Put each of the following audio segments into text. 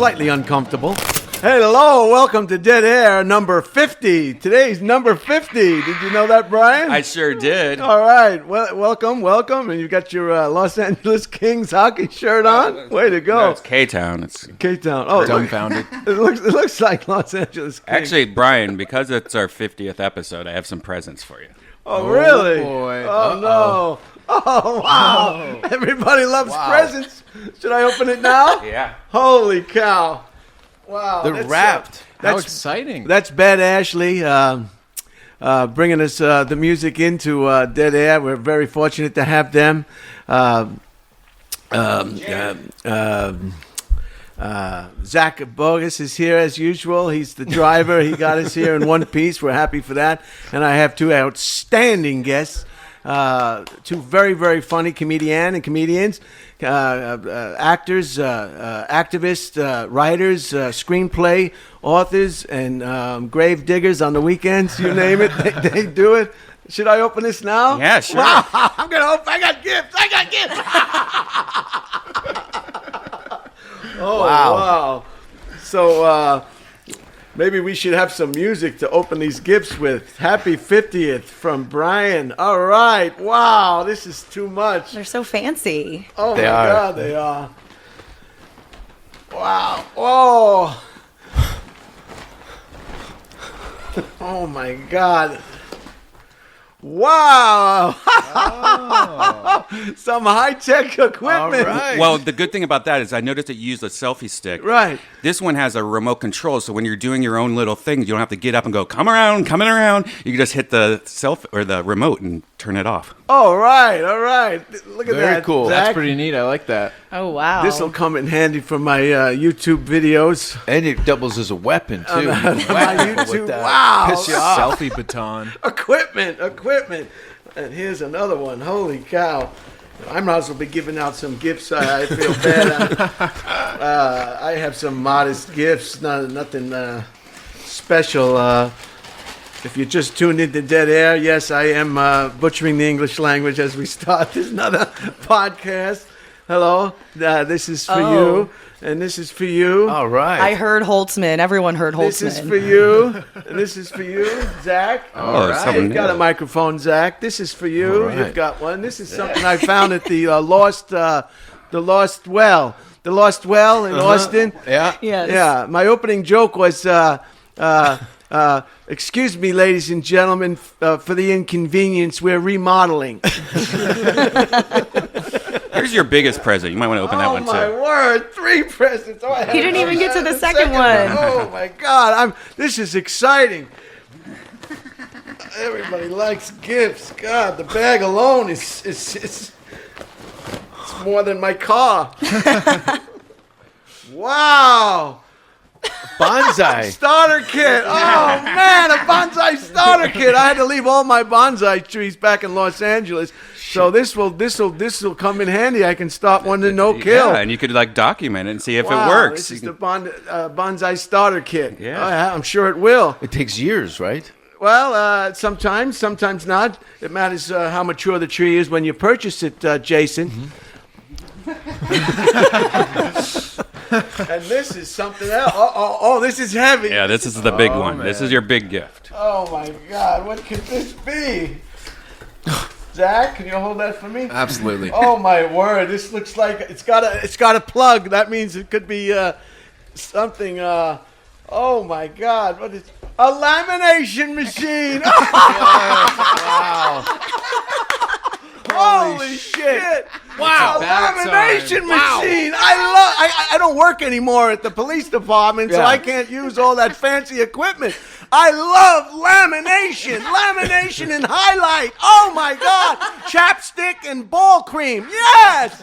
slightly uncomfortable. Hello, welcome to Dead Air number 50. Today's number 50. Did you know that, Brian? I sure did. All right. Well, welcome. And you got your Los Angeles Kings hockey shirt on. Way to go. No, it's K-Town. It's K-Town. Oh, dumbfounded. It looks like Los Angeles Kings. Actually, Brian, because it's our 50th episode, I have some presents for you. Oh, really? Boy. Oh, no. Oh, wow. Everybody loves presents. Should I open it now? Yeah. Holy cow. Wow. They're wrapped. How that's exciting. That's Bad Ashley bringing us the music into Dead Air. We're very fortunate to have them. Zach Bogus is here as usual. He's the driver. He got us here in one piece. We're happy for that. And I have two outstanding guests, two very, very funny comedians, actors, activists, writers, screenplay authors, and grave diggers on the weekends. You name it, they do it. Should I open this now? Yeah, sure. Wow, I'm going to open. I got gifts. Oh, wow. So maybe we should have some music to open these gifts with. Happy 50th from Brian. All right. Wow, this is too much. They're so fancy. Oh, my God, they are. Wow. Whoa. Oh, my God. Wow. Some high-tech equipment. All right. Well, the good thing about that is I noticed that you used a selfie stick. Right. This one has a remote control, so when you're doing your own little thing, you don't have to get up and go, coming around. You can just hit the the remote and turn it off. All right. Look at that. Very cool. Zach. That's pretty neat. I like that. Oh, wow. This will come in handy for my YouTube videos. And it doubles as a weapon, too. My YouTube. Wow. Piss you off. Selfie baton. Equipment. And here's another one. Holy cow. I might as well be giving out some gifts. I feel bad. I have some modest gifts. Nothing special. If you just tuned into Dead Air, yes, I am butchering the English language as we start this another podcast. Hello. This is for you. And this is for you. All right. I heard Holtzman. Everyone heard Holtzman. This is for you. And this is for you, Zach. All right. You've got a microphone, Zach. This is for you. Right. You've got one. This is something I found at the Lost Well. The Lost Well in Austin. Yeah. Yes. Yeah. My opening joke was, excuse me, ladies and gentlemen, for the inconvenience, we're remodeling. Here's your biggest present. You might want to open that one, Oh, my too. word. 3 presents. Oh, He didn't even get to the second one. Oh, my God. This is exciting. Everybody likes gifts. God, the bag alone is it's more than my car. Wow. Bonsai. Starter kit. Oh, man, a bonsai starter kit. I had to leave all my bonsai trees back in Los Angeles. So this will come in handy. I can start one to no kill. Yeah, and you could document it and see if Wow, it works. This is the bonsai starter kit. Yeah. I'm sure it will. It takes years, right? Well, sometimes not. It matters how mature the tree is when you purchase it, Jason. And this is something else. Oh, this is heavy. Yeah, this is the big one. man. This is your big gift. Oh, my God. What could this be? Zach, can you hold that for me? Absolutely. Oh, my word. This looks like it's got a plug. That means it could be something. Oh, my God. What is a lamination machine? Wow. Holy shit! Wow. A Bad lamination time. Wow. machine. I don't work anymore at the police department, so Yeah. I can't use all that fancy equipment. I love lamination and highlight. Oh my God, chapstick and ball cream. Yes.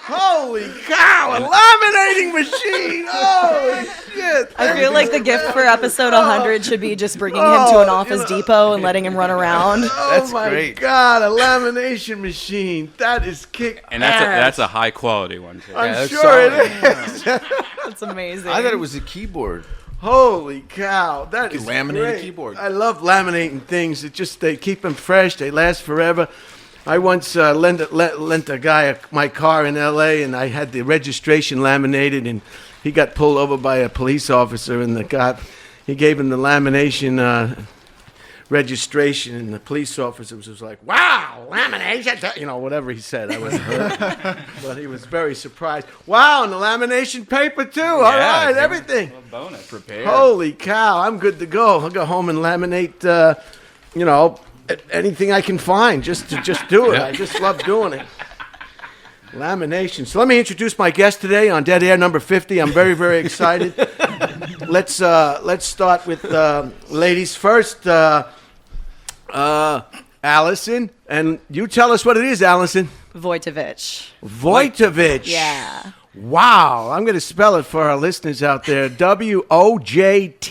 Holy cow, a laminating machine. Holy shit. I feel like the gift for episode 100 should be just bringing him to an Office Depot and letting him run around. That's oh my great. God, a lamination machine. That is kick And that's a high quality one, too. I'm that's sure it solid. is. That's amazing. I thought it was a keyboard. Holy cow, that You is laminate a great. keyboard. I love laminating things. They keep them fresh. They last forever. I once lent a guy my car in L.A. and I had the registration laminated, and he got pulled over by a police officer, and the cop, he gave him the lamination registration, and the police officer was like, "Wow, lamination!" You know, whatever he said, I wasn't hurt, but he was very surprised. Wow, and the lamination paper too. All right, everything. Bonus. Prepared. Holy cow, I'm good to go. I'll go home and laminate, anything I can find just to do it. I just love doing it. Lamination. So let me introduce my guest today on Dead Air number 50. I'm very, very excited. Let's start with ladies first. Allison, and you tell us what it is, Allison. Wojtowecz. Wojtowecz. Yeah. Wow, I'm going to spell it for our listeners out there. Wojtowec,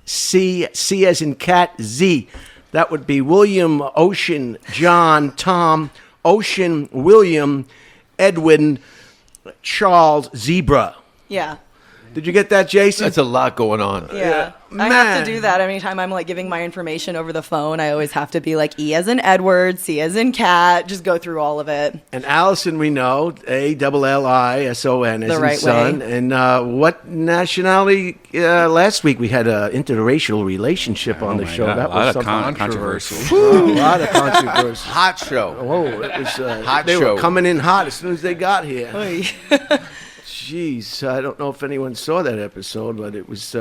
C as in cat, Z. That would be William, Ocean, John, Tom, Ocean, William, Edwin, Charles, Zebra. Yeah. Did you get that, Jason? That's a lot going on. Yeah. I Man. have to do that anytime I'm like giving my information over the phone. I always have to be like E as in Edward, C as in cat, just go through all of it. And Allison, we know, Allison as The in right son. way. And what nationality? Last week we had an interracial relationship on the show. God, That a lot was of something. controversy. A lot of controversy. Hot show. Whoa, it was Hot they show. were coming in hot as soon as they got here. Oy. Jeez, I don't know if anyone saw that episode, but it was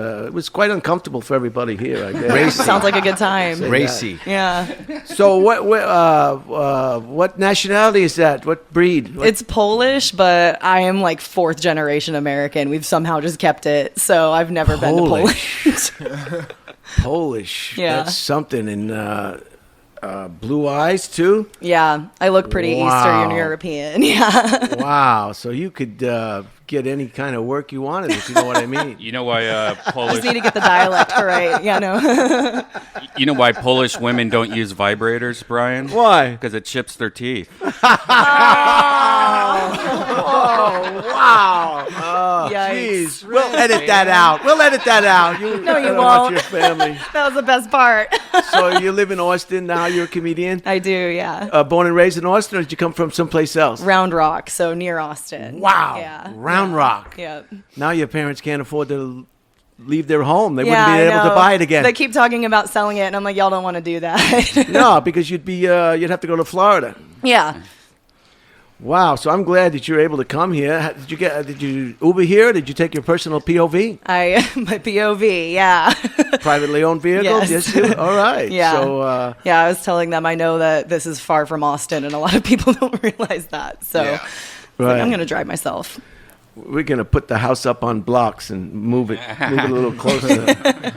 quite uncomfortable for everybody here, I guess. Racy. Sounds like a good time. Racy. Yeah. So what nationality is that? What breed? What- It's Polish, but I am like 4th generation American. We've somehow just kept it. So I've never been to Poland. Polish. Yeah. That's something. And blue eyes too. Yeah. I look pretty Wow. Eastern European. Yeah. Wow. So you could get any kind of work you wanted, if you know what I mean. You know why Just Polish? need to get the dialect right. Yeah, no. You know why Polish women don't use vibrators, Brian? Why? Because it chips their teeth. Wow. Oh, Yikes. jeez. We'll edit that out. No, you I don't want won't. your family. That was the best part. So you live in Austin now. You're a comedian. I do, yeah. Born and raised in Austin, or did you come from someplace else? Round Rock, so near Austin. Wow. Yeah. Round Rock. Yeah. Now your parents can't afford to leave their home. They Yeah, wouldn't be I able to know. buy it again. They keep talking about selling it, and I'm like, y'all don't want to do that. No, because you'd have to go to Florida. Yeah. Wow. So I'm glad that you're able to come here. Did you Uber here? Or did you take your personal POV? My POV, yeah. Privately owned vehicle? Yes. You? All right. Yeah. So Yeah, I was telling them I know that this is far from Austin, and a lot of people don't realize that. So Yeah. it's like, Right. I'm going to drive myself. we're going to put the house up on blocks and move it a little closer.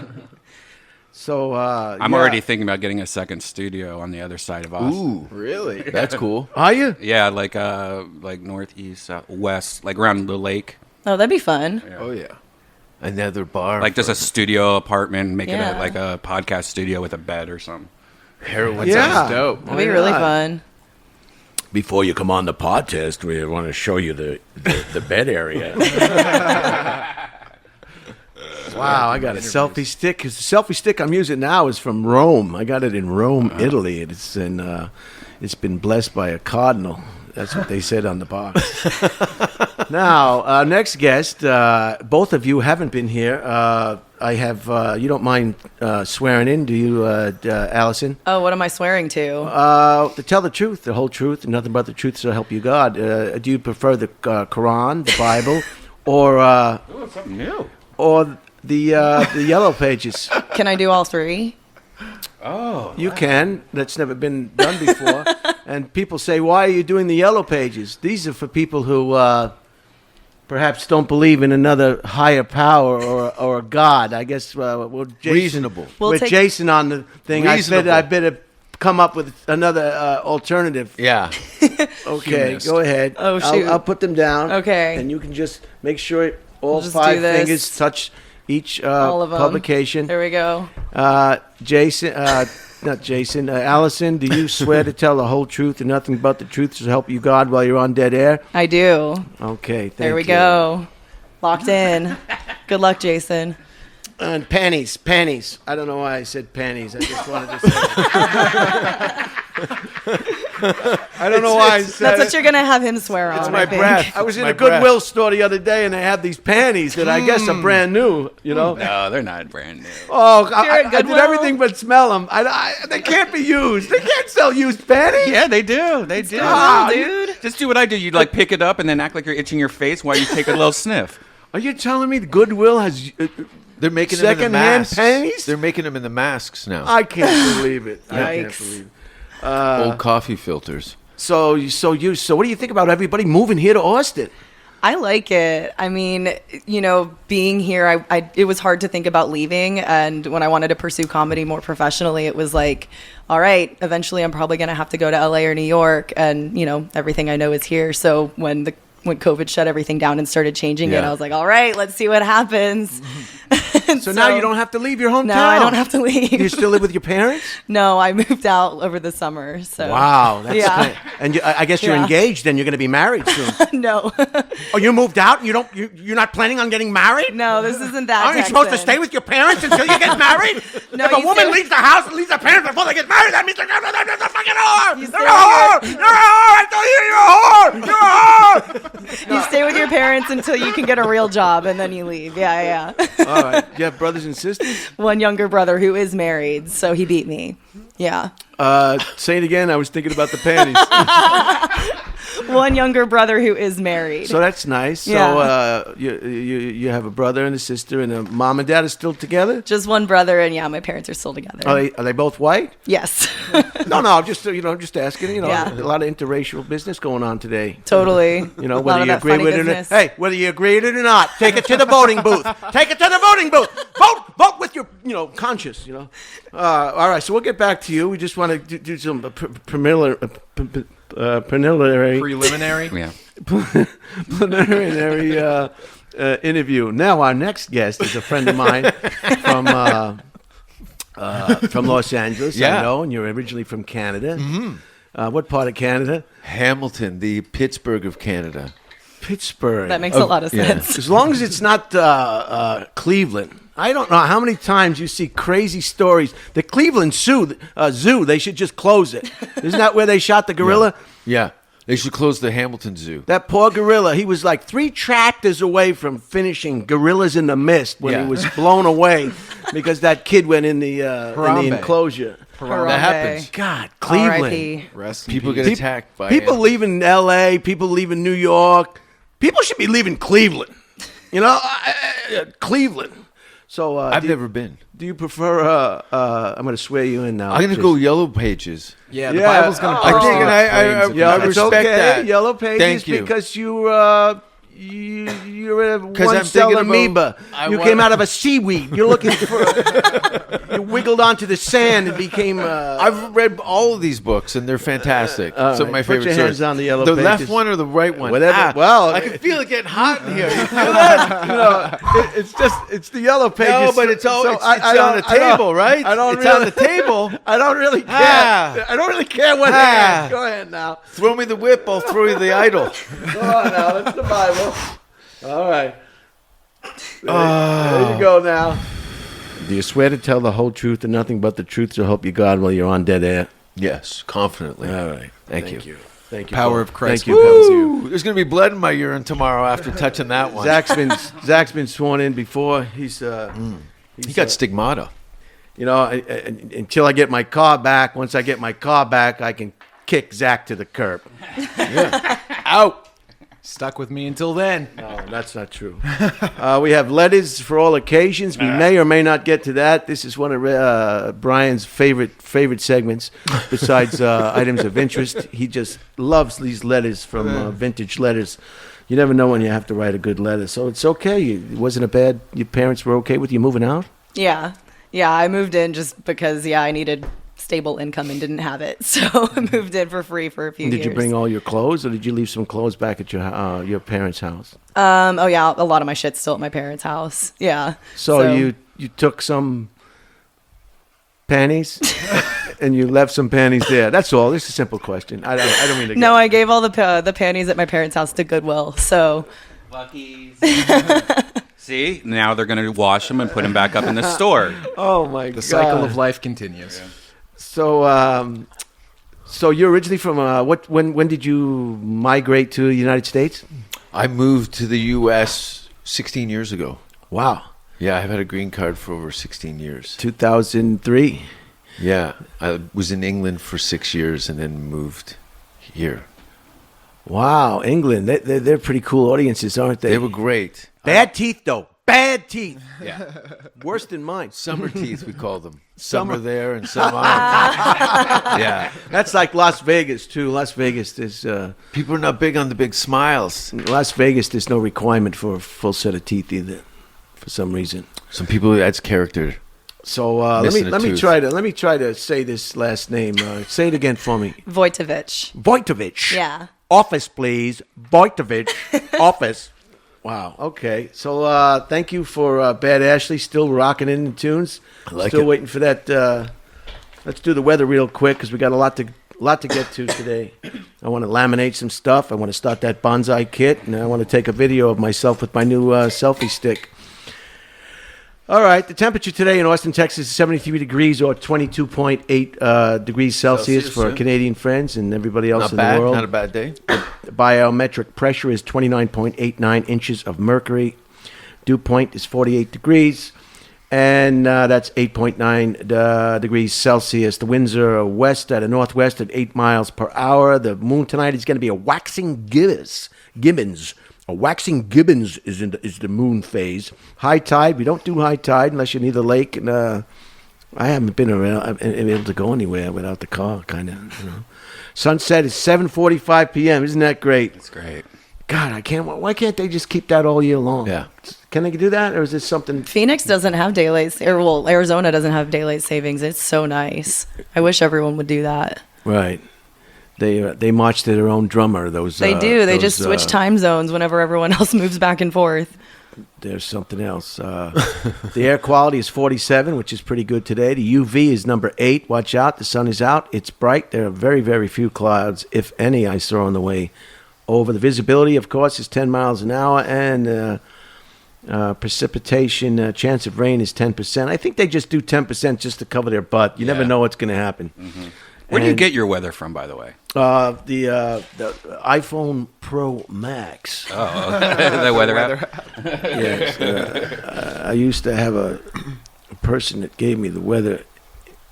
So I'm already thinking about getting a second studio on the other side of Austin. Ooh, Really? that's cool. Are you? Yeah, like northeast, west, like around the lake. Oh, that'd be fun. Oh, yeah. Another bar. Like just a studio apartment, make Yeah. it like a podcast studio with a bed or something. heroin. Yeah. Sounds dope. That'd be really not? fun. Before you come on the podcast, we want to show you the bed area. Wow, I got a selfie stick. 'Cause the selfie stick I'm using now is from Rome. I got it in Rome, Italy. It's been blessed by a cardinal. That's what they said on the box. Now, our next guest, both of you haven't been here. I have, you don't mind swearing in, do you, Allison? Oh, what am I swearing to? To tell the truth, the whole truth, and nothing but the truth, so help you God. Do you prefer the Quran, the Bible, or Something new. or the Yellow Pages? Can I do all three? Oh. You can. That's never been done before. And people say, "Why are you doing the Yellow Pages?" These are for people who perhaps don't believe in another higher power or a God. I guess Jason, Reasonable. We'll with take- Jason on the thing, Reasonable. I better come up with another alternative. Yeah. Okay, Humanist. go ahead. Oh, shoot. I'll put them down. Okay. And you can just make sure all We'll just do 5 this. fingers touch each All of 'em. publication. There we go. Jason, not Jason, Allison, do you swear to tell the whole truth and nothing but the truth to help you God while you're on dead air? I do. Okay, thank There we you. go. Locked in. Good luck, Jason. And panties. I don't know why I said panties. I just wanted to say it. I don't know why I said That's it. what you're gonna have him swear on. my I think. breath. I was in My a Goodwill breath. store the other day, and they have these panties that I guess are brand new. You know? No, they're not brand new. Oh, You're at I did Goodwill? everything but smell them. They can't be used. They can't sell used panties. Yeah, they do. They do. Ah, dude. Just do what I do. You like pick it up and then act like you're itching your face while you take a little sniff. Are you telling me the Goodwill has? They're making them in the Secondhand masks. panties? They're making them in the masks now. I can't believe it. I can't Yikes. believe it. Old coffee filters. So what do you think about everybody moving here to Austin? I like it. I mean, being here, it was hard to think about leaving. And when I wanted to pursue comedy more professionally, it was like, all right, eventually I'm probably going to have to go to LA or New York. And, everything I know is here. So when COVID shut everything down and started changing it, Yeah. I was like, all right, let's see what happens. And So now you don't have to leave your hometown. No, I don't have to leave. Do you still live with your parents? No, I moved out over the summer. So Wow, that's Yeah. and I guess you're Yeah. engaged, and you're going to be married soon. no, Oh, you moved out, and you're not planning on getting married? no, this isn't that. Aren't you supposed to Texan. stay with your parents until you get married? No, if a you woman stay- leaves the house and leaves her parents before they get married, that means they're a fucking whore. You You're stay a whore. with You're a whore. I tell you, you're a whore. You're a whore. You stay with your parents until you can get a real job, and then you leave. Yeah. All right. Do you have brothers and sisters? One younger brother who is married, so he beat me. Yeah. Say it again. I was thinking about the panties. One younger brother who is married. So that's nice. So Yeah. you have a brother and a sister, and a mom and dad are still together. Just one brother, and yeah, my parents are still together. Are they both white? Yes. No, I'm just asking. Yeah. A lot of interracial business going on today. Totally. You know, A lot whether of you that agree funny with it or not. business. Hey, whether you agree with it or not, take it to the voting booth. Take it to the voting booth. Vote with your, conscience. All right, so we'll get back to you. We just want to do some preliminary Yeah. preliminary interview. Now, our next guest is a friend of mine from Los Angeles. Yeah. I know, and you're originally from Canada. Mm-hmm. What part of Canada? Hamilton, the Pittsburgh of Canada. Pittsburgh. That makes a lot of yeah. sense. As long as it's not Cleveland. I don't know how many times you see crazy stories. The Cleveland Zoo, they should just close it. Isn't that where they shot the gorilla? Yeah. They should close the Hamilton Zoo. That poor gorilla, he was like 3 tractors away from finishing Gorillas in the Mist when Yeah. he was blown away because that kid went in the Harambe. enclosure. That happens. God, Cleveland. R.I.P. Rest in People peace. get attacked by People animals. leaving L.A., people leaving New York. People should be leaving Cleveland. Cleveland. So I've never been. Do you prefer? I'm going to swear you in now. I'm going to Just- go Yellow Pages. Yeah, the Yeah. Bible's going to I burst think- into I flames. Yeah, I it's respect okay. that. Yellow pages Thank you. because you're a 'Cause I'm one-cell thinking about- amoeba. I You wanna- came out of a seaweed. You're looking for. You wiggled onto the sand and became. I've read all of these books, and they're fantastic. all Some of my right. Put favorite your hands stories. on the yellow The pages. left one or the right one? Whatever. Well, I can feel it getting hot in here. You feel it's the yellow pages. No, but it's all So it's, I it's don't- on the table, right? I don't it's really, on the table. I don't really care. Ah. I don't really care what Ah. hand. Go ahead now. Throw me the whip, I'll throw you the idol. Go on now. That's the Bible. All right. There you go now. Do you swear to tell the whole truth and nothing but the truth to help you God while you're on dead air? Yes, confidently. All right. Thank you. Thank you. Power Paul. of Christ Thank you. compels you. Ooh, there's going to be blood in my urine tomorrow after touching that one. Zach's been sworn in before. He's He got stigmata. until I get my car back. Once I get my car back, I can kick Zach to the curb. Out. Stuck with me until then. No, that's not true. We have letters for all occasions. We may or may not get to that. This is one of Brian's favorite segments, besides items of interest. He just loves these letters from vintage letters. You never know when you have to write a good letter, so it's okay. It wasn't a bad. Your parents were okay with you moving out. Yeah. I moved in just because I needed stable income and didn't have it, so I moved in for free for a few years. Did you bring all your clothes, or did you leave some clothes back at your parents' house? Oh yeah, a lot of my shit's still at my parents' house. Yeah. So you took some panties and you left some panties there. That's all. This is a simple question. I don't mean to. No, I gave all the panties at my parents' house to Goodwill. So Luckies. See, now they're going to wash them and put them back up in the store. Oh my god. The cycle of life continues. So So you're originally from when did you migrate to the United States? I moved to the U.S. 16 years ago. Wow. Yeah, I've had a green card for over 16 years. 2003. Yeah, I was in England for 6 years and then moved here. Wow, England. They're pretty cool audiences, aren't they? They were great. Bad teeth, though. Bad teeth. Yeah. Worse than mine. Summer teeth, we call them. Some Summer. are there and some aren't. Yeah. That's like Las Vegas, too. Las Vegas, there's People are not big on the big smiles. Las Vegas, there's no requirement for a full set of teeth either, for some reason. Some people, that's character. So let Missing a me tooth. try to say this last name. Say it again for me. Wojtowecz. Wojtowecz. Yeah. Office, please. Wojtowecz. Office. Wow. Okay. So thank you for Bad Ashley. Still rocking in the tunes. I like Still it. waiting for that. Let's do the weather real quick because we got a lot to get to today. I want to laminate some stuff. I want to start that bonsai kit, and I want to take a video of myself with my new selfie stick. All right, the temperature today in Austin, Texas is 73 degrees or 22.8 degrees Celsius for our yeah. Canadian friends and everybody else Not in bad. the world. Not a bad day. Biometric pressure is 29.89 inches of mercury. Dew point is 48 degrees, and that's 8.9 degrees Celsius. The winds are west at a northwest at 8 miles per hour. The moon tonight is going to be a waxing gibbons. A waxing gibbons is the moon phase. High tide, we don't do high tide unless you're near the lake. And I haven't been able to go anywhere without the car, kind of. You know. Sunset is 7:45 p.m. Isn't that great? It's great. God, I can't. Why can't they just keep that all year long? Yeah. Can they do that, or is this something? Phoenix doesn't have Arizona doesn't have daylight savings. It's so nice. I wish everyone would do that. Right. They march to their own drummer. They do. They just switch time zones whenever everyone else moves back and forth. There's something else. The air quality is 47, which is pretty good today. The UV is number 8. Watch out. The sun is out. It's bright. There are very, very few clouds, if any, I saw on the way over. The visibility, of course, is 10 miles an hour, and precipitation chance of rain is 10%. I think they just do 10% just to cover their butt. You never Yeah. know what's going to happen. Mm-hmm. Where do you And- get your weather from, by the way? The iPhone Pro Max. Oh, the weather app. Yes, I used to have a person that gave me the weather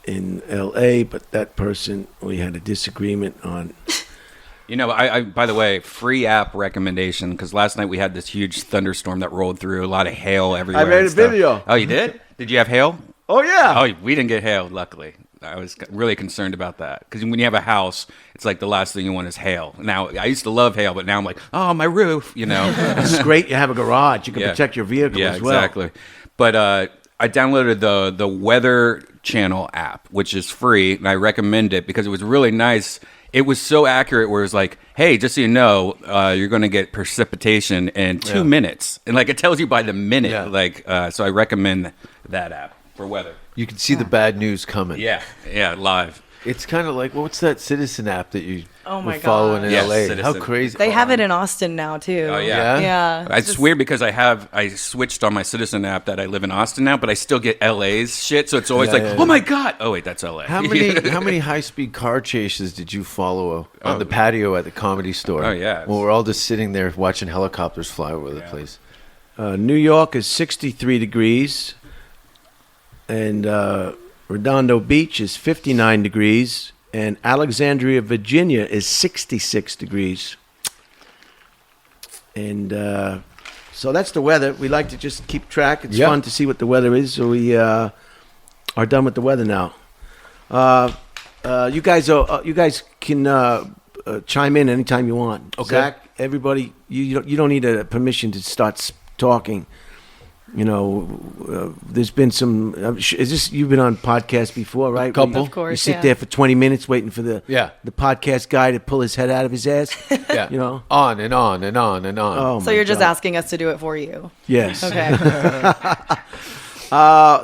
in L.A., but that person, we had a disagreement on. You know, I by the way, free app recommendation, because last night we had this huge thunderstorm that rolled through, a lot of hail everywhere. I made and a stuff. video. Oh, you did? Did you have hail? Oh, yeah. Oh, we didn't get hail, luckily. I was really concerned about that. Because when you have a house, it's like the last thing you want is hail. Now, I used to love hail, but now I'm like, oh, my roof, you know. It's great you have a garage. You can Yeah. protect your vehicle Yeah, as well. exactly. But I downloaded the Weather Channel app, which is free, and I recommend it because it was really nice. It was so accurate where it was like, hey, just so you know, you're going to get precipitation in 2 minutes. And like it tells you by the minute. Yeah. Like so I recommend that app for weather. You can see the bad news coming. Yeah, live. It's kind of like, what's that Citizen app that you Oh my were following in Yes, LA? Citizen. How crazy. They have it in Austin now too. Oh, yeah. Yeah. It's weird because I switched on my Citizen app that I live in Austin now, but I still get LA's shit. So it's always like, oh my God. Oh, wait, that's LA. How many high-speed car chases did you follow on the patio at the Comedy Store? Oh, yeah. Well, we're all just sitting there watching helicopters fly over the place. New York is 63 degrees, and Redondo Beach is 59 degrees, and Alexandria, Virginia is 66 degrees. And so that's the weather. We like to just keep track. It's Yeah. fun to see what the weather is, so we are done with the weather now. You guys can chime in anytime you want. Okay. Zach, everybody, you don't need a permission to start talking. You know, there's been some. Is this you've been on podcasts before, right? Couple. Of course, You sit yeah. there for 20 minutes waiting for the Yeah. podcast guy to pull his head out of his ass. Yeah. You know. On and on and on and on. Oh, So my you're just God. asking us to do it for you. Yes. Okay.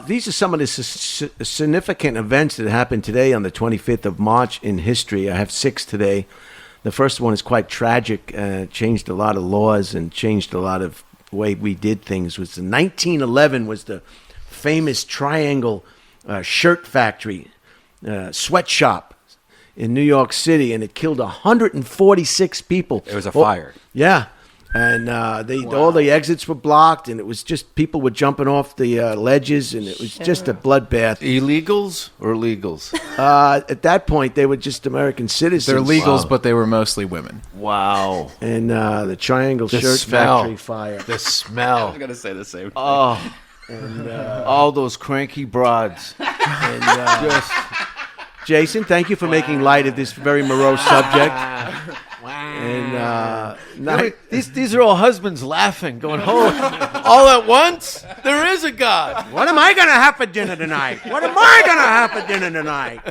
These are some of the significant events that happened today on the 25th of March in history. I have 6 today. The first one is quite tragic. Changed a lot of laws and changed a lot of the way we did things. Was 1911 was the famous Triangle shirt factory, sweatshop in New York City, and it killed 146 people. It was a fire. Yeah. And all the exits were blocked, and it was just people were jumping off the ledges, and it was just a bloodbath. Illegals or legals? At that point, they were just American citizens. They're legals, but they were mostly women. Wow. And the Triangle The Shirt smell. Factory fire. The smell. I'm gonna say the same. Oh. And all those cranky broads. And, Just Jason, thank you for making light of this very morose subject. And these are all husbands laughing, going, "Oh, all at once? There is a God." what am I going to have for dinner tonight? What am I going to have for dinner tonight?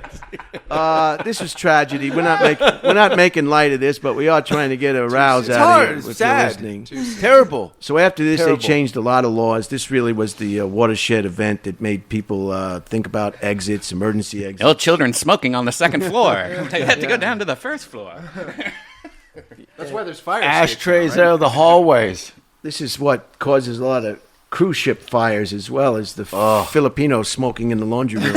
This is tragedy. We're not making light of this, but we are trying to get a rouse It's out hard. of here. It's if you're sad. listening. It's terrible. So after this, Terrible. they changed a lot of laws. This really was the watershed event that made people think about exits, emergency exits. No children smoking on the second floor. They had to go down to the first floor. That's why there's fire Ashtrays out of the hallways. This is what causes a lot of cruise ship fires, as well as the Filipinos smoking in the laundry room.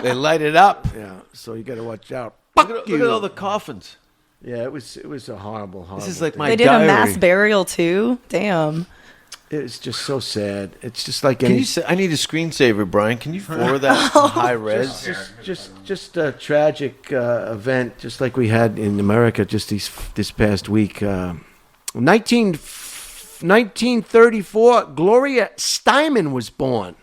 They light it up. Yeah, so you got to watch out. Look at all the coffins. Yeah, it was a horrible. This is like my They did diary. a mass burial too. Damn. It's just so sad. It's just like Can any. you say, I need a screensaver, Brian. Can you forward that to high res? Just a tragic event, just like we had in America just this past week. 1934, Gloria Steinman was born.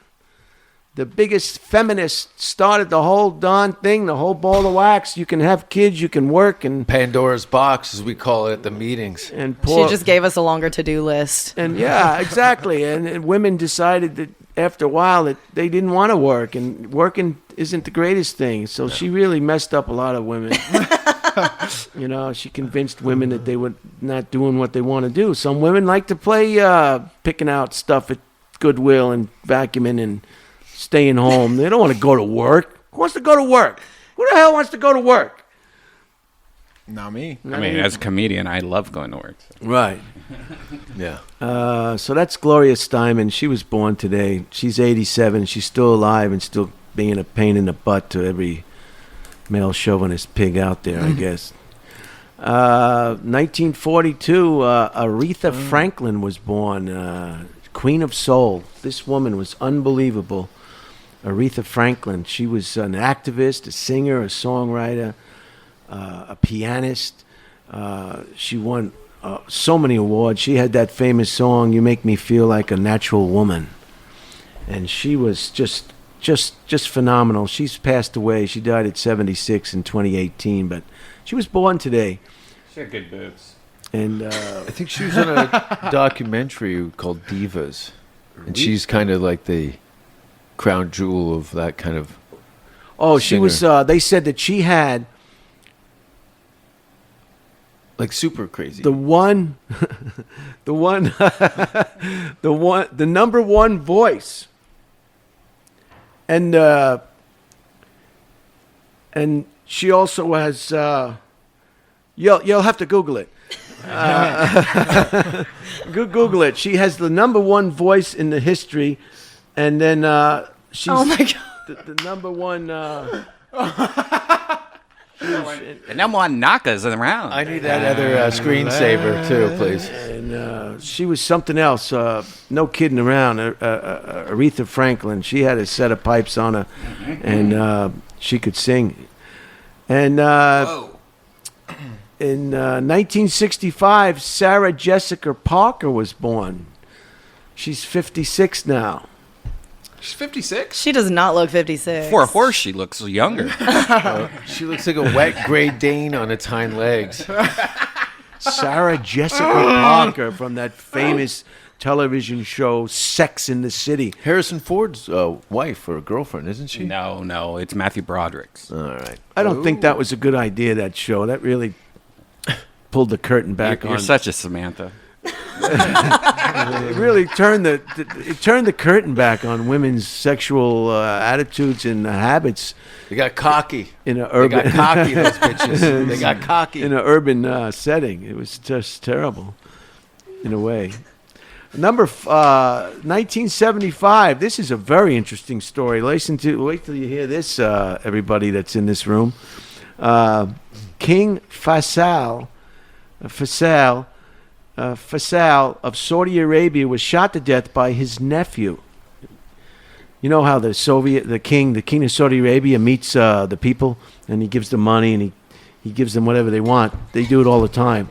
The biggest feminist, started the whole darn thing, the whole ball of wax. You can have kids, you can work, and Pandora's box, as we call it at the meetings. poor, She just gave us a longer to-do list. and yeah, exactly. And women decided that after a while that they didn't want to work, and working isn't the greatest thing. So she really messed up a lot of women. She convinced women that they were not doing what they want to do. Some women like to play picking out stuff at Goodwill and vacuuming and staying home. They don't want to go to work. Who wants to go to work? Who the hell wants to go to work? Not me. I mean, as a comedian, I love going to work. So. Right. Yeah. So that's Gloria Steinman. She was born today. She's 87. She's still alive and still being a pain in the butt to every male chauvinist pig out there, I guess. 1942, Aretha Franklin was born, Queen of Soul. This woman was unbelievable. Aretha Franklin. She was an activist, a singer, a songwriter, a pianist. She won so many awards. She had that famous song, "You Make Me Feel Like a Natural Woman." And she was just phenomenal. She's passed away. She died at 76 in 2018, but she was born today. She had good boobs. And I think she was in a documentary called Divas. And she's kind of like the crown jewel of that kind of... she was. They said that she had Like super crazy. the number one voice, and she also has. You'll have to Google it. Google it. She has the number one voice in the history, and then she's Oh my God. the number one. The number one knockers around. I need that other screensaver too, please. And she was something else. No kidding around. Aretha Franklin. She had a set of pipes on her, and she could sing. And in 1965, Sarah Jessica Parker was born. She's 56 now. She's 56. She does not look 56. For a horse, she looks younger. She looks like a wet Great Dane on its hind legs. Sarah Jessica Parker from that famous television show Sex in the City. Harrison Ford's wife or girlfriend, isn't she? No, it's Matthew Broderick's. All right. I don't think that was a good idea, that show. That really pulled the curtain back You're on. such a Samantha. It really turned the curtain back on women's sexual attitudes and habits They got cocky. in an They urban got cocky, those bitches. They got cocky. in an urban setting. It was just terrible, in a way. 1975. This is a very interesting story. Wait till you hear this, everybody that's in this room. King Faisal of Saudi Arabia was shot to death by his nephew. You know how the king of Saudi Arabia meets the people, and he gives them money, and he gives them whatever they want. They do it all the time.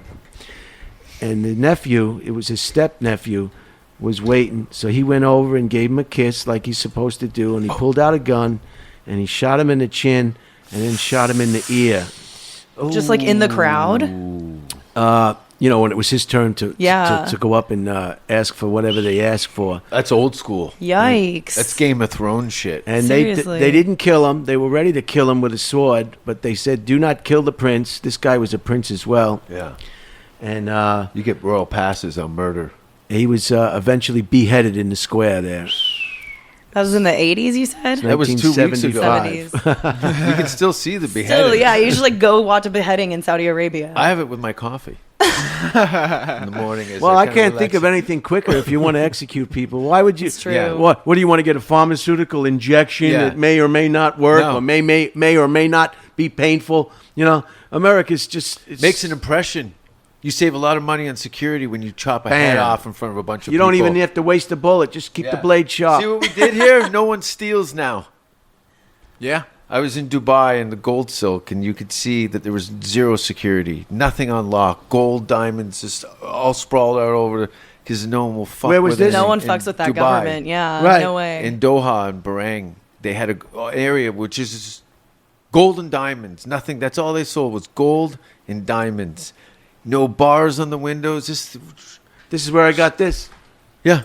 And the nephew, it was his step-nephew, was waiting. So he went over and gave him a kiss like he's supposed to do, and he pulled out a gun, and he shot him in the chin, and then shot him in the ear. Just like in the crowd. When it was his turn to go up and ask for whatever they asked for. That's old school. Yikes. That's Game of Thrones shit. And Seriously. they didn't kill him. They were ready to kill him with a sword, but they said, do not kill the prince. This guy was a prince as well. Yeah. And You get royal passes on murder. he was eventually beheaded in the square there. That was in the 80s, you said? That was 2 weeks ago. 1975. 70s. You can still see the beheading. Still, yeah, you should like go watch a beheading in Saudi Arabia. I have it with my coffee in the morning. As Well, I kinda can't think of relax. anything quicker if you want to execute people. Why would you? It's true. Yeah. What do you want to get a pharmaceutical injection Yeah. that may or may not work, No. or may or may not be painful? You know, America's just Makes an impression. You save a lot of money on security when you chop a head Bam. off in front of a bunch of You people. don't even have to waste a bullet. Just keep the blade sharp. See what we did here? No one steals now. Yeah. I was in Dubai in the gold silk, and you could see that there was zero security, nothing on lock, gold diamonds just all sprawled out over, because no one will fuck Where was with this? it No in- one in fucks with that Dubai. government. Yeah, Right. no way. In Doha and Bahrain, they had an area which is just gold and diamonds. Nothing. That's all they sold was gold and diamonds. No bars on the windows. Just This is where I got this. yeah.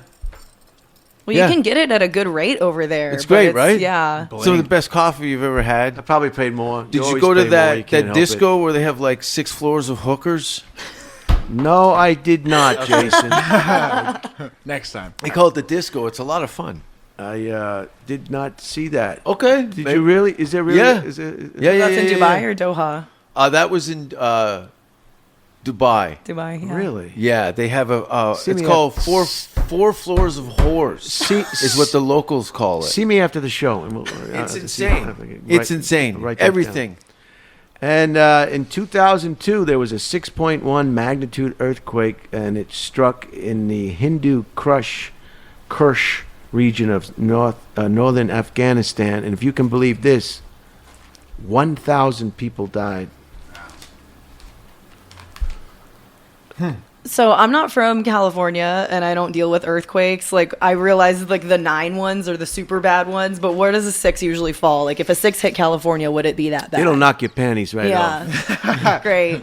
Well, Yeah. you can get it at a good rate over there. It's but great, right? Yeah. Some of the best coffee you've ever had. I probably paid more. Did you always go to pay more. You that can't help disco where they have like 6 floors of hookers? it. No, I did not, Jason. Next time. They call it the disco. It's a lot of fun. I did not see that. Okay. Did you really? Is there really? Yeah. Is it, Yeah, yeah, That's in yeah, Dubai yeah. or Doha? That was in Dubai. Dubai, yeah. Really? Yeah, they have a. See It's me called at- four floors of whores. Is what the locals call it. See me after the show. And It's see- insane. It's insane. write that down. Everything. And in 2002, there was a 6.1 magnitude earthquake, and it struck in the Hindu Kush region of northern Afghanistan. And if you can believe this, 1,000 people died. So I'm not from California and I don't deal with earthquakes. Like I realize like the 9 ones are the super bad ones, but where does a 6 usually fall? Like if a 6 hit California, would it be that bad? It'll knock your panties right off. Yeah. Great.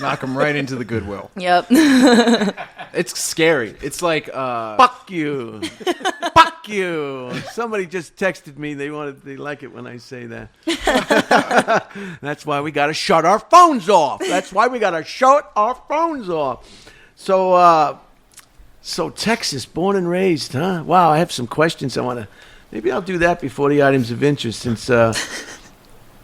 Knock them right into the Goodwill. Yep. It's scary. It's like Fuck you. Fuck you. Somebody just texted me. They like it when I say that. That's why we got to shut our phones off. That's why we got to shut our phones off. So Texas, born and raised, huh? Wow, I have some questions I want to. Maybe I'll do that before the items of interest, since I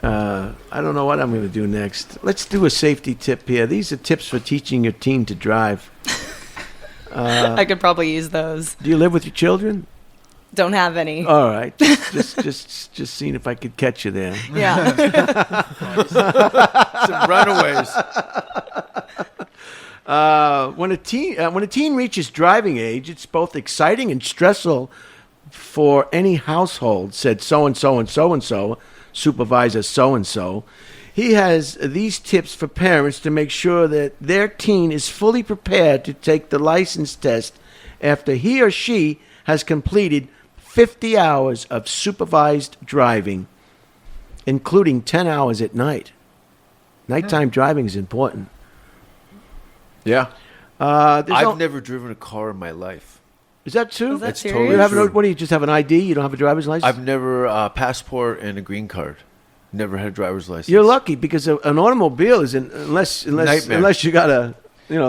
don't know what I'm going to do next. Let's do a safety tip here. These are tips for teaching your teen to drive. I could probably use those. Do you live with your children? Don't have any. All right, just seeing if I could catch you there. Yeah. Some runaways. When a teen reaches driving age, it's both exciting and stressful for any household, said so and so, supervisor so and so. He has these tips for parents to make sure that their teen is fully prepared to take the license test after he or she has completed 50 hours of supervised driving, including 10 hours at night. Nighttime driving is important. yeah. I've never driven a car in my life. Is that true? Is that That's serious? totally You have true. what do you just have an ID? You don't have a driver's license? I've never passport and a green card. Never had a driver's license. You're lucky because an automobile is unless Nightmare. you got a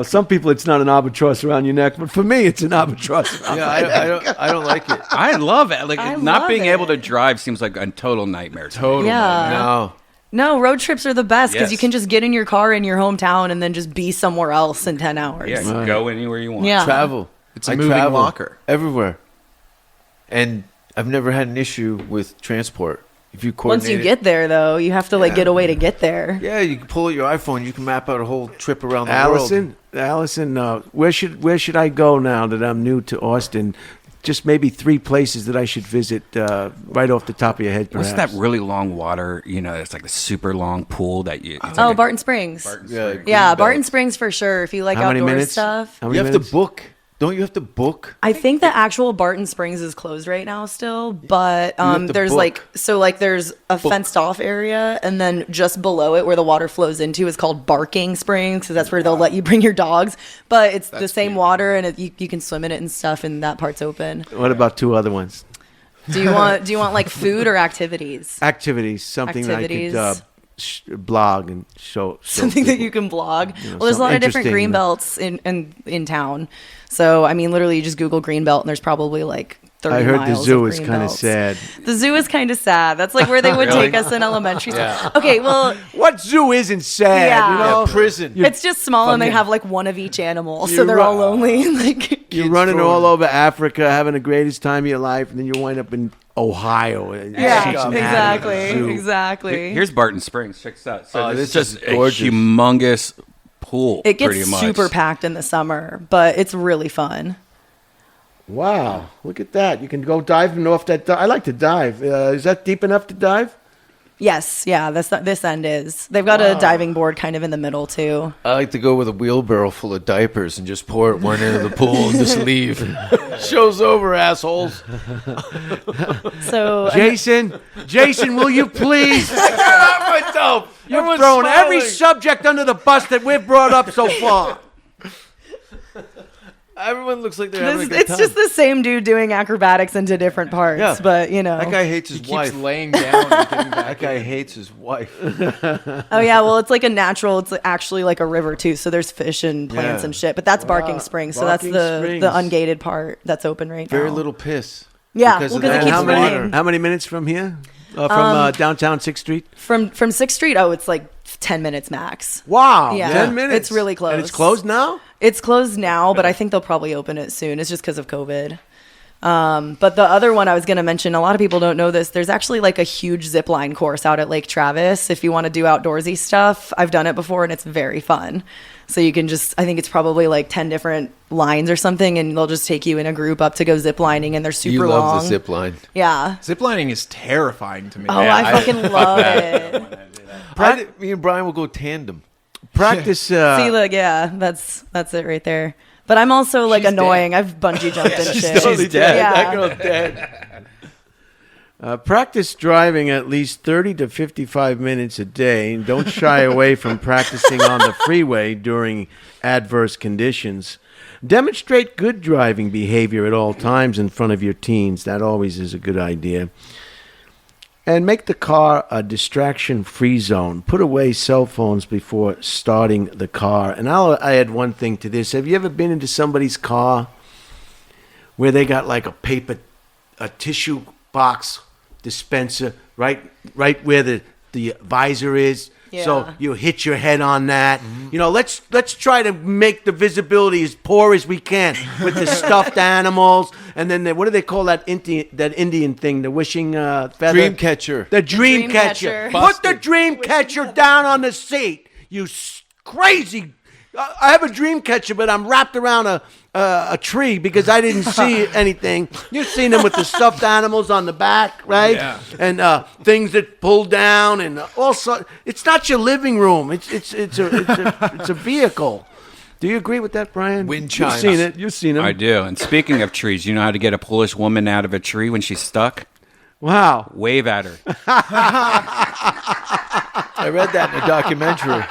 some people it's not an albatross around your neck, but for me it's an albatross. Around Yeah, my neck. I don't like it. I love it. Like I not love being it. able to drive seems like a total nightmare. to me. Total. Yeah. No. No, road trips are the best because Yes. you can just get in your car in your hometown and then just be somewhere else in 10 hours. Yeah, Right. go anywhere you want. Yeah. Travel. It's a moving locker. everywhere. And I've never had an issue with transport. if you Once coordinate you it. get there, though, you have to like get a way to get there. Yeah, you can pull out your iPhone. You can map out a whole trip around the world. Allison, where should I go now that I'm new to Austin? Just maybe 3 places that I should visit right off the top of your head, perhaps. What's that really long water? You know, it's like the super long pool that you. It's Oh, like Barton Springs. Yeah, Yeah, Greenbelt. Barton Springs for sure. If you like How many outdoor minutes? stuff. How You many have minutes? to book. Don't you have to book? I think the actual Barton Springs is closed right now still, but have to there's book. there's a fenced off area, and then just below it where the water flows into is called Barking Springs, because that's where they'll let you bring your dogs. But it's the same water, and you can swim in it and stuff, and that part's open. What about 2 other ones? Do you want like food or activities? Activities, something Activities. that I could blog and show Something that people. you can blog. know, Well, there's a lot of different something green interesting. belts in town. So I mean, literally, you just Google green belt, and there's probably like 30 I heard the miles zoo of is green kind of belts. sad. The zoo is kind of sad. That's like where they would take us in elementary school. Okay, well, What zoo isn't sad? Yeah. You know, Prison. it's just small, and they fucking- have like one of each animal, so You're they're all right. lonely. And like, you're running all over Africa, having the greatest time of your life, and then you wind up in Ohio. And yeah, Cincinnati exactly, Zoo. exactly. Here's Barton Springs. Check this out. So Oh, this is this just is a gorgeous. humongous pool. It gets pretty much. super packed in the summer, but it's really fun. Wow, look at that! You can go diving off that. I like to dive. Is that deep enough to dive? Yes, yeah, this end is. They've got a diving board kind of in the middle too. I like to go with a wheelbarrow full of diapers and just pour it one end of the pool and just leave. Show's over, assholes. So Jason, will you please? Myself. You've Everyone's thrown every smiling. subject under the bus that we've brought up so far. Everyone looks like they're having a good it's time. just the same dude doing acrobatics into different parts, Yeah. but you know. That guy hates He his keeps wife. laying down and getting That back guy in. hates his wife. Oh yeah, well it's like a natural. It's actually like a river too, so there's fish and plants Yeah. and shit. But that's Barking Springs, so Barking that's Springs. the ungated part that's open right now. Very little piss. Yeah, because well, of 'cause it that keeps how many? raining. How many minutes from here? From downtown 6th Street. From 6th Street. Oh, it's like 10 minutes max. Wow, Yeah. 10 minutes. It's really close. And it's closed now. It's closed now, but I think they'll probably open it soon. It's just because of COVID. But the other one I was going to mention, a lot of people don't know this. There's actually like a huge zip line course out at Lake Travis. If you want to do outdoorsy stuff, I've done it before and it's very fun. So you can I think it's probably like 10 different lines or something, and they'll just take you in a group up to go zip lining, and they're super You long. love the zip line. Yeah. Ziplining is terrifying to me. Oh, I fucking love it. Me and Brian will go tandem. Practice. See, look, yeah, that's it right there. But I'm also like She's annoying. I've bungee jumped and shit. She's dead. Yeah. That girl's dead. Practice driving at least 30 to 55 minutes a day. And don't shy away from practicing on the freeway during adverse conditions. Demonstrate good driving behavior at all times in front of your teens. That always is a good idea. And make the car a distraction-free zone. Put away cell phones before starting the car. And I'll add one thing to this. Have you ever been into somebody's car where they got like a tissue box dispenser right where the visor is? So Yeah. you hit your head on that. You know, let's try to make the visibility as poor as we can with the stuffed animals, and then what do they call that Indian thing? The wishing feather. Dream catcher. The dream Dream catcher. catcher. Put the dream catcher down on the seat. You crazy. I have a dream catcher, but I'm wrapped around a tree because I didn't see anything. You've seen them with the stuffed animals on the back, right? Yeah. And things that pull down and also it's not your living room. It's a vehicle. Do you agree with that, Brian? Wind chimes. You've seen it. You've seen them. I do. And speaking of trees, you know how to get a Polish woman out of a tree when she's stuck? Wow. Wave at her. I read that in a documentary.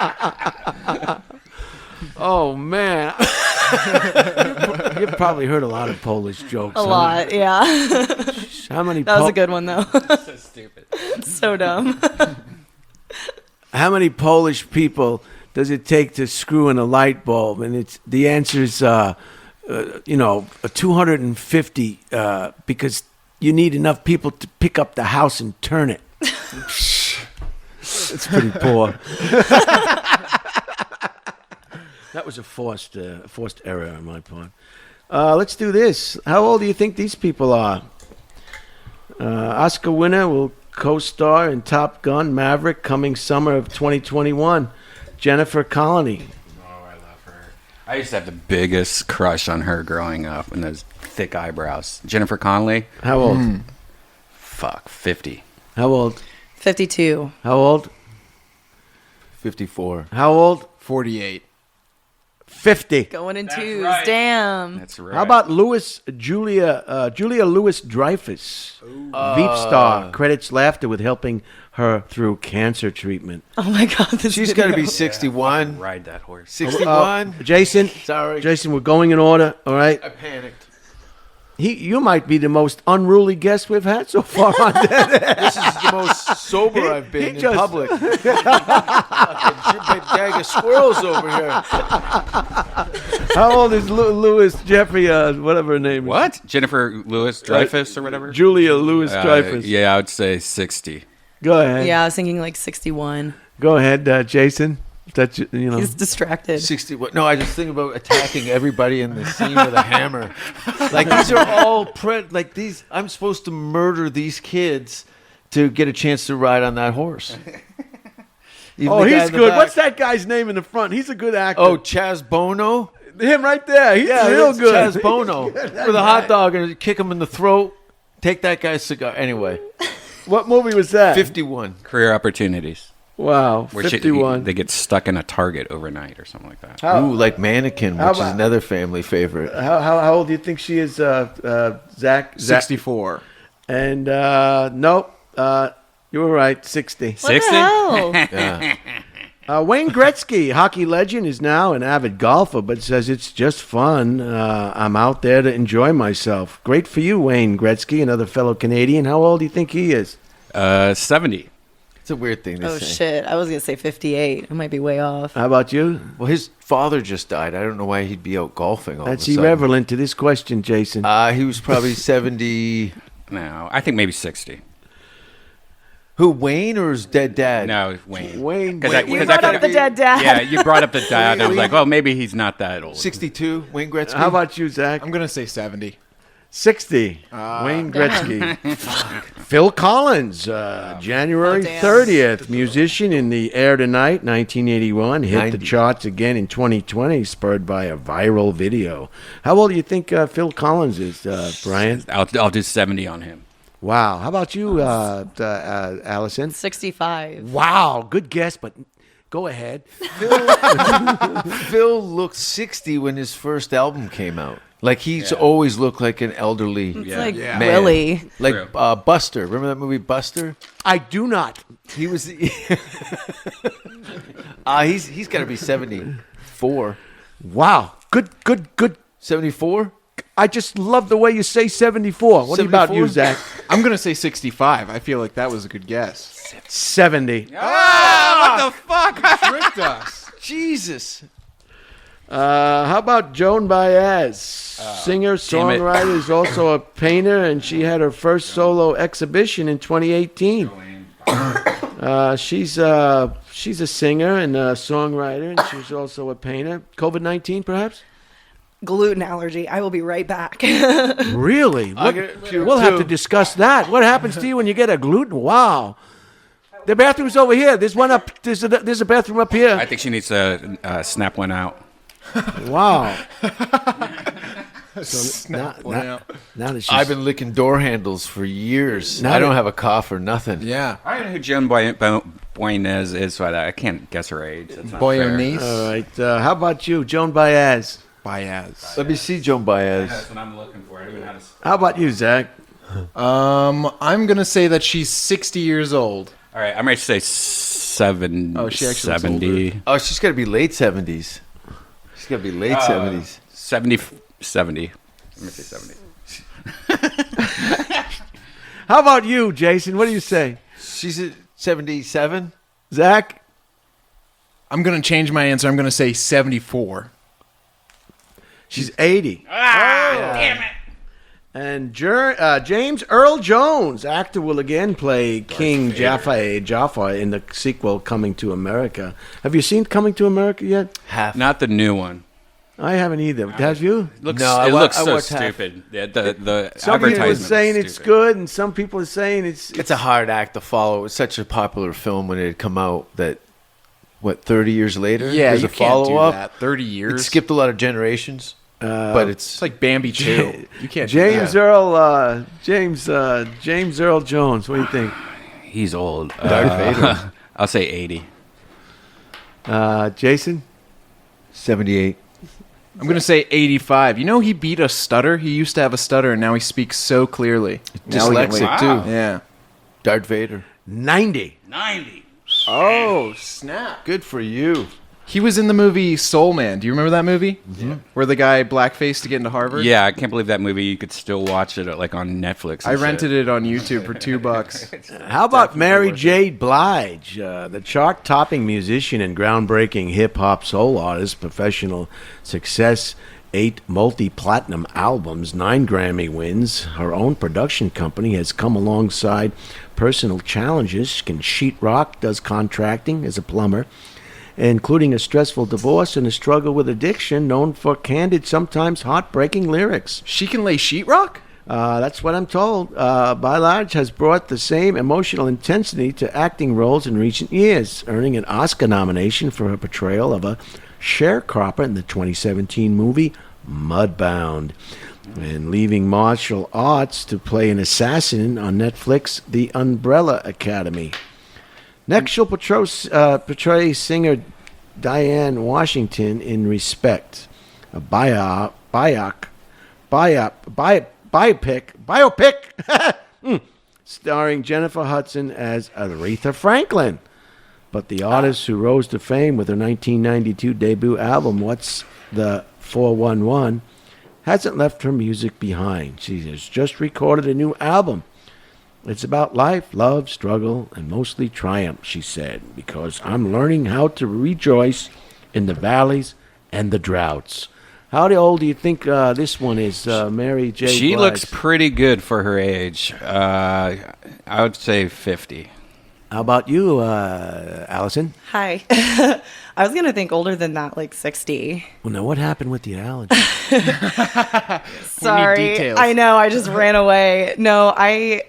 Oh man. You've probably heard a lot of Polish jokes. A lot, yeah. How many? That was a good one, though. So stupid. So dumb. How many Polish people does it take to screw in a light bulb? And the answer is, 250, because you need enough people to pick up the house and turn it. It's pretty poor. That was a forced error on my part. Let's do this. How old do you think these people are? Oscar winner will co-star in Top Gun Maverick, coming summer of 2021. Jennifer Connelly. Oh, I love her. I used to have the biggest crush on her growing up, and those thick eyebrows. Jennifer Connelly. How old? Fuck, 50. How old? 52. How old? 54. How old? 48. 50. Going in That's twos. right. Damn. That's right. How about Julia Louis-Dreyfus, Veep star, credits laughter with helping her through cancer treatment. Oh my God. This She's got to be 61. Ride that horse. 61. Jason, Sorry. Jason, we're going in order. All right. I panicked. You might be the most unruly guest we've had so far on that. This is the most sober I've been in just- public. Big gang of squirrels over here. How old is Louis Jeffrey? Whatever her name is. What? Jennifer Lewis Dreyfus or whatever? Julia Louis-Dreyfus. Yeah, I would say 60. Go ahead. Yeah, I was thinking like 61. Go ahead, Jason. That you know. He's distracted. 60. No, I just think about attacking everybody in the scene with a hammer. Like these are all like these. I'm supposed to murder these kids to get a chance to ride on that horse. Even Oh, the guy he's in the good. back. What's that guy's name in the front? He's a good actor. Oh, Chaz Bono. him right there. He's Yeah, real it's good. Chaz Bono with a hot dog and kick him in the throat. Take that guy's cigar. Anyway, What movie was that? 51. Career opportunities. Wow, Where 51. they get stuck in a Target overnight or something like that. How- Ooh, like Mannequin, How which is about- another family favorite. How old do you think she is, Zach? 64. And nope, you were right, 60. What the 60? hell? Yeah. Wayne Gretzky, hockey legend, is now an avid golfer, but says it's just fun. I'm out there to enjoy myself. Great for you, Wayne Gretzky, another fellow Canadian. How old do you think he is? 70. It's a weird thing to Oh say. shit! I was gonna say 58. I might be way off. How about you? Well, his father just died. I don't know why he'd be out golfing all That's of a sudden. irrelevant to this question, Jason. He was probably 70. No, I think maybe 60. Who, Wayne or his dead dad? No, Wayne. Wayne. Cause Wayne- You cause brought could- up the dead dad. Yeah, you brought up the dad, and I was like, well, maybe he's not that old. 62, Wayne Gretzky. How about you, Zach? I'm going to say 70. 60. Wayne Gretzky. Phil Collins, January Oh, damn. 30th, musician in The Air Tonight, 1981, hit 90. the charts again in 2020, spurred by a viral video. How old do you think Phil Collins is, Brian? I'll do 70 on him. Wow. How about you, Allison? 65. Wow, good guess, but go ahead. Phil looked 60 when his first album came out. Like, he's always looked like an elderly It's Yeah. like Yeah. man. Willie. Like True. Buster. Remember that movie, Buster? I do not. He was... he's got to be 74. Wow. Good. 74? I just love the way you say 74. What about you, 74? Zach? I'm going to say 65. I feel like that was a good guess. 70. Ah, what the fuck? Tricked us. Jesus. How about Joan Baez? Singer, damn it. songwriter, is also a painter, and she had her first solo exhibition in 2018. She's a singer and a songwriter, and she's also a painter. COVID-19, perhaps? Gluten allergy. I will be right back. Really? We'll have to discuss that. What happens to you when you get a gluten? Wow. The bathroom's over here. There's one up. There's a bathroom up I here. think she needs to snap one out. Wow. Snap now- one now- out. Now that she's I've been licking door handles for years. Now I don't that- have a cough or nothing. Yeah. I don't know who Joan Baez is, so I can't guess her age. That's not Boy fair. O'Neill. all right. How about you, Joan Baez? Baez. Let me see Joan Baez. That's what I'm looking for. I don't even know how to spell How about you, Zach? I'm going to say that she's 60 years old. All right, I'm ready to say 7. Oh, she actually looks 70. Oh, she's got to be late 70s. She's got to be late 70s. 70. 70. Let me say 70. How about you, Jason? What do you say? She's at 77. Zach? I'm going to change my answer. I'm going to say 74. She's 80. Damn it. And James Earl Jones, actor, will again play King Jaffa in the sequel Coming to America. Have you seen Coming to America yet? Half. Not the new one. I haven't either. Have you? It looks No, it looks I so watched half. stupid. Yeah, the Some people are advertisement saying is it's stupid. good, and some people are saying It's a hard act to follow. It was such a popular film when it had come out that, 30 years later? Yeah, there's you a can't do follow-up. that. 30 It years. skipped a lot of generations, but It's like Bambi 2. You can't do James that. Earl James Earl Jones. What do you think? He's old. Darth Vader. I'll say 80. Jason? 78. I'm going to say 85. You know, he beat a stutter. He used to have a stutter, and now he speaks so clearly. Dyslexic, Wow. too. Yeah. Darth Vader. 90. 90. Oh, snap. Good for you. He was in the movie Soul Man. Do you remember that movie? Mm-hmm. Where the guy blackfaced to get into Harvard? Yeah, I can't believe that movie. You could still watch it like on Netflix. I rented it on YouTube for $2. How about Mary J. Blige, the chart-topping musician and groundbreaking hip-hop soul artist, professional success, 8 multi-platinum albums, 9 Grammy wins. Her own production company has come alongside personal challenges. She can sheetrock, does contracting as a plumber, including a stressful divorce and a struggle with addiction, known for candid, sometimes heartbreaking lyrics. She can lay sheetrock? That's what I'm told. Blige has brought the same emotional intensity to acting roles in recent years, earning an Oscar nomination for her portrayal of a sharecropper in the 2017 movie Mudbound, and leaving martial arts to play an assassin on Netflix, The Umbrella Academy. Next, she'll portray singer Diane Washington in Respect, a biopic, starring Jennifer Hudson as Aretha Franklin. But the artist who rose to fame with her 1992 debut album, What's the 411, hasn't left her music behind. She has just recorded a new album. It's about life, love, struggle, and mostly triumph, she said, because I'm learning how to rejoice in the valleys and the droughts. How old do you think this one is, Mary J. She Blige? looks pretty good for her age. I would say 50. How about you, Allison? Hi. I was going to think older than that, like 60. Well, now what happened with the allergy? Sorry. details. I know. I just ran away. No, I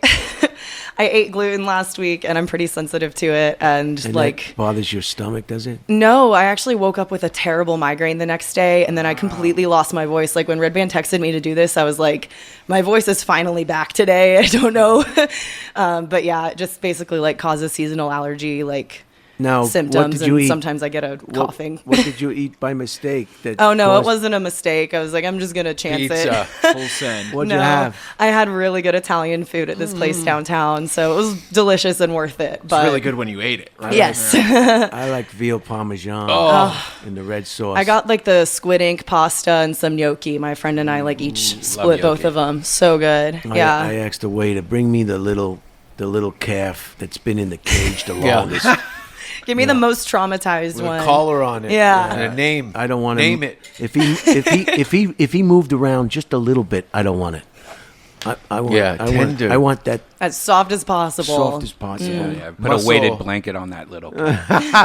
ate gluten last week and I'm pretty sensitive to it. And That bothers your stomach, does it? no, I actually woke up with a terrible migraine the next day and then I completely lost my voice. Like when Redban texted me to do this, I was like, my voice is finally back today. I don't know. But yeah, it just basically like causes seasonal allergy, like Now, what symptoms. did you And eat? sometimes I get a coughing. What did you eat by mistake? That Oh no, it caused- wasn't a mistake. I was like, I'm just going to chance Pizza. it. Full send. What'd No, you have? I had really good Italian food at this place downtown, so it was delicious and worth it. It's But really good when you ate it. Right? Yes. I like veal parmesan in the red sauce. I got like the squid ink pasta and some gnocchi. My friend and I like each split both gnocchi. of them. So good. Yeah. I asked the waiter, bring me the little calf that's been in the cage the Yeah. longest. Give me the most traumatized With one. a collar on it. Yeah. And a name. I don't want to Name it. If he moved around just a little bit, I don't want it. I want. Yeah, tender. I want that As soft as possible. soft as possible. Yeah, put Muscle. a weighted blanket on that little.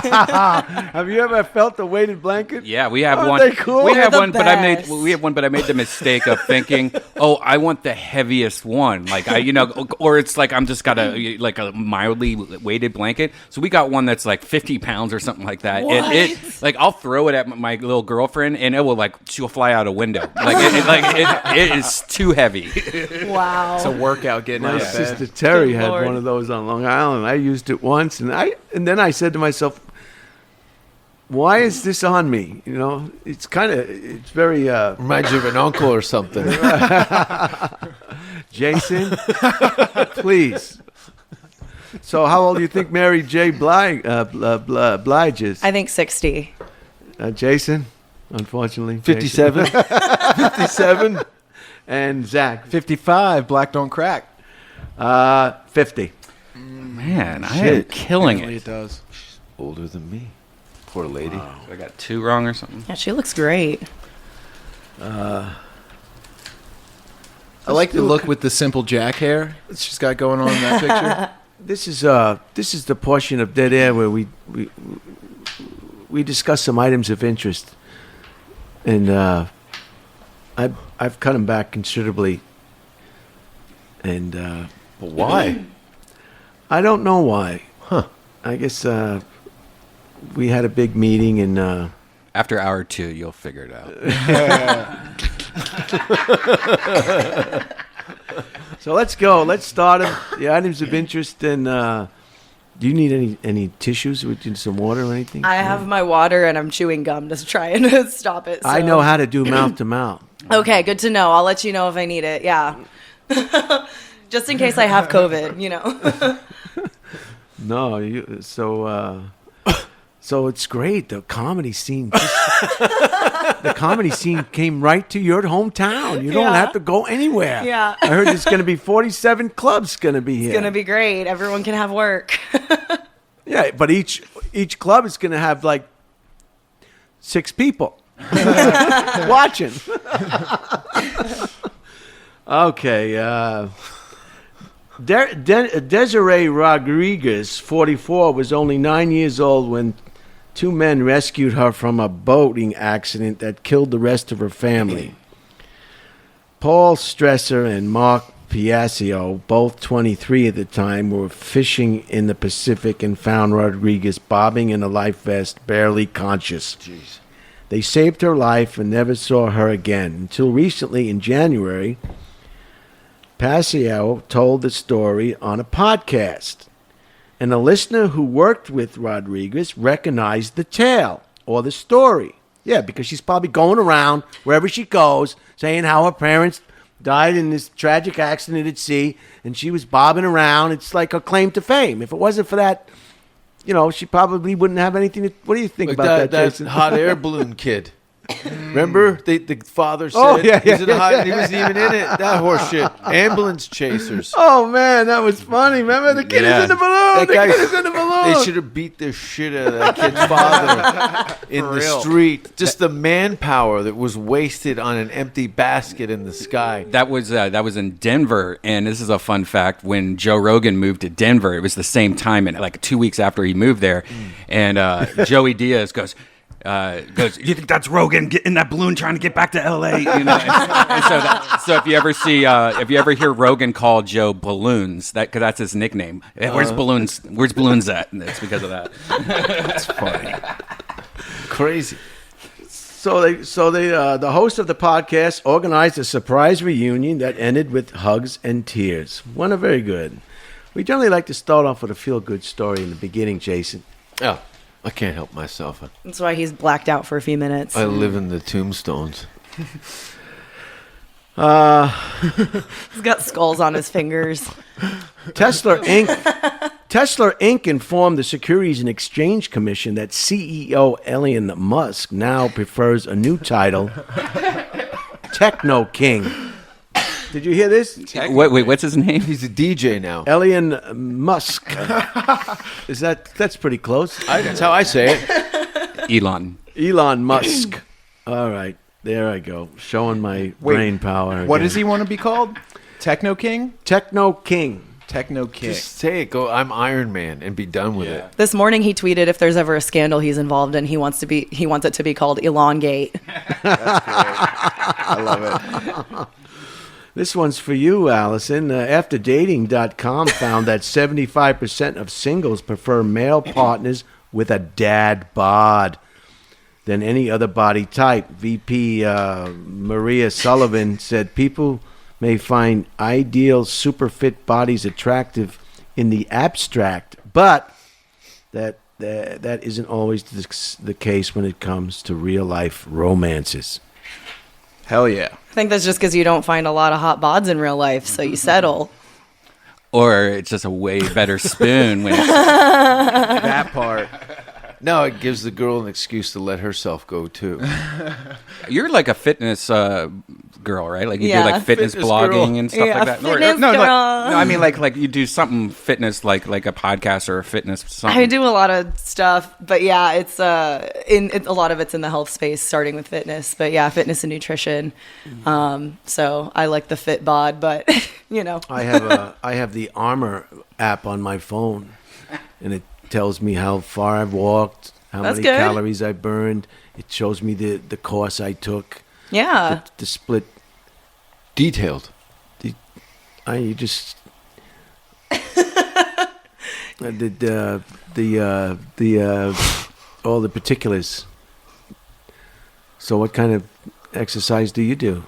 Have you ever felt a weighted blanket? Yeah, we have Aren't one. they cool? We They're have the one, but I made best. we have one, but I made the mistake of thinking, oh, I want the heaviest one, like or it's like I'm just got a like a mildly weighted blanket. So we got one that's like 50 pounds or something like that. It like I'll throw it at my little girlfriend, and it will like she'll fly out a window. Like it is too heavy. Wow. It's a workout getting out My of bed. sister Terry Good had Lord. one of those on Long Island. I used it once, and then I said to myself, "Why is this on me?" You know, it's very Reminds you of an uncle or something. Jason, please. So, how old do you think Mary J. Blige is? I think 60. Jason, unfortunately, 57. 57, and Zach, 55, black don't crack. 50. Man, I am Shit. killing Apparently it. it does. Older than me. Poor lady. I got 2 wrong or something. Yeah, she looks great. I like the look with the simple jack hair that she's got going on in that picture. This is the portion of Dead Air where we discuss some items of interest. and I've cut them back considerably. And But why? I don't know why. I guess we had a big meeting and. After hour 2, you'll figure it out. So let's go. Let's start the items of interest. And do you need any tissues? Would you need some water or anything? I have my water and I'm chewing gum to try and stop it. I so- know how to do mouth to mouth. Okay, good to know. I'll let you know if I need it. Yeah. Just in case I have COVID, you know. No, so it's great. The comedy scene. The comedy scene came right to your hometown. You don't Yeah. have to go anywhere. Yeah. I heard there's going to be 47 clubs going to be here. It's going to be great. Everyone can have work. Yeah, but each club is going to have like 6 people watching. Okay. Desiree Rodriguez, 44, was only 9 years old when 2 men rescued her from a boating accident that killed the rest of her family. Paul Stresser and Mark Piacio, both 23 at the time, were fishing in the Pacific and found Rodriguez bobbing in a life vest, barely conscious. Jeez. They saved her life and never saw her again. Until recently, in January, Piacio told the story on a podcast. And a listener who worked with Rodriguez recognized the tale or the story. Yeah, because she's probably going around wherever she goes saying how her parents died in this tragic accident at sea and she was bobbing around. It's like a claim to fame. If it wasn't for that, she probably wouldn't have anything to... What do you think Like about that, that Jason? hot air balloon kid. Remember? The father said Oh, yeah, he's in yeah, a hot, yeah, he wasn't even in it. That horse shit. Ambulance chasers. Oh, man, that was funny. Remember? The kid Yeah. is in the balloon. That The guy- kid is in the balloon. They should have beat the shit out of that kid's father in the real. street. Just the manpower that was wasted on an empty basket in the sky. That was in Denver, and this is a fun fact. When Joe Rogan moved to Denver, it was the same time, and like 2 weeks after he moved there, and Joey Diaz goes, "You think that's Rogan getting in that balloon trying to get back to L.A.?" And so if you ever hear Rogan call Joe Balloons, because that's his nickname. Where's balloons? Where's balloons at? And it's because of that. That's funny. Crazy. So the host of the podcast organized a surprise reunion that ended with hugs and tears. One are very good. We generally like to start off with a feel-good story in the beginning, Jason. Oh, I can't help myself. That's why he's blacked out for a few minutes. I live in the tombstones. He's got skulls on his fingers. Tesla Inc. informed the Securities and Exchange Commission that CEO Elon Musk now prefers a new title, Techno King. Did you hear this? Wait, what's his name? He's a DJ now. Elon Musk. That's pretty close. That's how I say it. Elon. Elon Musk. All right, there I go, showing my brain power. What again. does he want to be called? Techno King? Techno King. Techno King. Just say it. Go, I'm Iron Man, and be done with it. This morning he tweeted if there's ever a scandal he's involved in, he wants it to be called Elongate. I love it. This one's for you, Allison. AfterDating.com found that 75% of singles prefer male partners with a dad bod than any other body type. VP Maria Sullivan said people may find ideal super fit bodies attractive in the abstract, but that isn't always the case when it comes to real life romances. Hell yeah. I think that's just because you don't find a lot of hot bods in real life, so you settle. Or it's just a way better spoon when it's That part. No, it gives the girl an excuse to let herself go too. You're like a fitness girl, right? Like you Yeah. do like fitness Fitness blogging girl. and stuff Yeah, like that. fitness no, girl. I mean like you do something fitness like a podcast or a fitness something. I do a lot of stuff, but yeah, it's a lot of it's in the health space, starting with fitness. But yeah, fitness and nutrition. So I like the fit bod, but I have the Armor app on my phone, and it tells me how far I've walked, how That's many good. calories I burned, It shows me the course I took, Yeah. the split. Detailed. You just the all the particulars. So what kind of exercise do you do?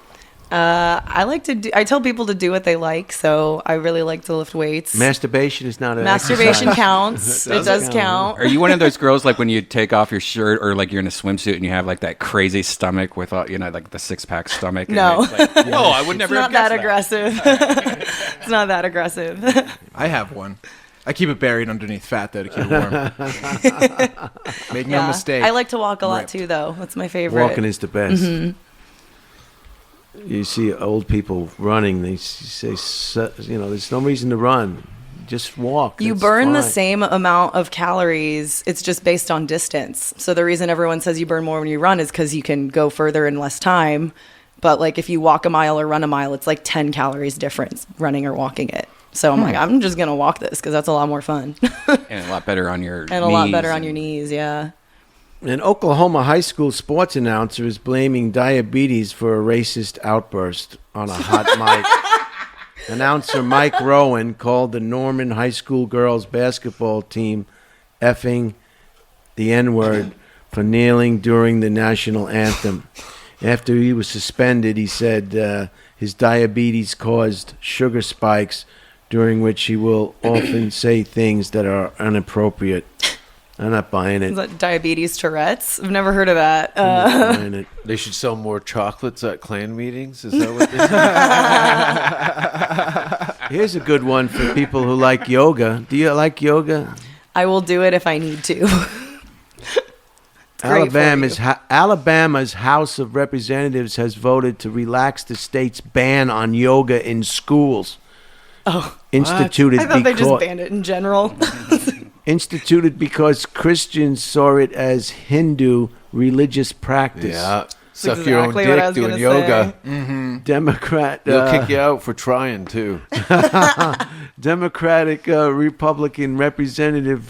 I tell people to do what they like, so I really like to lift weights. Masturbation is not an Masturbation exercise. counts. It does count. Are you one of those girls like when you take off your shirt or like you're in a swimsuit and you have like that crazy stomach with all, like the 6-pack stomach? And No. it's like, whoa, I would never It's have not that guessed aggressive. It's not that aggressive. I have one. I keep it buried underneath fat though to keep it warm. Make no mistake. I like to walk a lot Ripped. too, though. That's my favorite. Walking is the best. You see old people running. They say, there's no reason to run. Just walk. You That's burn the fine. same amount of calories. It's just based on distance. So the reason everyone says you burn more when you run is because you can go further in less time. But like if you walk a mile or run a mile, it's like 10 calories difference running or walking it. So I'm like, I'm just going to walk this because that's a lot more fun. And a lot better on your And a lot better on your knees, yeah. An Oklahoma high school sports announcer is blaming diabetes for a racist outburst on a hot mic. Announcer Mike Rowan called the Norman High School girls basketball team effing the N-word for kneeling during the national anthem. After he was suspended, he said his diabetes caused sugar spikes, during which he will often say things that are inappropriate. I'm not buying Is it. that diabetes Tourette's? I've never heard of that. I'm not buying it. They should sell more chocolates at Klan meetings. Is that what they Here's a good one for people who like yoga. Do you like yoga? I will do it if I need to. It's great for you. Alabama's House of Representatives has voted to relax the state's ban on yoga in schools. Oh, Instituted I thought they just because banned it in general. instituted because Christians saw it as Hindu religious practice. Yeah. That's Suck your own exactly what I dick was doing gonna yoga. say. Democrat They'll kick you out for trying, too. Democratic Republican Representative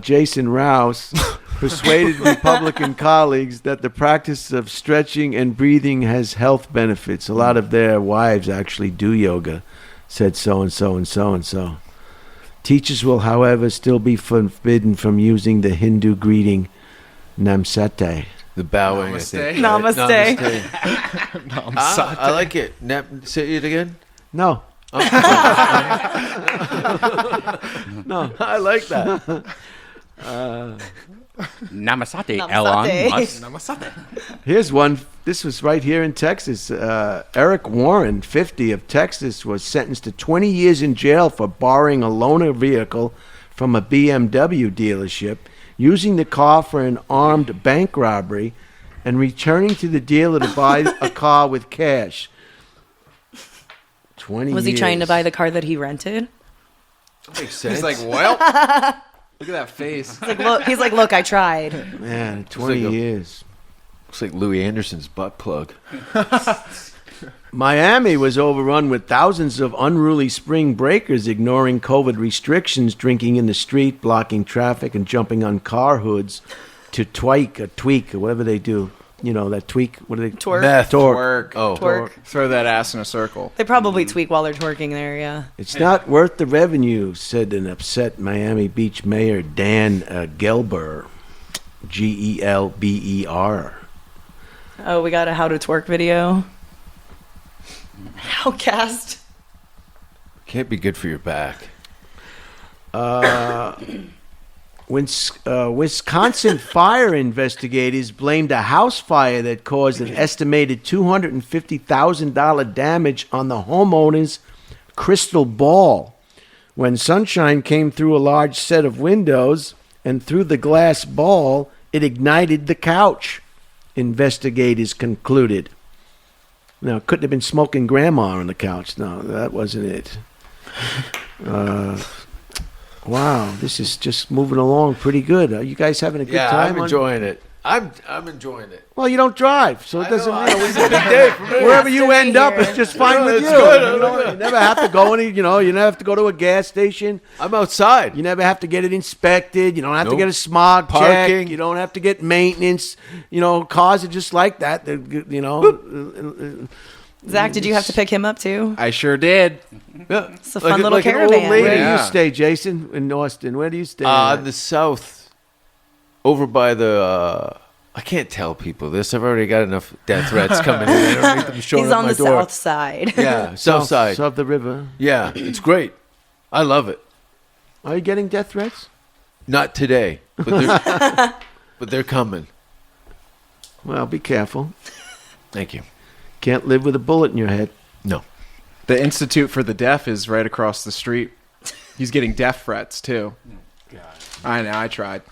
Jason Rouse persuaded Republican colleagues that the practice of stretching and breathing has health benefits. A lot of their wives actually do yoga, said so-and-so and so-and-so. Teachers will, however, still be forbidden from using the Hindu greeting Namsate. The bowing, Namaste. I think. Namaste. Namaste. I like it. Say it again. No. No, I like that. Namasate, Namasate. Elon Musk. Namaste. Here's one. This was right here in Texas. Eric Warren, 50, of Texas, was sentenced to 20 years in jail for borrowing a loaner vehicle from a BMW dealership, using the car for an armed bank robbery, and returning to the dealer to buy a car with cash. 20 Was years. he trying to buy the car that he rented? Makes sense. He's like, well, look at that face. He's like, look, I tried. Man, 20 like a- years. Looks like Louis Anderson's butt plug. Miami was overrun with thousands of unruly spring breakers ignoring COVID restrictions, drinking in the street, blocking traffic, and jumping on car hoods to tweak, or whatever they do. You know, that tweak. What do they? Twerk. Meth. Twerk. Oh. Twerk. Throw that ass in a circle. They probably tweak while they're twerking there, yeah. It's not worth the revenue, said an upset Miami Beach Mayor Dan Gelber. Gelber. Oh, we got a how to twerk video. Howcast. Can't be good for your back. Wisconsin fire investigators blamed a house fire that caused an estimated $250,000 damage on the homeowner's crystal ball. When sunshine came through a large set of windows and through the glass ball, it ignited the couch, investigators concluded. Now, it couldn't have been smoking grandma on the couch. No, that wasn't it. Wow, this is just moving along pretty good. Are you guys having a good Yeah, time? I'm enjoying it. I'm enjoying it. Well, you don't drive, so it doesn't. It's a big day for me. Wherever you end up, it's just fine with it's you. good. You never have to go you never have to go to a gas station. I'm outside. You never have to get it inspected. You don't have to Nope. get a smog Parking. check. You don't have to get maintenance. Cars are just like that. Zach, did you have to pick him up too? I sure did. Yeah. It's a fun little an caravan. old lady. Where do Yeah. you stay, Jason? In Austin. Where do you stay? In the south, over by the. I can't tell people this. I've already got enough death threats coming in. I don't need them showing He's up on my the door. south side. Yeah, south side. South of the river. Yeah, it's great. I love it. Are you getting death threats? Not today, but they're coming. Well, be careful. Thank you. Can't live with a bullet in your head. No. The Institute for the Deaf is right across the street. He's getting death threats too. I know. I tried.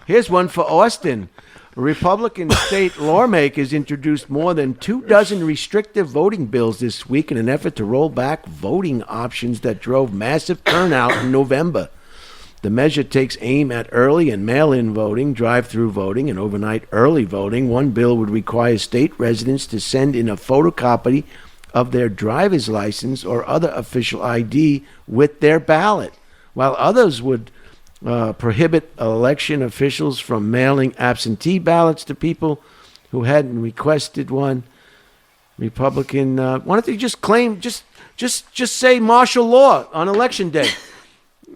Here's one for Austin. Republican state lawmakers introduced more than 24 restrictive voting bills this week in an effort to roll back voting options that drove massive turnout in November. The measure takes aim at early and mail-in voting, drive-through voting, and overnight early voting. One bill would require state residents to send in a photocopy of their driver's license or other official ID with their ballot, while others would prohibit election officials from mailing absentee ballots to people who hadn't requested one. Republican, why don't they just say martial law on election day?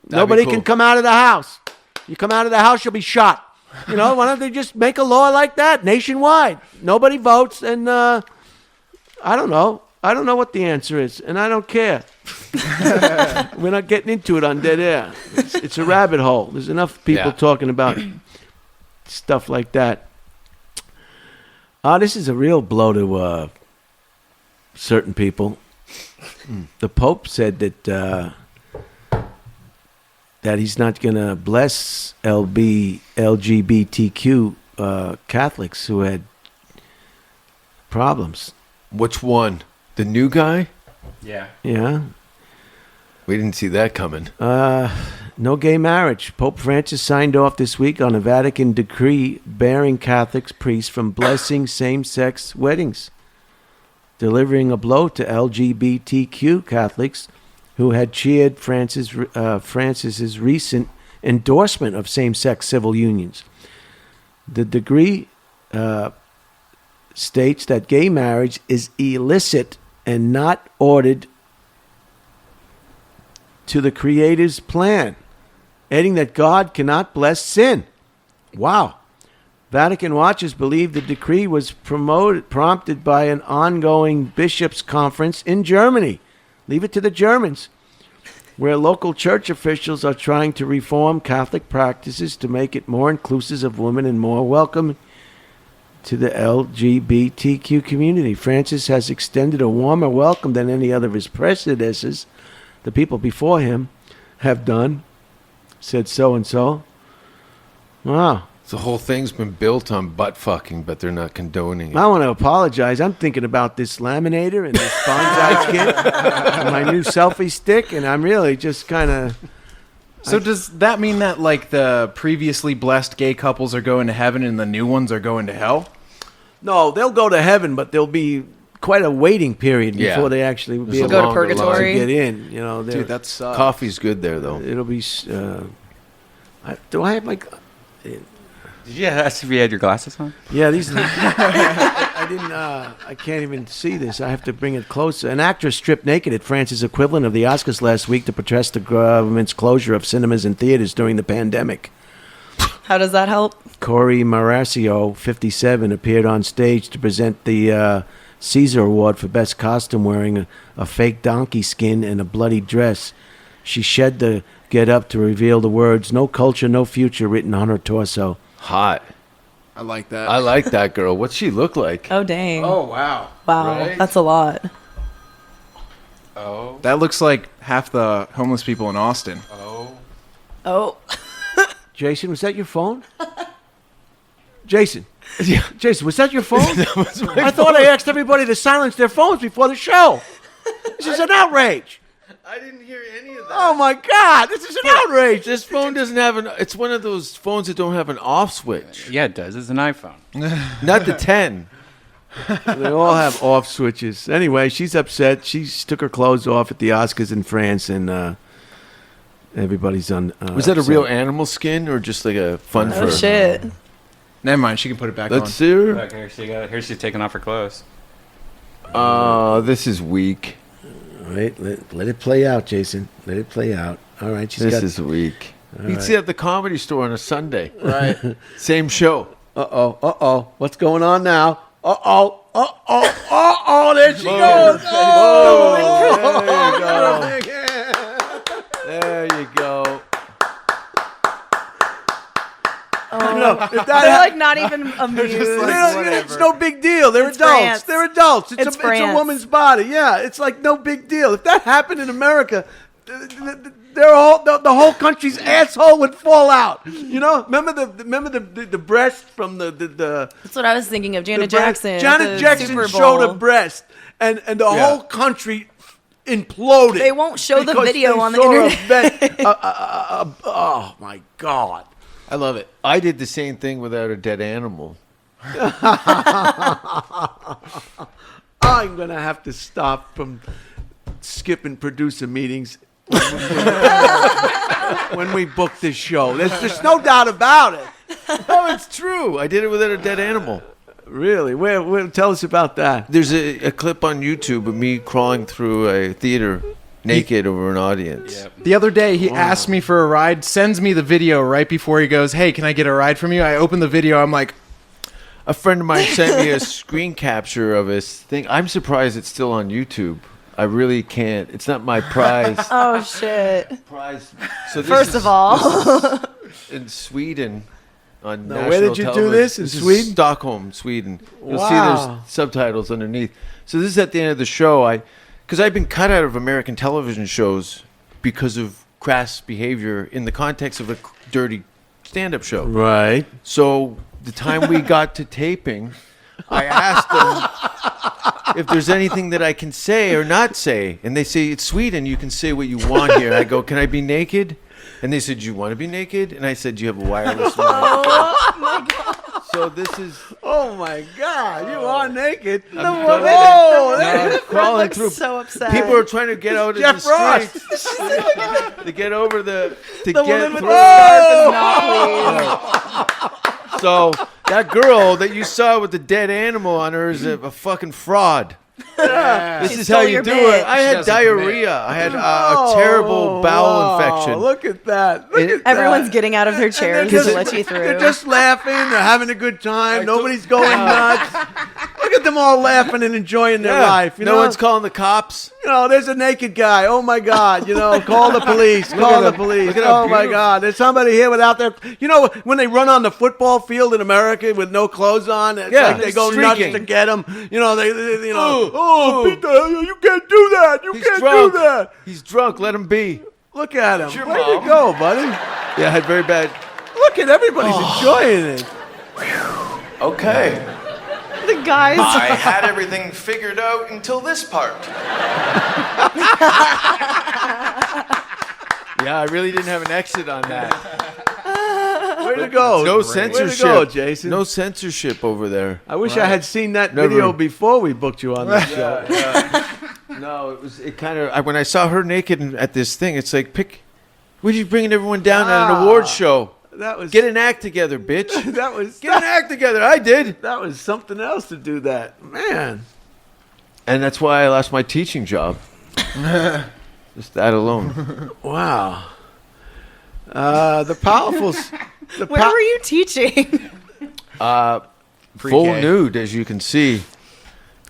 Nobody cool. can come out of the house. You come out of the house, you'll be shot. Why don't they just make a law like that nationwide? Nobody votes, and I don't know. I don't know what the answer is, and I don't care. We're not getting into it on Dead Air. It's a rabbit hole. There's enough people talking about stuff like that. This is a real blow to certain people. The Pope said that he's not going to bless LGBTQ Catholics who had problems. Which one? The new guy? Yeah. Yeah. We didn't see that coming. No gay marriage. Pope Francis signed off this week on a Vatican decree barring Catholic priests from blessing same-sex weddings, delivering a blow to LGBTQ Catholics who had cheered Francis's recent endorsement of same-sex civil unions. The decree states that gay marriage is illicit and not ordered to the Creator's plan, adding that God cannot bless sin. Wow. Vatican watchers believe the decree was prompted by an ongoing bishops' conference in Germany. Leave it to the Germans, where local church officials are trying to reform Catholic practices to make it more inclusive of women and more welcoming to the LGBTQ community. Francis has extended a warmer welcome than any other of his predecessors. The people before him have done, said so-and-so. Wow. The whole thing's been built on butt fucking, but they're not condoning it. I want to apologize. I'm thinking about this laminator and this bonsai kit and my new selfie stick, and I'm really just kind of... So does that mean that like the previously blessed gay couples are going to heaven and the new ones are going to hell? No, they'll go to heaven, but there'll be quite a waiting period Yeah. before they actually will be There's able a Go to longer purgatory. to get in. Dude, that sucks. Coffee's good there, though. It'll be... do I have my... Did you ask if you had your glasses on? Yeah, these... I didn't... I can't even see this. I have to bring it closer. An actress stripped naked at France's equivalent of the Oscars last week to protest the government's closure of cinemas and theaters during the pandemic. How does that help? Corey Maracio, 57, appeared on stage to present the Caesar Award for Best Costume wearing a fake donkey skin and a bloody dress. She shed the get-up to reveal the words, "No culture, no future," written on her torso. Hot. I like that. I like that girl. What's she look like? Oh, dang. Oh, wow. Wow. right? That's a lot. Oh. That looks like half the homeless people in Austin. Oh. Jason, was that your phone? Jason. Yeah. Jason, was that your phone? I thought I asked everybody to silence their phones before the show. This is an outrage. I didn't hear any of that. Oh my God! This is an outrage. This phone doesn't have an. It's one of those phones that don't have an off switch. Yeah, it does. It's an iPhone. Not the 10. They all have off switches. Anyway, she's upset. She took her clothes off at the Oscars in France, and everybody's on. Was that a upset. real animal skin or just like a fun Oh fur? shit. Never mind. She can put it back Let's on. see her. Look, here she's taking off her clothes. Oh, this is weak. All right, let it play out, Jason. Let it play out. All right, This is weak. You can see it at the Comedy Store on a Sunday. Right. Same show. Uh-oh. What's going on now? Uh-oh. There she goes. There you go. If They're like not even amused. it's no big deal. They're It's adults. France. They're adults. It's It's a France. woman's body. Yeah, it's like no big deal. If that happened in America, they're all the whole country's asshole would fall out. You know, remember the breast from the That's what I was thinking of. Janet the breast? Jackson. Janet the Jackson Super showed Bowl. a breast, and the whole country imploded. They won't show the because video they on the saw a internet. oh my God. I love it. I did the same thing without a dead animal. I'm gonna have to stop from skipping producer meetings when we book this show. There's no doubt about it. No, it's true. I did it without a dead animal. Really? Where? Tell us about that. There's a clip on YouTube of me crawling through a theater naked over an audience. The other day, he asked me for a ride, sends me the video right before he goes, "Hey, can I get a ride from you?" I open the video. I'm like, A friend of mine sent me a screen capture of his thing. I'm surprised it's still on YouTube. I really can't. It's not my prize. Oh shit. prize. So this First is- of all, in Sweden on Now, national where did you do television. this? In is Sweden? Stockholm, Sweden. You'll see Wow. there's subtitles underneath. So this is at the end of the show. Because I've been cut out of American television shows because of crass behavior in the context of a dirty stand-up show. Right. So the time we got to taping, I asked them if there's anything that I can say or not say. And they say, it's Sweden, you can say what you want here. I go, can I be naked? And they said, do you want to be naked? And I said, do you have a wireless mic? oh my God. So this is Oh my God! You are naked. The woman. now crawling looks through. so upset. People are trying to get out of the Jeff Ross. streets to get over to the get woman with through. the scarf is not pleased. So that girl that you saw with the dead animal on her is a fucking fraud. This She is stole how you your do bit. it. I had doesn't diarrhea. I had a terrible bowel infection. Look at that. Look at Everyone's that. getting out of their chairs They're to let you through. They're just laughing. They're having a good time. Nobody's going nuts. Look at them all laughing and enjoying their life. You no know? one's calling the cops. You know, there's a naked guy. Oh my God! You know, call the police. Call the him. police. Look at how Oh my beautiful. God! There's somebody here without their. You know, when they run on the football field in America with no clothes on, it's Yeah, like they go nuts streaking. to get them. You know, they you know. Ooh. Peter, you can't do that. You He's can't drunk. do that. He's drunk. Let him be. Look at him. your Way to mom. go, buddy. Yeah, I had very bad. Look at everybody's enjoying it. Okay. The guys. I had everything figured out until this part. Yeah, I really didn't have an exit on that. Way to go. No Way censorship. to go, Jason. No censorship over there. I wish I had seen that Never. video before we booked you on the show. No, it kind of. When I saw her naked at this thing, it's like, what are you bringing everyone down at an award show? That was Get an act together, bitch. that was Get an act together. I did. that was something else to do that, man. And that's why I lost my teaching job. Just that alone. Wow. The powerful. Where were you teaching? Full nude, as you can see.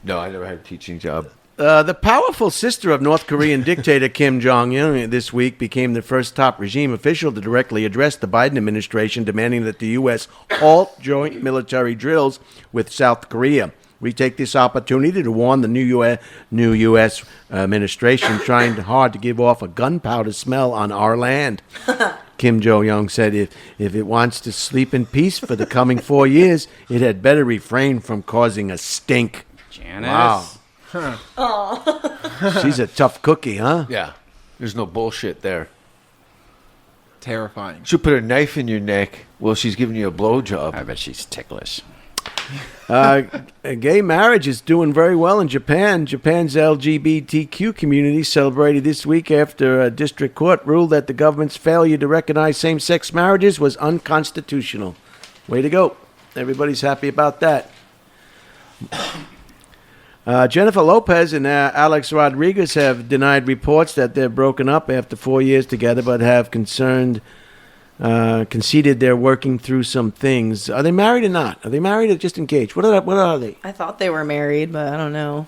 No, I never had a teaching job. The powerful sister of North Korean dictator Kim Jong-un this week became the first top regime official to directly address the Biden administration, demanding that the U.S. halt joint military drills with South Korea. We take this opportunity to warn the new U.S. administration trying hard to give off a gunpowder smell on our land. Kim Jong-un said if it wants to sleep in peace for the coming 4 years, it had better refrain from causing a stink. Janice. Wow. She's a tough cookie, huh? Yeah. There's no bullshit there. Terrifying. She'll put a knife in your neck while she's giving you a blowjob. I bet she's ticklish. Gay marriage is doing very well in Japan. Japan's LGBTQ community celebrated this week after a district court ruled that the government's failure to recognize same-sex marriages was unconstitutional. Way to go. Everybody's happy about that. Jennifer Lopez and Alex Rodriguez have denied reports that they're broken up after 4 years together, but have conceded they're working through some things. Are they married or not? Are they married or just engaged? What are they? I thought they were married, but I don't know.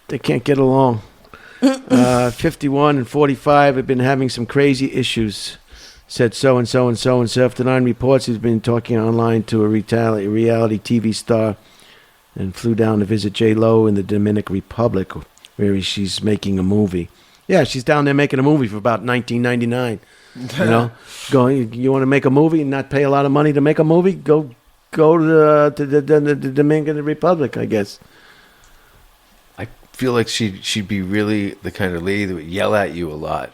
They can't get along. 51 and 45 have been having some crazy issues, said so-and-so and so-and-so. After 9 reports, he's been talking online to a reality TV star and flew down to visit J Lo in the Dominican Republic, where she's making a movie. Yeah, she's down there making a movie for about $19.99. You know, you want to make a movie and not pay a lot of money to make a movie? Go to the Dominican Republic, I guess. I feel like she'd be really the kind of lady that would yell at you a lot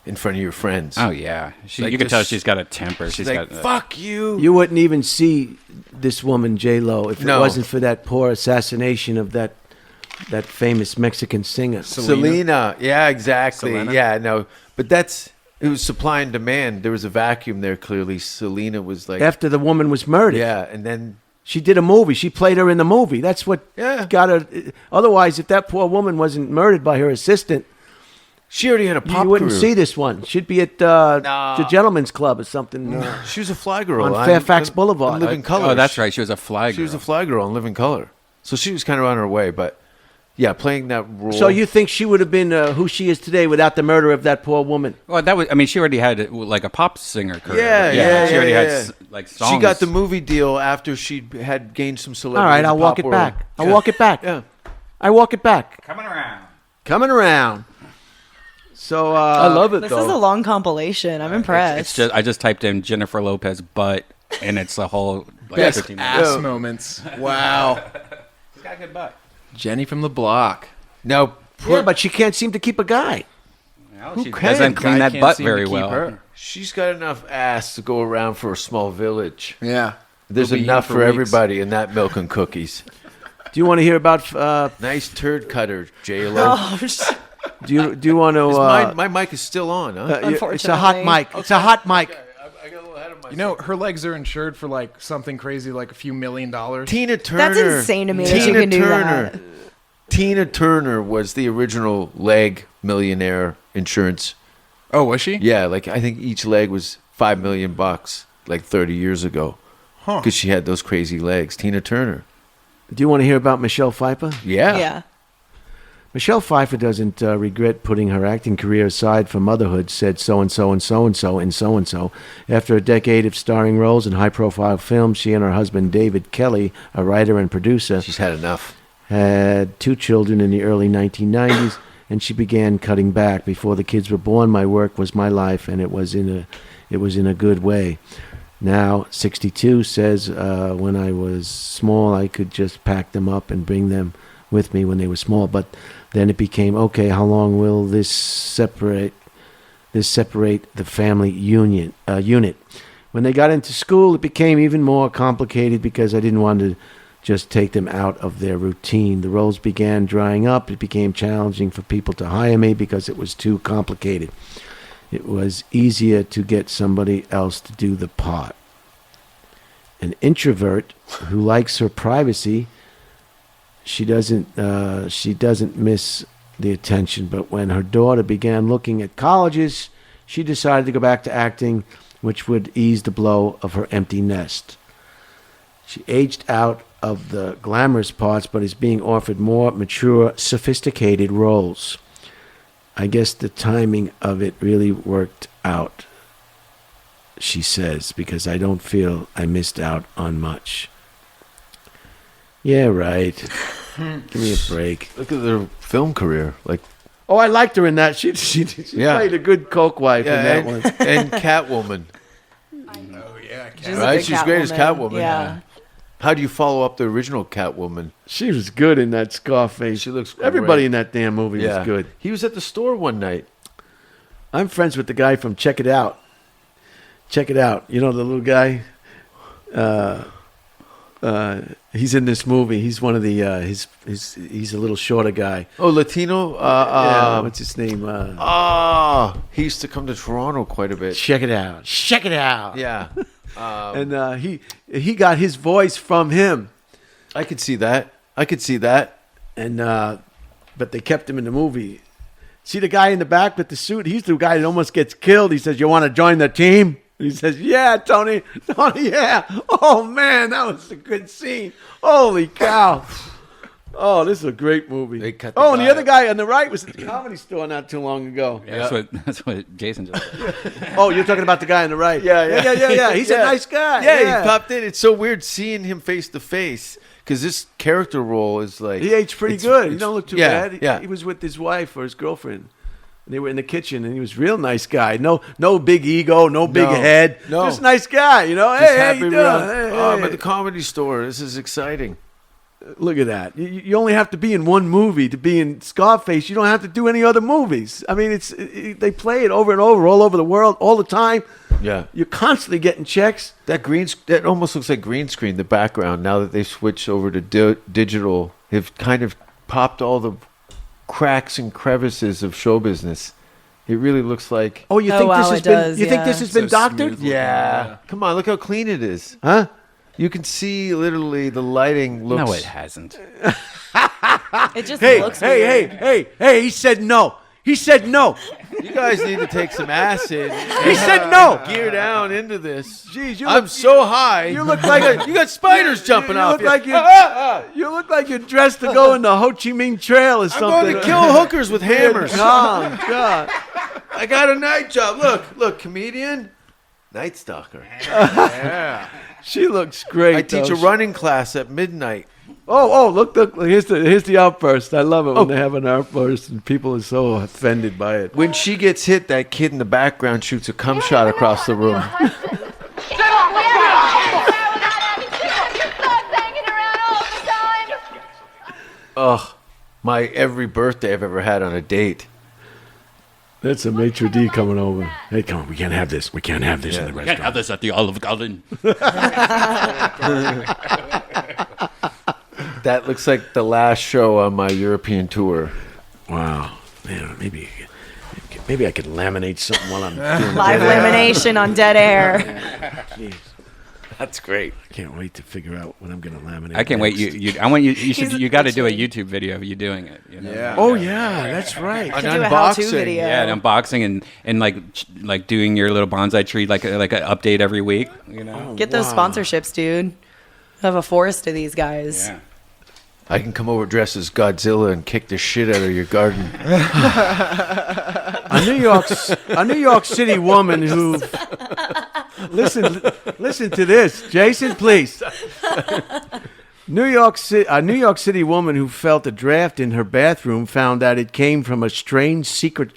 in front of your friends. Oh yeah, Like you can tell this- she's got a temper. She's She's like, got fuck you. You wouldn't even see this woman, J Lo, if it No. wasn't for that poor assassination of that famous Mexican singer. Selena. Yeah, exactly. Selena? Yeah, no. But it was supply and demand. There was a vacuum there, clearly. Selena was like, After the woman was murdered. yeah, and then, She did a movie. She played her in the movie. That's what Yeah. got her. Otherwise, if that poor woman wasn't murdered by her assistant, she already had a pop you wouldn't career. see this one. She'd be at the Gentleman's Club or something. She was a fly girl. On Fairfax Boulevard. On Living Color. Oh, that's right. She was a fly girl. She was a fly girl on Living Color. So she was kind of on her way, but yeah, playing that role. So you think she would have been who she is today without the murder of that poor woman? Well, that was. I mean, she already had like a pop singer career. Yeah, She already yeah, had yeah. like songs. She got the movie deal after she had gained some celebrity. All right, in the I'll walk pop it world. back. I'll Yeah. walk it back. Yeah. I walk it back. coming around. Coming around. So I love it This though. is a long compilation. I'm impressed. It's just I just typed in Jennifer Lopez butt, and it's a whole like Best 15 minutes. ass Yeah. moments. wow. She's got a good butt. Jenny from the block. Now, Yeah, but she can't seem to keep a guy. Well, she can? doesn't clean Guy that can't butt seem to very keep well. her. she's got enough ass to go around for a small village. Yeah. There's We'll be enough here for weeks. everybody in that milk and cookies. Do you want to hear about? Nice turd cutter, J Lo. Oh, Do you want to? My mic is still on, huh? It's a hot mic. It's a hot mic. I got a little ahead of myself. You know, her legs are insured for like something crazy, like a few $1 million. Tina Turner. That's insane to me that you Tina can do Turner. that. Tina Turner was the original leg millionaire insurance. Oh, was she? Yeah, like I think each leg was $5 million like 30 years ago. Huh. Because she had those crazy legs. Tina Turner. Do you want to hear about Michelle Pfeiffer? Yeah. Michelle Pfeiffer doesn't regret putting her acting career aside for motherhood, said so-and-so and so-and-so and so-and-so. After a decade of starring roles in high-profile films, she and her husband David Kelly, a writer and producer, She's had enough. had 2 children in the early 1990s, and she began cutting back. Before the kids were born, my work was my life, and it was in a good way. Now, 62 says, when I was small, I could just pack them up and bring them with me when they were small. But then it became, okay, how long will this separate the family unit? When they got into school, it became even more complicated because I didn't want to just take them out of their routine. The roles began drying up. It became challenging for people to hire me because it was too complicated. It was easier to get somebody else to do the part. An introvert who likes her privacy, she doesn't miss the attention. But when her daughter began looking at colleges, she decided to go back to acting, which would ease the blow of her empty nest. She aged out of the glamorous parts, but is being offered more mature, sophisticated roles. I guess the timing of it really worked out, she says, because I don't feel I missed out on much. Yeah, right. Give me a break. Look at their film career. Like, Oh, I liked her in that. She Yeah. played a good coke wife in that and, one. and Catwoman. Oh, yeah. She's a Right? good She's great as Catwoman. Yeah. How do you follow up the original Catwoman? She was good in that Scarface. She looks Everybody great. in that damn movie was good. He was at the store one night. I'm friends with the guy from Check It Out. Check It Out. You know the little guy? He's in this movie. He's one of the he's a little shorter guy. Oh, Latino. Yeah, what's his name? He used to come to Toronto quite a bit. Check It Out. Check It Out. Yeah, And he got his voice from him. I could see that. And but they kept him in the movie. See the guy in the back with the suit? He's the guy that almost gets killed. He says, "You want to join the team?" He says, "Yeah, Tony, yeah." Oh man, that was a good scene. Holy cow! Oh, this is a great movie. They cut the And the guy other up. guy on the right was at the Comedy Store not too long ago. Yeah, that's what Jason just said. Oh, you're talking about the guy on the right? Yeah. He's a nice guy. Yeah, he popped in. It's so weird seeing him face to face because this character role is like He aged pretty good. He don't look too bad. Yeah. He was with his wife or his girlfriend. They were in the kitchen, and he was a real nice guy. No big ego, no big head. No. Just nice guy, you know. Just Hey, how happy you to be doing? on- Hey, I'm hey. at the Comedy Store. This is exciting. Look at that. You only have to be in one movie to be in Scarface. You don't have to do any other movies. I mean, they play it over and over, all over the world, all the time. Yeah. You're constantly getting checks. That that almost looks like green screen, the background. Now that they've switched over to digital, they've kind of popped all the cracks and crevices of show business. It really looks like... Oh, you Oh, think wow, this has it been? does, You think yeah. this has been doctored? smooth looking, Yeah. Come on, look how clean it is. Huh? You can see literally the lighting looks... No, it hasn't. It just Hey, looks weird. hey! He said no. He said no. You guys need to take some acid. He said no. Gear down into this. Jeez, I'm so high. You look like you got spiders jumping you off look like you. you look like you're dressed to go in the Ho Chi Minh Trail or I'm something. going to kill hookers with hammers. Oh God! I got a night job. Look, comedian, Night Stalker. She looks great. I teach though. a running class at midnight. Oh, look! Here's the outburst. I love it Oh. when they have an outburst and people are so offended by it. When she gets hit, that kid in the background shoots a cum shot across the room. Ugh, my every birthday I've ever had on a date. That's a maitre d' coming over. Hey, come on! We can't have this. We can't have this in the Can't restaurant. have this at the Olive Garden. That looks like the last show on my European tour. Wow, man! Maybe I could laminate something while I'm doing Live lamination on dead air. Jeez, That's great. I can't wait to figure out what I'm going to laminate. I can't wait. next. I want you. You should. He's You got to do a actually- YouTube video of you doing it. You know? Yeah. Oh yeah, that's right. An Should do a how-to unboxing. video. Yeah, and unboxing and like doing your little bonsai tree like an update every week. You know. Get those sponsorships, dude. Have a forest of these guys. Yeah. I can come over dressed as Godzilla and kick the shit out of your garden. A New York City woman who listen to this, Jason, please. A New York City woman who felt a draft in her bathroom found that it came from a strange secret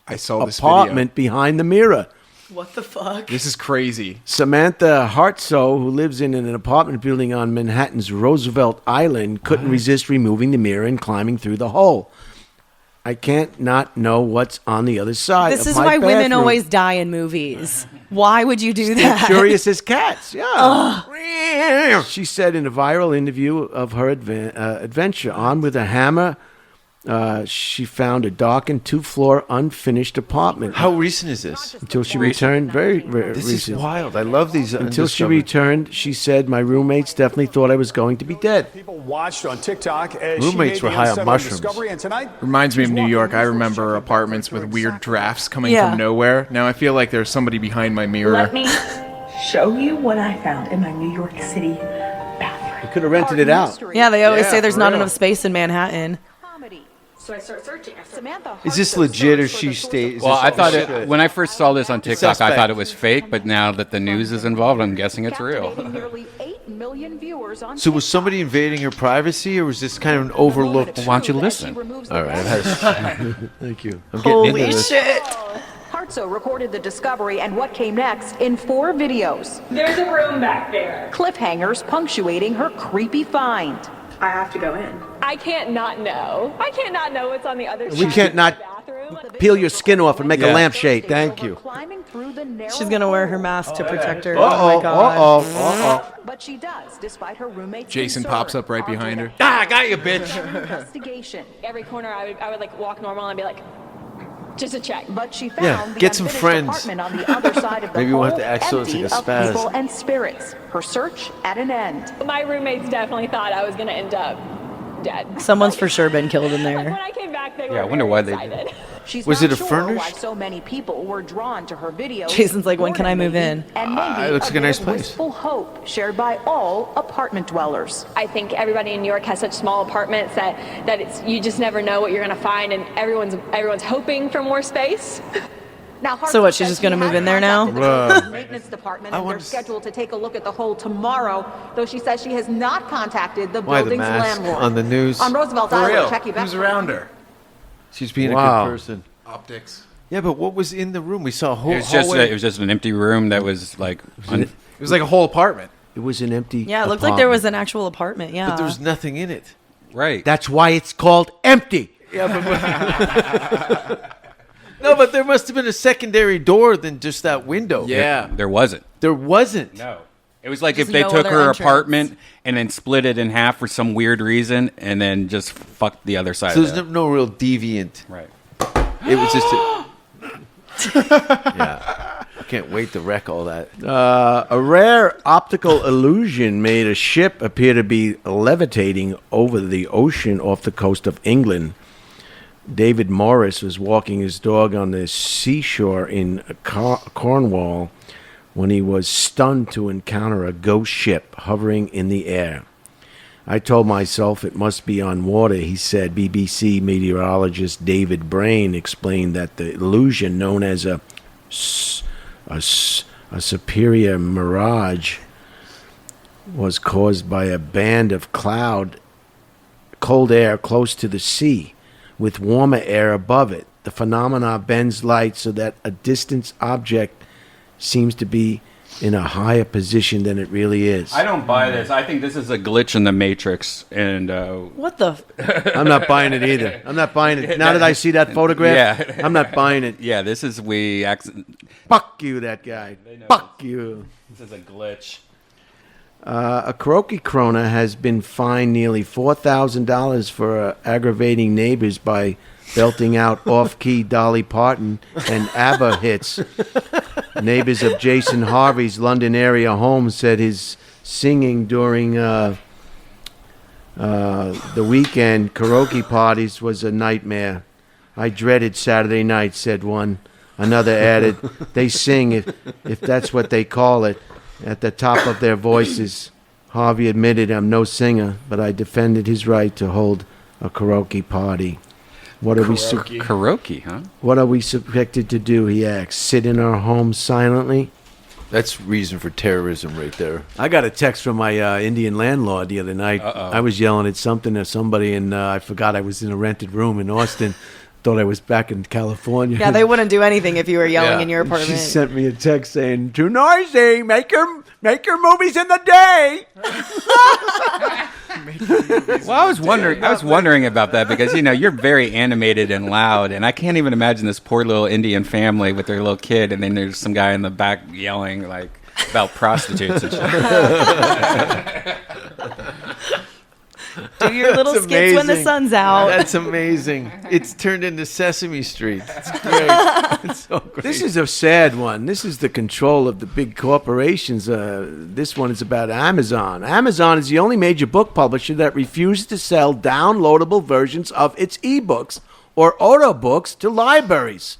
I saw this apartment behind the mirror. What the fuck? This is crazy. Samantha Hartsoe, who lives in an apartment building on Manhattan's Roosevelt Island, couldn't resist removing the mirror and climbing through the hole. I can't not know what's on the other side. This of is my why women bathroom. always die in movies. Why would you do They're that? curious as cats. Yeah. She said in a viral interview of her adventure, armed with a hammer, she found a darkened two-floor unfinished apartment. How recent is this? Until she returned, very, very This recent. is wild. I love these. Until she undiscovered- returned, she said, "My roommates definitely thought I was going to be dead." People watched on TikTok as Roommates she were made the high on unsettling mushrooms. discovery, and tonight Reminds me of she's New walking York. I into a remember shocking apartments with picture weird exactly. drafts coming Yeah. from nowhere. Now I feel like there's somebody behind my mirror. Let me show you what I found in my New York City bathroom. You could have rented it out. Yeah, they always Yeah, say there's for not real. enough space in Manhattan. So I start searching. Samantha. Is this legit or she stays? Well, I thought when I first saw this on TikTok, I Suspect. thought it was fake. But now that the news is involved, I'm guessing it's real. Nearly 8 million viewers on So was somebody invading your privacy, or was this kind of an overlooked? Why don't you listen? All right, I've had a, Thank you. I'm getting Holy into this. shit. Hartsoe recorded the discovery and what came next in 4 videos. There's a room back there. Cliffhangers punctuating her creepy find. I have to go in. I can't not know. I can't not know what's on the other side. We can't not. The peel your skin off and make a Yeah. lampshade. Thank you. She's gonna wear her mask to protect her. Uh-oh, Oh my god. uh-oh. But she does, despite her roommate's Jason concern. pops up right behind her. Ah, I got you, bitch. Investigation. Every corner I would like walk normal and be like, just a check. But she found Yeah, the get some unfinished friends. apartment on the other side of the Maybe we'll have hole, to act so it's empty like a of spaz. people and spirits. Her search at an end. My roommates definitely thought I was gonna end up dead. Someone's for sure been killed in Like when there. I came back, they were Yeah, I wonder very why they excited. did. She's Was not it a sure furnished? why so many people were drawn to her videos. Jason's like, when can I move maybe, in? And maybe it looks like a nice bit place. wistful hope shared by all apartment dwellers. I think everybody in New York has such small apartments that it's you just never know what you're gonna find, and everyone's hoping for more space. Now, So what, Hartford she's says just gonna she move has in there now? contacted the building's maintenance department, and they're wonder- scheduled to take a look at the hole tomorrow. Though she says she has not contacted the Why the building's mask landlord. on the news? On Roosevelt For Island, real. Jackie Who's Beck. around her? She's being Wow. a good person. Optics. Yeah, but what was in the room? We saw a whole It was just hallway. it was just an empty room that was like. It was like a whole apartment. It was an empty. Yeah, it looked like there was an actual apartment. Yeah. but there was nothing in it. Right. That's why it's called empty. No, but there must have been a secondary door than just that window. Yeah. There wasn't. There wasn't. No. It was like Just if they no took other her entrance. apartment and then split it in half for some weird reason and then just fucked the other side So of there's it. no real deviant. Right. It was just yeah. I can't wait to wreck all that. A rare optical illusion made a ship appear to be levitating over the ocean off the coast of England. David Morris was walking his dog on the seashore in Cornwall when he was stunned to encounter a ghost ship hovering in the air. I told myself it must be on water, he said. BBC meteorologist David Brain explained that the illusion, known as a superior mirage, was caused by a band of cold air close to the sea, with warmer air above it. The phenomena bends light so that a distant object seems to be in a higher position than it really is. I don't buy this. I think this is a glitch in the Matrix. And What the? I'm not buying it either. I'm not buying it. Now that I see that photograph, Yeah. I'm not buying it. yeah, this is Fuck you, that guy. Fuck you. This is a glitch. A Karaoke Krona has been fined nearly $4,000 for aggravating neighbors by belting out off-key Dolly Parton and ABBA hits. Neighbors of Jason Harvey's London area home said his singing during the weekend karaoke parties was a nightmare. I dreaded Saturday night, said one. Another added, they sing, if that's what they call it, at the top of their voices. Harvey admitted, I'm no singer, but I defended his right to hold a karaoke party. What are Karaoke, huh? What are we subjected to do, he asked. Sit in our homes silently? That's reason for terrorism right there. I got a text from my Indian landlord the other night. I was yelling at something or somebody, and I forgot I was in a rented room in Austin. Thought I was back in California. Yeah, they wouldn't do anything if you were yelling in your She apartment. sent me a text saying, "Too noisy. Make your movies in the day." Well, I was wondering about that because you're very animated and loud, and I can't even imagine this poor little Indian family with their little kid, and then there's some guy in the back yelling like about prostitutes and shit. Do your little That's skits when the amazing. sun's out. That's amazing. It's turned into Sesame Street. It's great. It's so great. This is a sad one. This is the control of the big corporations. This one is about Amazon. Amazon is the only major book publisher that refuses to sell downloadable versions of its ebooks or audio books to libraries.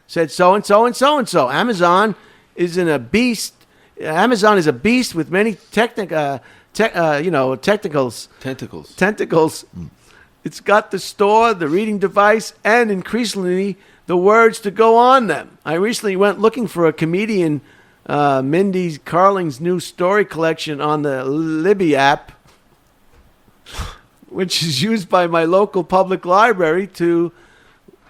Said so and so and so and so. Amazon is a beast with many tentacles. It's got the store, the reading device, and increasingly the words to go on them. I recently went looking for a comedian, Mindy Carling's new story collection on the Libby app, which is used by my local public library to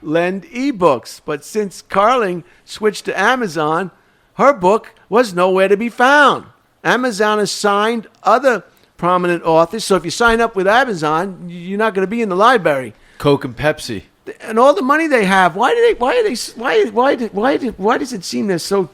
lend ebooks. But since Carling switched to Amazon, her book was nowhere to be found. Amazon has signed other prominent authors, so if you sign up with Amazon, you're not going to be in the library. Coke and Pepsi. and all the money they have, why does it seem they're so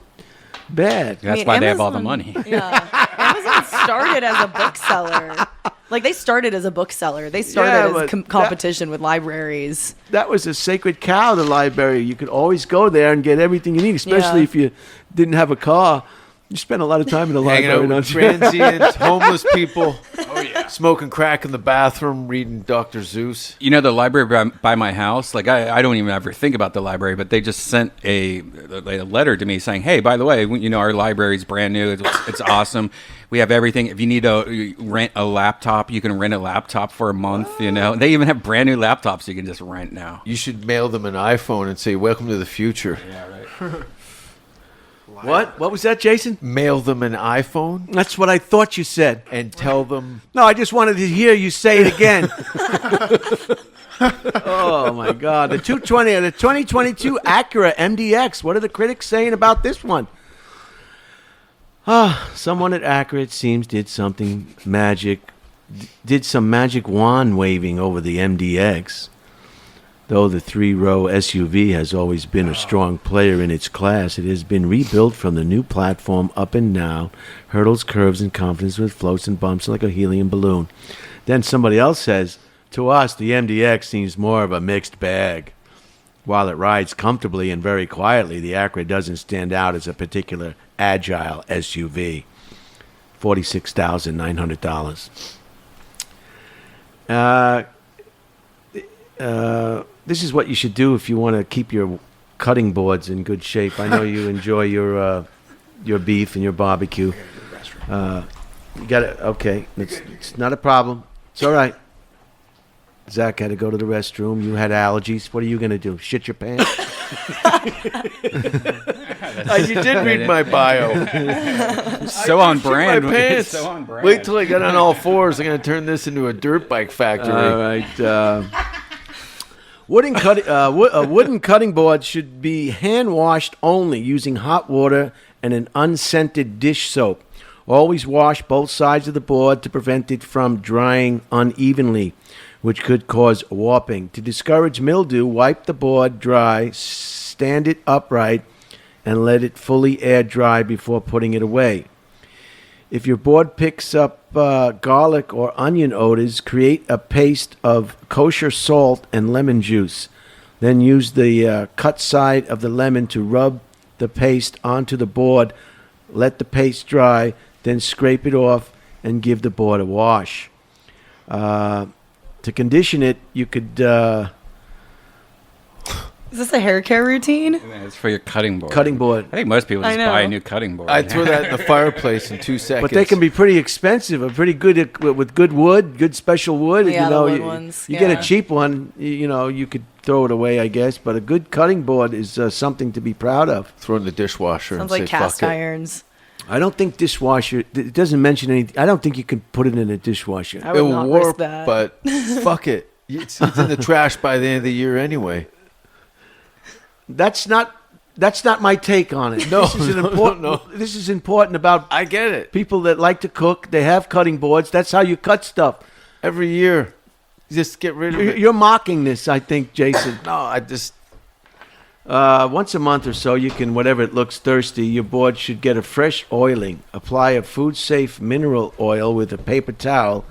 bad? That's why they have all the money. Yeah, Amazon started as a bookseller. Like they started as a bookseller. They started as competition with libraries. That was a sacred cow, the library. You could always go there and get everything you need, especially if you didn't have a car. You spend a lot of time in the Hanging library, out with don't you? transients, homeless people. Oh yeah, smoking crack in the bathroom, reading Dr. Zeus. You know, the library by my house, like I don't even ever think about the library, but they just sent a letter to me saying, hey, by the way, you know, our library's brand new. It's awesome. We have everything. If you need to rent a laptop, you can rent a laptop for a month, you know. They even have brand new laptops you can just rent now. You should mail them an iPhone and say, welcome to the future. Yeah, right. What? What was that, Jason? Mail them an iPhone That's what I thought you said. and tell them. No, I just wanted to hear you say it again. Oh, my God. The 2022 Acura MDX. What are the critics saying about this one? Someone at Acura, it seems, did some magic wand waving over the MDX. Though the 3-row SUV has always been a strong player in its class, it has been rebuilt from the new platform up and down, hurdles, curves, and confidence with floats and bumps like a helium balloon. Then somebody else says, to us, the MDX seems more of a mixed bag. While it rides comfortably and very quietly, the Acura doesn't stand out as a particular agile SUV. $46,900. This is what you should do if you want to keep your cutting boards in good shape. I know you enjoy your beef and your barbecue. You got it. Okay, it's not a problem. It's all right. Zach had to go to the restroom. You had allergies. What are you going to do? Shit your pants? You did read my bio. So on brand. My pants. So on brand. Wait till I get on all fours. I'm going to turn this into a dirt bike factory. All right. Wooden cutting board should be hand washed only using hot water and an unscented dish soap. Always wash both sides of the board to prevent it from drying unevenly, which could cause warping. To discourage mildew, wipe the board dry, stand it upright, and let it fully air dry before putting it away. If your board picks up garlic or onion odors, create a paste of kosher salt and lemon juice. Then use the cut side of the lemon to rub the paste onto the board. Let the paste dry, then scrape it off and give the board a wash. To condition it, you could... Is this a hair care routine? Yeah, it's for your cutting board. Cutting board. I think most people just buy a new cutting board. I'd throw that in the fireplace in 2 seconds. But they can be pretty expensive, or pretty good with good wood, good special wood. Yeah, you know, the wood you, ones. you get a cheap one, you know, you could throw it away, I guess. But a good cutting board is something to be proud of. Throw it in the dishwasher. Sounds and like say, cast fuck it. irons. I don't think dishwasher. It doesn't mention anything. I don't think you can put it in a dishwasher. I would It'll not warp, risk that. but fuck it. It's in the trash by the end of the year anyway. That's not my take on it. No, this is important. This is important about. I get it. People that like to cook, they have cutting boards. That's how you cut stuff. Every year, just get rid of it. You're mocking this, I think, Jason. No, I just... Once a month or so, you can, whatever it looks thirsty, your board should get a fresh oiling. Apply a food-safe mineral oil with a paper towel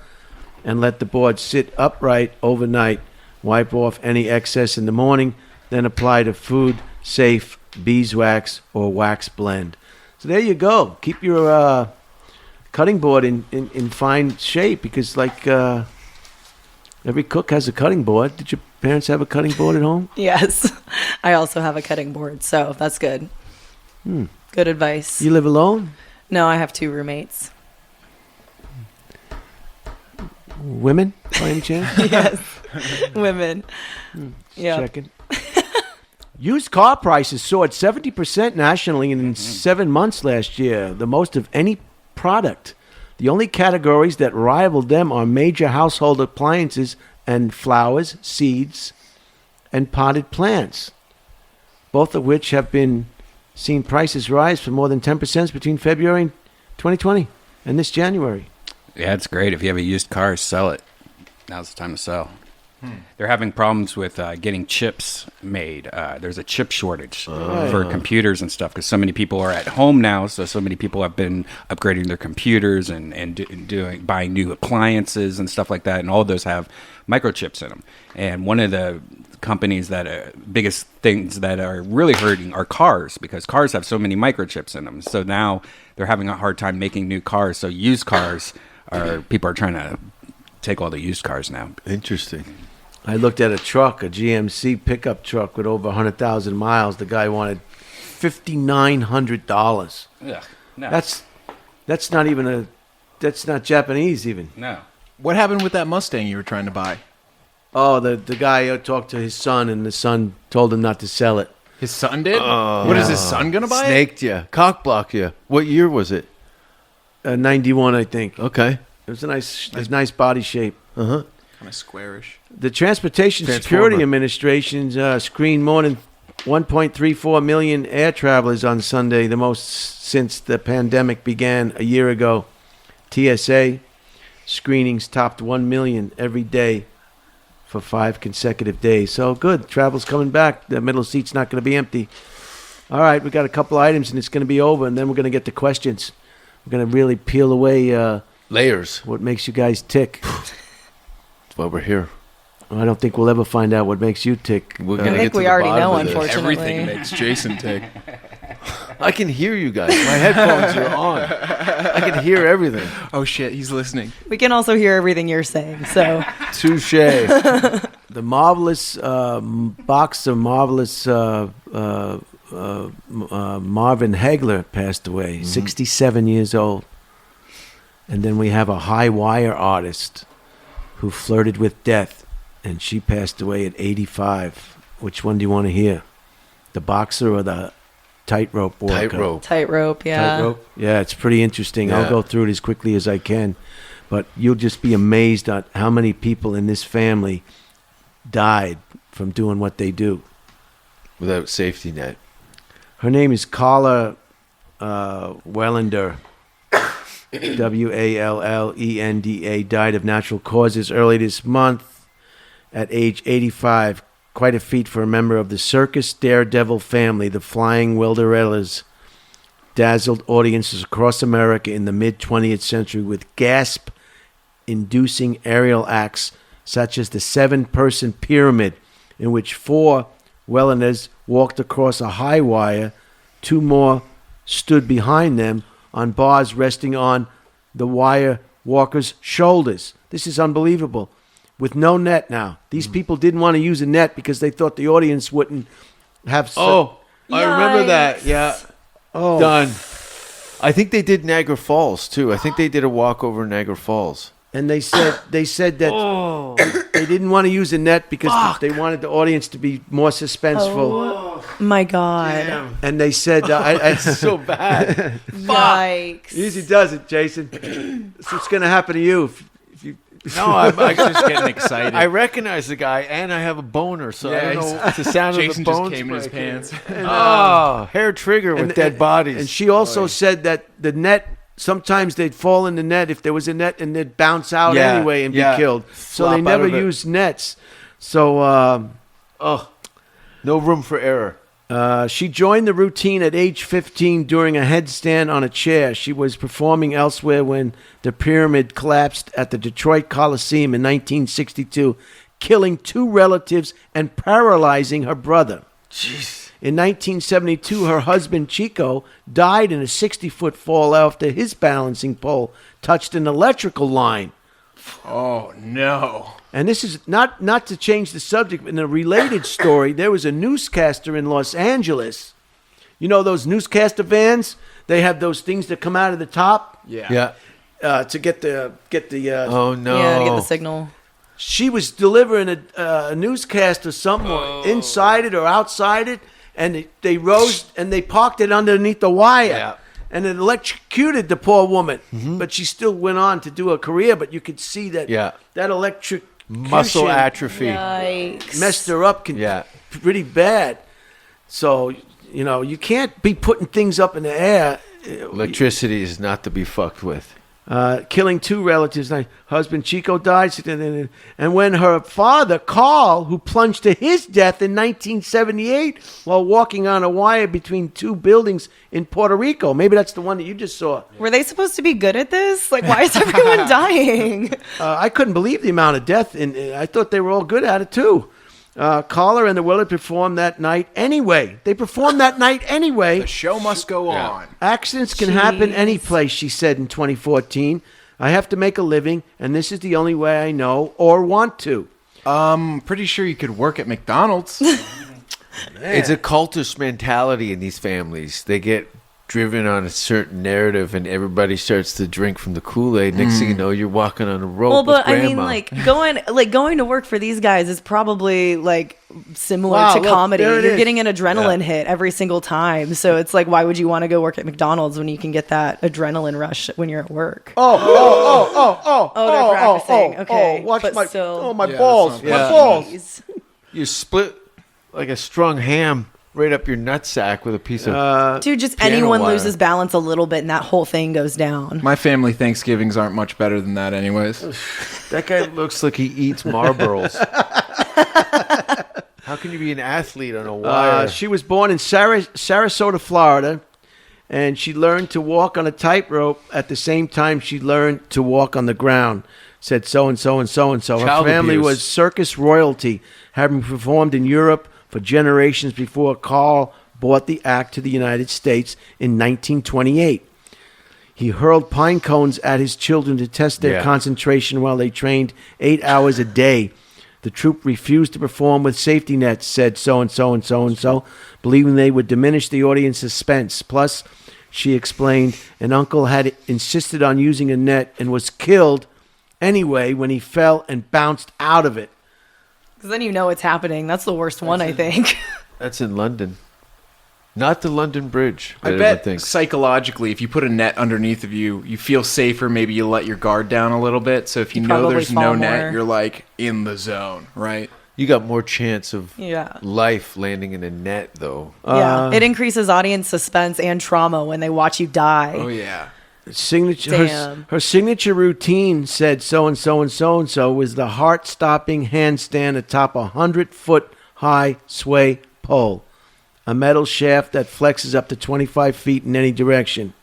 and let the board sit upright overnight. Wipe off any excess in the morning, then apply the food-safe beeswax or wax blend. So there you go. Keep your cutting board in fine shape because, like, every cook has a cutting board. Did your parents have a cutting board at home? Yes. I also have a cutting board, so that's good. Good advice. You live alone? No, I have 2 roommates. Women, by any chance? Yes. Women. Yeah. Checking. Used car prices soared 70% nationally in 7 months last year, the most of any product. The only categories that rivaled them are major household appliances and flowers, seeds, and potted plants, both of which have been seen prices rise for more than 10% between February 2020 and this January. Yeah, it's great. If you have a used car, sell it. Now's the time to sell. They're having problems with getting chips made. There's a chip shortage for computers and stuff because so many people are at home now. So many people have been upgrading their computers and buying new appliances and stuff like that. And all of those have microchips in them. And one of the companies biggest things that are really hurting are cars because cars have so many microchips in them. So now they're having a hard time making new cars. So used cars people are trying to take all the used cars now. Interesting. I looked at a truck, a GMC pickup truck with over 100,000 miles. The guy wanted $5,900. Yeah, no. That's not even that's not Japanese even. No. What happened with that Mustang you were trying to buy? Oh, the guy talked to his son, and the son told him not to sell it. His son did? What is his son going to buy? Snaked you. Cock-blocked you. What year was it? 91, I think. Okay. It was a nice body shape. Uh-huh. Kind of squarish. The Transportation Security Administration's screened more than 1.34 million air travelers on Sunday, the most since the pandemic began a year ago. TSA screenings topped 1 million every day for 5 consecutive days. So good. Travel's coming back. The middle seat's not going to be empty. All right, we got a couple items, and it's going to be over, and then we're going to get to questions. We're going to really peel away layers. What makes you guys tick. That's why we're here. I don't think we'll ever find out what makes you tick. We're I gonna think get to we the already bottom know, of this. unfortunately. Everything makes Jason tick. I can hear you guys. My headphones are on. I can hear everything. Oh, shit, he's listening. We can also hear everything you're saying, so. Touche. The marvelous boxer, Marvin Hagler passed away, 67 years old. And then we have a high wire artist who flirted with death, and she passed away at 85. Which one do you want to hear? The boxer or the tightrope walker? Tightrope, yeah. Tightrope? Yeah, it's pretty interesting. Yeah. I'll go through it as quickly as I can. But you'll just be amazed at how many people in this family died from doing what they do. Without safety net. Her name is Carla Wellender. Wallenda, died of natural causes early this month at age 85. Quite a feat for a member of the circus daredevil family. The Flying Wilderellas dazzled audiences across America in the mid-20th century with gasp-inducing aerial acts such as the 7-person pyramid in which 4 Wellanders walked across a high wire. 2 more stood behind them on bars resting on the wire walker's shoulders. This is unbelievable. With no net now. These people didn't want to use a net because they thought the audience wouldn't have... I remember that. Yeah. Oh. Done. I think they did Niagara Falls, too. I think they did a walk over Niagara Falls. And they said that they didn't want to use a net because they wanted the audience to be more suspenseful. Oh, my God. Damn. And they said... It's so bad. Yikes. Easy does it, Jason. That's what's going to happen to you if you... No, I'm just getting excited. I recognize the guy, and I have a boner, so I don't know the sound Jason of the bones. just came in his pants. Hair trigger with dead bodies. And she also said that the net... Sometimes they'd fall in the net if there was a net, and they'd bounce out anyway and be killed. So they never used nets. So, no room for error. She joined the routine at age 15 during a headstand on a chair. She was performing elsewhere when the pyramid collapsed at the Detroit Coliseum in 1962, killing 2 relatives and paralyzing her brother. Jeez. In 1972, her husband, Chico, died in a 60-foot fall after his balancing pole touched an electrical line. Oh, no. And this is not to change the subject, but in a related story, there was a newscaster in Los Angeles. You know those newscaster vans? They have those things that come out of the top? Yeah. To get the Oh, no. Yeah, to get the signal. She was delivering a newscast or something inside it or outside it, and they rose and they parked it underneath the wire. Yeah. And it electrocuted the poor woman. But she still went on to do a career, but you could see that that electric muscle atrophy Yikes. messed her up pretty bad. So, you can't be putting things up in the air. Electricity is not to be fucked with. killing 2 relatives. Husband Chico died. And when her father, Carl, who plunged to his death in 1978 while walking on a wire between 2 buildings in Puerto Rico. Maybe that's the one that you just saw. Were they supposed to be good at this? Like, why is everyone dying? I couldn't believe the amount of death. And I thought they were all good at it, too. Carla and the Willard performed that night anyway. They performed that night anyway. The show must go on. Accidents can happen any place, she said in 2014. I have to make a living, and this is the only way I know or want to. Pretty sure you could work at McDonald's. It's a cultish mentality in these families. They get driven on a certain narrative, and everybody starts to drink from the Kool-Aid. Next thing you know, you're walking on a rope. Well, but with I mean, grandma. going to work for these guys is probably like similar Wow, to look, comedy. there it You're is. getting an adrenaline hit every single time. So it's like, why would you want to go work at McDonald's when you can get that adrenaline rush when you're at work? Oh, they're practicing. Okay, watch but my, still- my Yeah, balls, that's my not balls. Jeez. You split like a strung ham right up your nutsack with a piece of... Dude, just Piano anyone wire. loses balance a little bit and that whole thing goes down. My family Thanksgivings aren't much better than that anyways. That guy looks like he eats Marlboros. How can you be an athlete on a wire? She was born in Sarasota, Florida, and she learned to walk on a tightrope at the same time she learned to walk on the ground, said so-and-so and so-and-so. Her Child family abuse. was circus royalty, having performed in Europe for generations before Carl brought the act to the United States in 1928. He hurled pine cones at his children to test their concentration while they trained 8 hours a day. The troupe refused to perform with safety nets, said so-and-so and so-and-so, believing they would diminish the audience suspense. Plus, she explained, an uncle had insisted on using a net and was killed anyway when he fell and bounced out of it. Because then you know it's happening. That's the worst one, I think. That's in London. Not the London Bridge. I bet psychologically, if you put a net underneath of you, you feel safer. Maybe you let your guard down a little bit. So if you know probably there's fall no more. net, you're like in the zone, right? You got more chance of Yeah. life landing in a net, though. Yeah. It increases audience suspense and trauma when they watch you die. Oh yeah. Signature, Damn. her signature routine, said so-and-so and so-and-so, was the heart-stopping handstand atop a 100-foot high sway pole, a metal shaft that flexes up to 25 feet in any direction.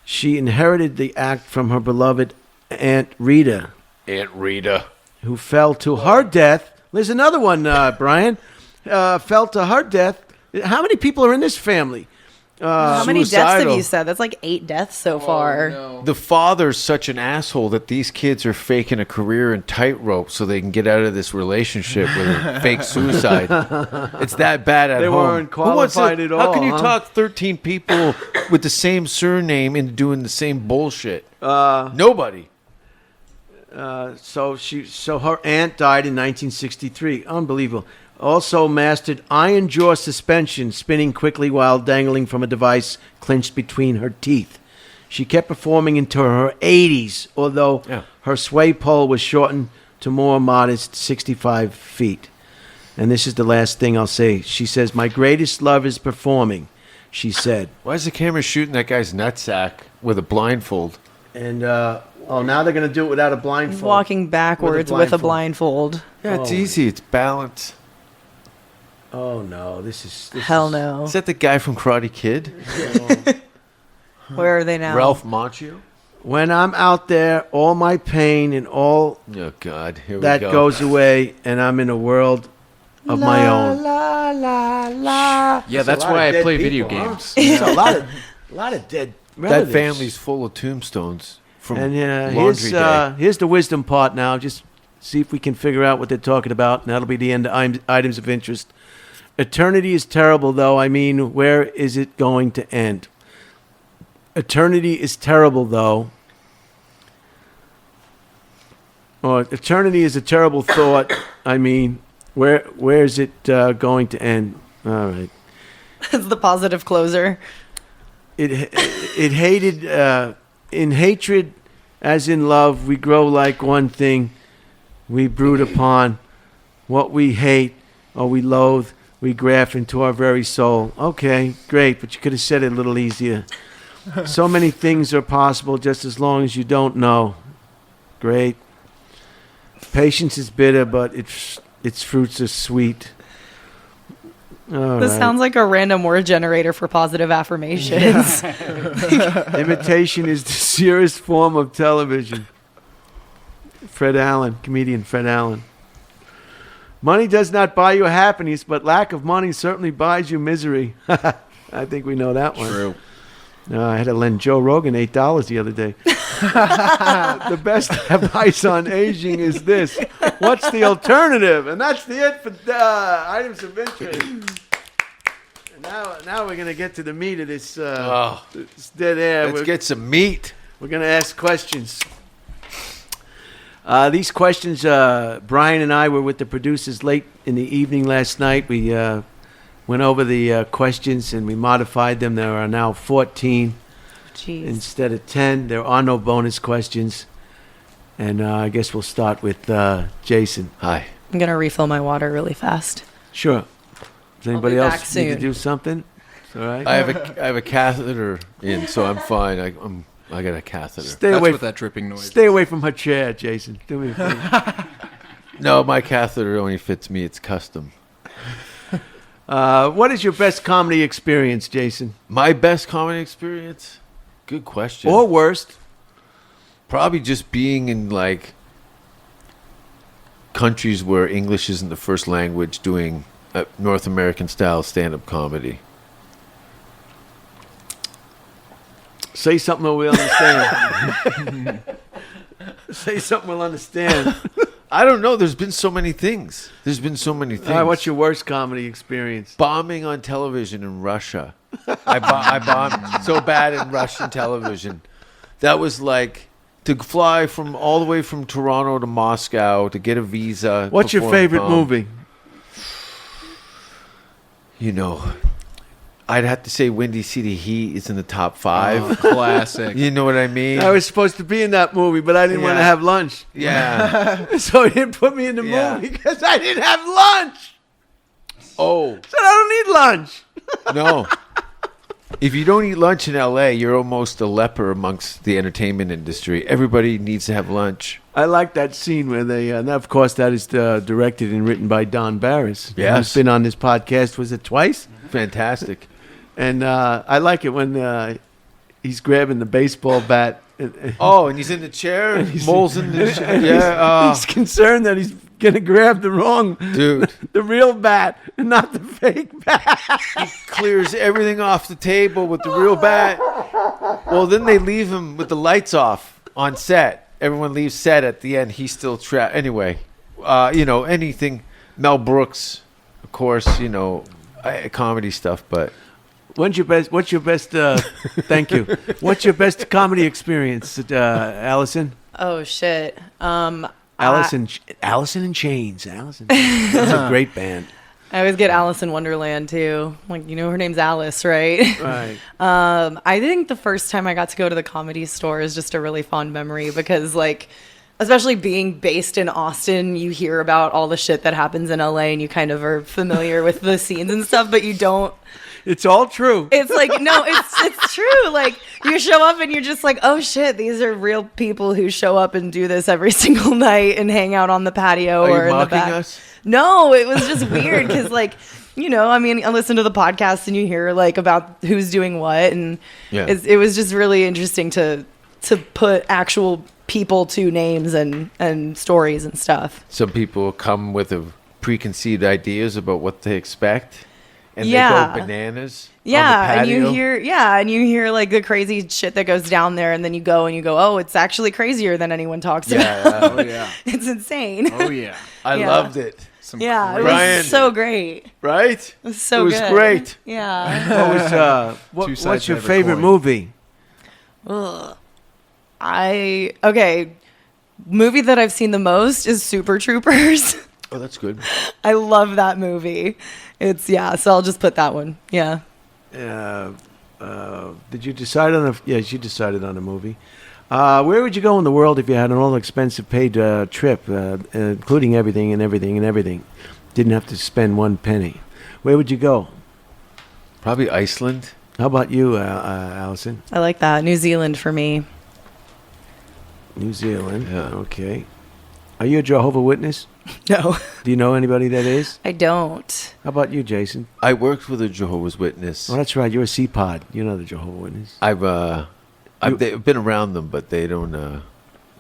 She inherited the act from her beloved Aunt Rita, who fell to her death. There's another one, Brian. Fell to her death. How many people are in this family? How many deaths have you said? That's like 8 deaths so far. No. The father's such an asshole that these kids are faking a career in tightrope so they can get out of this relationship with a fake suicide. It's that bad at They home. weren't Who wants qualified at How all, can you huh? talk 13 people with the same surname into doing the same bullshit? Nobody. So her aunt died in 1963. Unbelievable. Also mastered iron jaw suspension, spinning quickly while dangling from a device clinched between her teeth. She kept performing into her 80s, although her sway pole was shortened to more modest 65 feet. And this is the last thing I'll say. She says, "My greatest love is performing," she said. Why is the camera shooting that guy's nutsack with a blindfold? And, now they're going to do it without a blindfold. He's walking backwards with a blindfold. Yeah, it's easy. It's balance. Oh, no. This Hell no. Is that the guy from Karate Kid? Where are they now? Ralph Macchio? When I'm out there, all my pain and all Oh, God. Here that we go. goes away, and I'm in a world of my own. Yeah, that's why I play video games. There's a lot of dead That relatives. family's full of tombstones from And Laundry Day. here's the wisdom part now. Just see if we can figure out what they're talking about, and that'll be the end of items of interest. Eternity is terrible, though. I mean, where is it going to end? Eternity is terrible, though. Or eternity is a terrible thought. I mean, where is it going to end? All right. It's the positive closer. It hated in hatred as in love. We grow like one thing. We brood upon what we hate or we loathe. We graft into our very soul. Okay, great, but you could have said it a little easier. So many things are possible just as long as you don't know. Great. Patience is bitter, but its fruits are sweet. All This right. sounds like a random word generator for positive affirmations. Imitation is the serious form of television. Fred Allen, comedian Fred Allen. Money does not buy you happiness, but lack of money certainly buys you misery. I think we know that one. True. I had to lend Joe Rogan $8 the other day. The best advice on aging is this. What's the alternative? And that's the it for items of interest. And now we're going to get to the meat of this, this dead air. Let's get some meat. We're going to ask questions. These questions, Brian and I were with the producers late in the evening last night. We went over the questions and we modified them. There are now 14 instead of 10. There are no bonus questions. And I guess we'll start with Jason. Hi. I'm going to refill my water really fast. Sure. Does anybody be else back need to soon. do something? It's all right. I have a catheter in, so I'm fine. I got a catheter. Stay That's away what that dripping noise. Stay away from her chair, Jason. Do me a favor. No, my catheter only fits me. It's custom. What is your best comedy experience, Jason? My best comedy experience? Good question. Or worst? Probably just being in like countries where English isn't the first language, doing North American style stand-up comedy. Say something that we'll understand. Say something we'll understand. I don't know. There's been so many things. All right, what's your worst comedy experience? Bombing on television in Russia. I bombed so bad in Russian television. That was like to fly from all the way from Toronto to Moscow to get a visa. What's your before favorite bomb. movie? You know, I'd have to say Windy City Heat is in the top 5. Oh, classic. You know what I mean? I was supposed to be in that movie, but I didn't want to Yeah. have lunch. Yeah. So he didn't put me in the movie because I didn't have lunch. Oh. So I don't need lunch. No. If you don't eat lunch in LA, you're almost a leper amongst the entertainment industry. Everybody needs to have lunch. I like that scene where they, and of course, that is directed and written by Don Barris. Yes. Who's been on this podcast, was it twice? Fantastic. And I like it when he's grabbing the baseball bat. Oh, and he's in the chair? Mole's in the chair? Yeah. He's concerned that he's going to grab the wrong, Dude. the real bat, and not the fake bat. Clears everything off the table with the real bat. Well, then they leave him with the lights off on set. Everyone leaves set at the end. He's still trapped. Anyway, anything. Mel Brooks, of course, comedy stuff, but... What's your best, thank you. What's your best comedy experience, Allison? Oh, shit. Allison in Chains. Allison. That's a great band. I always get Alice in Wonderland, too. Like, her name's Alice, right? Right. I think the first time I got to go to the Comedy Store is just a really fond memory because, like, especially being based in Austin, you hear about all the shit that happens in LA and you kind of are familiar with the scenes and stuff, but you don't. It's all true. It's like, no, it's true. Like, you show up and you're just like, oh shit, these are real people who show up and do this every single night and hang out on the patio Are or you in the mocking back. us? No, it was just weird because, like, I listen to the podcast and you hear like about who's doing what, and it was just really interesting to put actual people to names and stories and stuff. Some people come with preconceived ideas about what they expect. And they go bananas. Yeah, and you hear like the crazy shit that goes down there, and then you go, oh, it's actually crazier than anyone talks about. Oh, yeah. It's insane. Oh, yeah. I loved it. It was so great. Right? It was so good. It was great. Yeah. What's your favorite movie? Movie that I've seen the most is Super Troopers. Oh, that's good. I love that movie. So I'll just put that one. Yeah. Did you decide on Yes, you decided on a movie. Where would you go in the world if you had an all-expensive paid trip, including everything? Didn't have to spend one penny. Where would you go? Probably Iceland. How about you, Allison? I like that. New Zealand for me. New Zealand. Yeah. Okay. Are you a Jehovah's Witness? No. Do you know anybody that is? I don't. How about you, Jason? I worked with a Jehovah's Witness. Oh, that's right. You're a C-Pod. You're not a Jehovah's Witness. I've been around them, but they don't.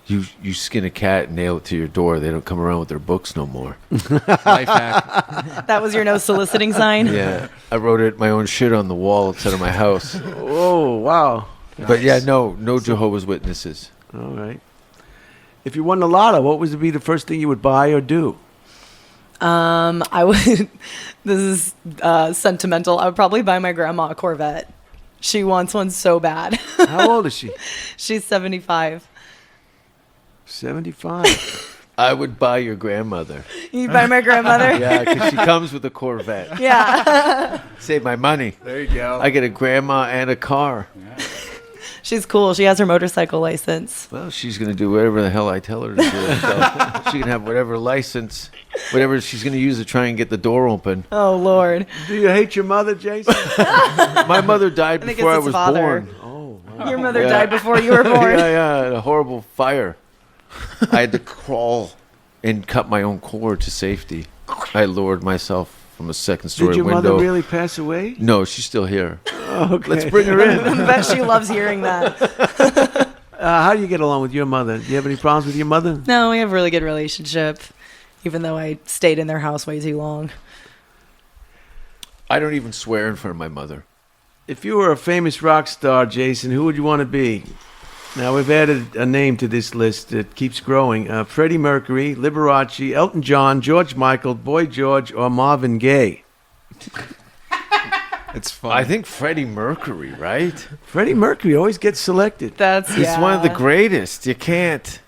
You skin a cat and nail it to your door. They don't come around with their books no more. Life hack. That was your no soliciting sign? Yeah, I wrote it my own shit on the wall outside of my house. Oh, wow. But yeah, no Jehovah's Witnesses. All right. If you won the lotto, what would be the first thing you would buy or do? I would. This is sentimental. I would probably buy my grandma a Corvette. She wants one so bad. How old is she? She's 75. 75. I would buy your grandmother. You buy my grandmother? Yeah, because she comes with a Corvette. Yeah. Save my money. There you go. I get a grandma and a car. Yeah. She's cool. She has her motorcycle license. Well, she's going to do whatever the hell I tell her to do. So she can have whatever license, whatever she's going to use to try and get the door open. Oh, Lord. Do you hate your mother, Jason? My mother died I think before I it's his was father. born. Oh, wow. Your mother died before you were born. Yeah, a horrible fire. I had to crawl and cut my own cord to safety. I lowered myself from a second-story Did your window. mother really pass away? No, she's still here. Okay. Let's bring her in. I bet she loves hearing that. How do you get along with your mother? Do you have any problems with your mother? No, we have a really good relationship, even though I stayed in their house way too long. I don't even swear in front of my mother. If you were a famous rock star, Jason, who would you want to be? Now, we've added a name to this list that keeps growing. Freddie Mercury, Liberace, Elton John, George Michael, Boy George, or Marvin Gaye. It's fun. I think Freddie Mercury, right? Freddie Mercury always gets selected. He's one of the greatest. You can't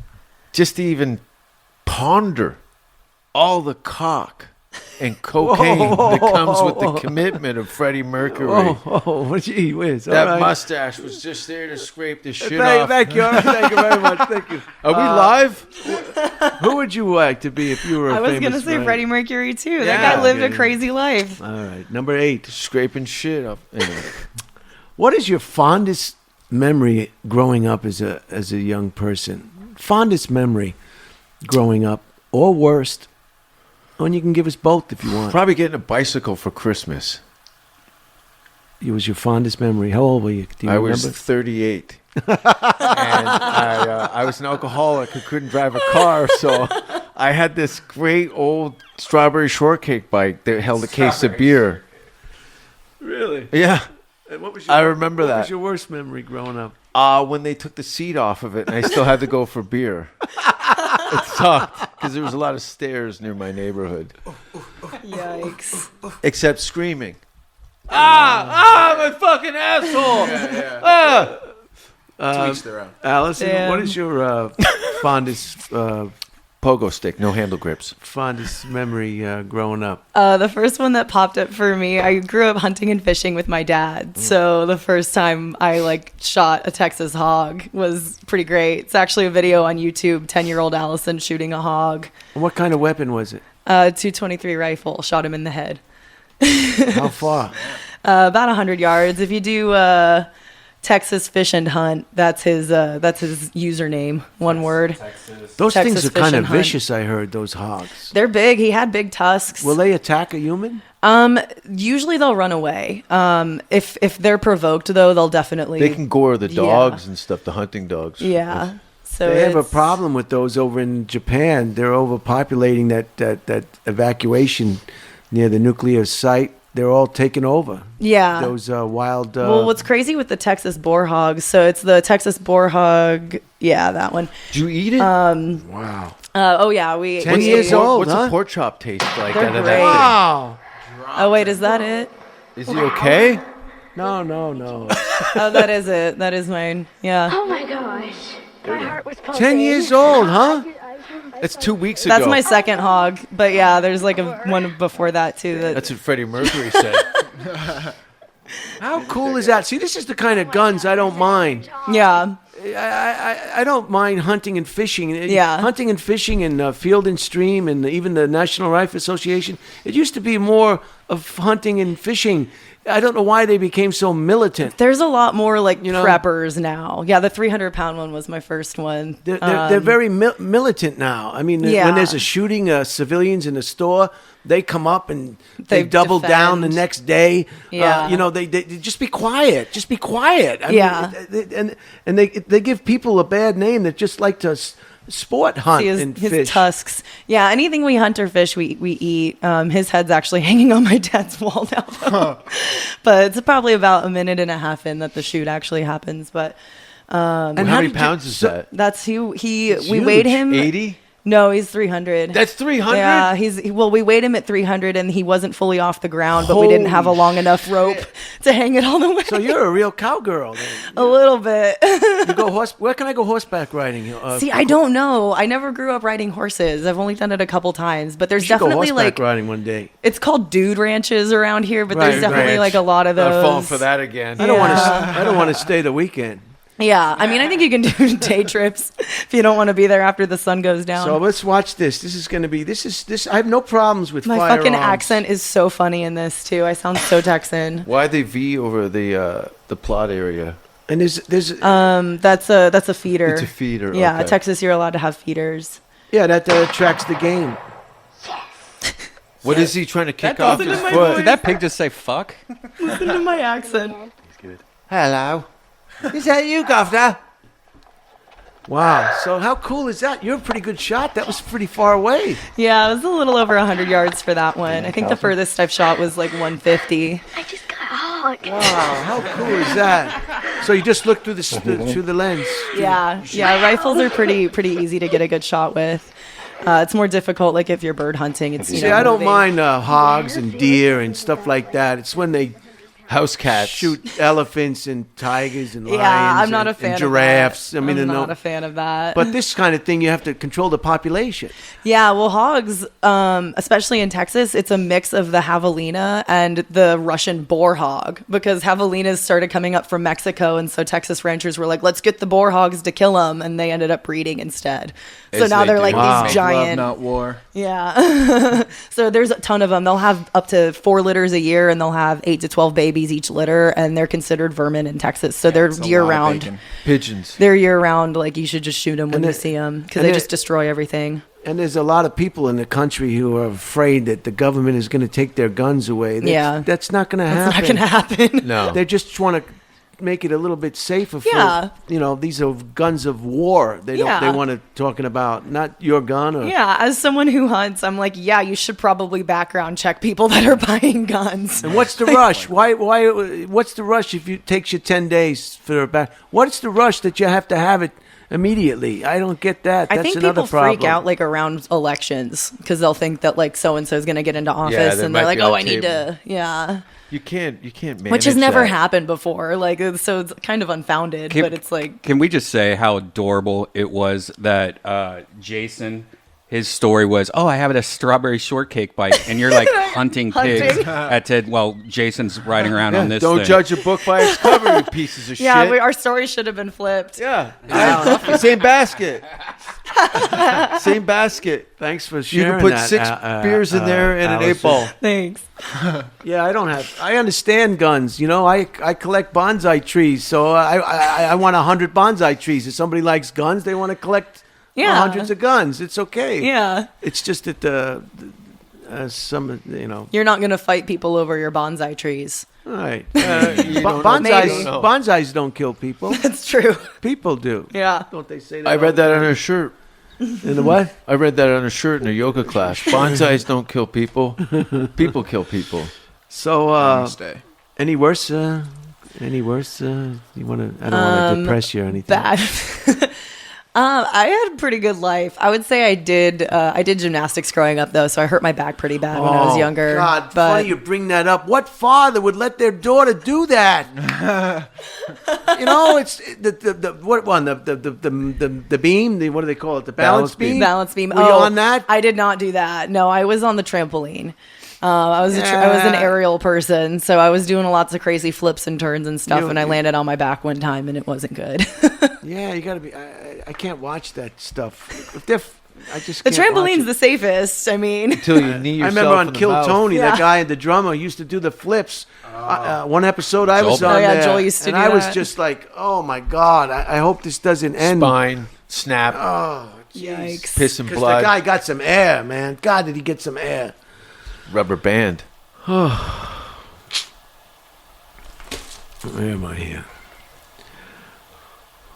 just even ponder all the cock and cocaine that comes with the commitment of Freddie Mercury. Oh, gee whiz. That mustache was just there to scrape the shit off. Thank you. Thank you very much. Thank you. Are we live? Who would you like to be if you were a I was famous going to say writer? Freddie Mercury, too. Yeah. That guy lived a Okay. crazy life. All right. Number 8. Scraping shit up. Anyway. What is your fondest memory growing up as a young person? Fondest memory growing up, or worst? And you can give us both if you want. Probably getting a bicycle for Christmas. It was your fondest memory. How old were you? Do you I remember? was 38. And I was an alcoholic who couldn't drive a car, so I had this great old strawberry shortcake bike that held a case of beer. Really? Yeah. And what was I remember what that. was your worst memory growing up? When they took the seat off of it and I still had to go for beer. It sucked because there was a lot of stairs near my neighborhood. Yikes. Except screaming. My fucking asshole! To each their own. Allison, Damn. what is your fondest Pogo stick, no handle grips. fondest memory growing up? The first one that popped up for me, I grew up hunting and fishing with my dad. So the first time I shot a Texas hog was pretty great. It's actually a video on YouTube, 10-year-old Allison shooting a hog. And what kind of weapon was it? 223 rifle, shot him in the head. How far? About 100 yards. If you do Texas Fish and Hunt, that's his username, one word. Those Texas things are Fish kind of and Hunt. vicious, I heard, those hogs. They're big. He had big tusks. Will they attack a human? Usually they'll run away. If they're provoked, though, they'll definitely. They can gore the dogs and stuff, the hunting dogs. Yeah. So They have a it's- problem with those over in Japan. They're overpopulating that evacuation near the nuclear site. They're all taken over. Yeah. Those wild... well, what's crazy with the Texas boar hogs? So it's the Texas boar hog. Yeah, that one. Do you eat it? wow. Oh yeah, we. 10 we years ate- old, What's huh? a pork chop taste like They're out of great. that Wow. Oh wait, is that it? thing? Is he okay? No. Oh, that is it. That is mine. Yeah. Oh my gosh. My heart was pumping. 10 years old, huh? It's 2 weeks ago. That's my second hog, but yeah, there's a one before that too. That's what Freddie Mercury said. How cool is that? See, this is the kind of guns I don't mind. Yeah. I don't mind hunting and fishing. Yeah. Hunting and fishing and Field and Stream and even the National Rifle Association. It used to be more of hunting and fishing. I don't know why they became so militant. There's a lot more like preppers now. Yeah, the 300-pound one was my first one. They're very militant now. I mean, when there's a shooting, civilians in a store, they come up and they double down the next day. Yeah. They just be quiet. Just be quiet. I Yeah. mean, they give people a bad name that just like to sport hunt and his fish. tusks. Yeah, anything we hunt or fish, we eat. His head's actually hanging on my dad's wall now, though. But it's probably about a minute and a half in that the shoot actually happens. But And how many pounds is that? that's we huge. weighed him 80? No, he's 300. That's 300? Yeah, we weighed him at 300 and he wasn't fully off the ground, but we didn't have a long enough rope to hang it all the way. So you're a real cowgirl then. A little bit. You go where can I go horseback riding? See, I don't know. I never grew up riding horses. I've only done it a couple times, but there's You should go definitely horseback like riding one day. it's called dude ranches around here, but there's definitely like a lot of those. Not falling for that again. I don't want to stay the weekend. Yeah, I mean, I think you can do day trips if you don't want to be there after the sun goes down. So let's watch this. This is going to be. This. I have no problems with My firearms. fucking accent is so funny in this too. I sound so Texan. Why they V over the plot area? And there's That's a feeder. It's a feeder. Yeah, okay. Texas, you're allowed to have feeders. yeah, that attracts the game. What is he trying to kick off his foot? Did that pig just say fuck? Listen to my accent. Hello. Is that you, Governor? Wow. So how cool is that? You're a pretty good shot. That was pretty far away. Yeah, it was a little over 100 yards for that one. I think the furthest I've shot was like 150. I just got hot. Wow. How cool is that? So you just look through the lens. Yeah. Rifles are pretty easy to get a good shot with. It's more difficult, like if you're bird hunting. It's See, I don't mind hogs and deer and stuff like that. It's when they House cats. shoot elephants and tigers and lions. Yeah, I'm not a fan and giraffes. of that. I'm not a fan of that. But this kind of thing, you have to control the population. Yeah, well, hogs, especially in Texas, it's a mix of the javelina and the Russian boar hog because javelinas started coming up from Mexico, and so Texas ranchers were like, let's get the boar hogs to kill them, and they ended up breeding instead. So As now they they're do. like Wow. these Love, giant. not war. Yeah. So there's a ton of them. They'll have up to 4 litters a year, and they'll have 8 to 12 babies each litter, and they're considered vermin in Texas. So they're It's a lot year of round. bacon. Pigeons. They're year round. Like you should just shoot them when you see them because and they it- just destroy everything. And there's a lot of people in the country who are afraid that the government is going to take their guns away. That's not going to happen. It's not going to happen. No. They just want to make it a little bit safer for, Yeah. these are guns of war. They Yeah. want to talking about not your gun or Yeah, as someone who hunts, I'm like, yeah, you should probably background check people that are buying guns. And what's the rush? Why what's the rush if it takes you 10 days for a back? What's the rush that you have to have it immediately? I don't get that. That's I think another people problem. freak out like around elections because they'll think that like so and so is going to get into office, there and might they're like, be oh, on I need table. to, yeah, You can't manage which has never that. happened before. Like, so it's kind of unfounded, but it's like, Can we just say how adorable it was that Jason, his story was, oh, I have a strawberry shortcake bite, and you're like hunting pigs Hunting. at Ted while Jason's riding around on this Don't thing. judge a book by its cover, you pieces of yeah, shit. our story should have been flipped. Yeah. Same basket. Same basket. Thanks for You sharing can put that, 6 beers in there and an 8 Allison. ball. Thanks. Yeah, I understand guns. I collect bonsai trees, so I want 100 bonsai trees. If somebody likes guns, they want to collect Yeah. hundreds of guns. It's okay. Yeah, It's just that you're not going to fight people over your bonsai trees. All right. You don't know. Maybe. Bonsais don't kill people. That's true. People do. Yeah. Don't they say that? I read that on her shirt. In the what? I read that on a shirt in a yoga class. Bonsais don't kill people. People kill people. So, Stay. any worse? Any worse? You want to? I don't want to depress you or anything. Bad. I had a pretty good life. I would say I did gymnastics growing up though, so I hurt my back pretty bad when I was younger. God, but funny you bring that up. What father would let their daughter do that? It's the what one? The beam? What do they call it? The balance beam? balance beam. Were you on that? I did not do that. No, I was on the trampoline. I was an aerial person, so I was doing lots of crazy flips and turns and stuff, and I landed on my back one time, and it wasn't good. Yeah, you got to be. I can't watch that stuff. If they're I just The can't watch trampoline's it. the safest. I mean, Until you knee I yourself remember on in the Kill mouth. Tony, that Yeah. guy, the drummer, used to do the flips. One episode I was Joel. on Oh, yeah, there, Joel used to and do I was that. just like, oh my God, I hope this doesn't end. Spine, snap, yikes. piss and Because blood, the guy got some air, man. God, did he get some air. rubber band. Where am I here?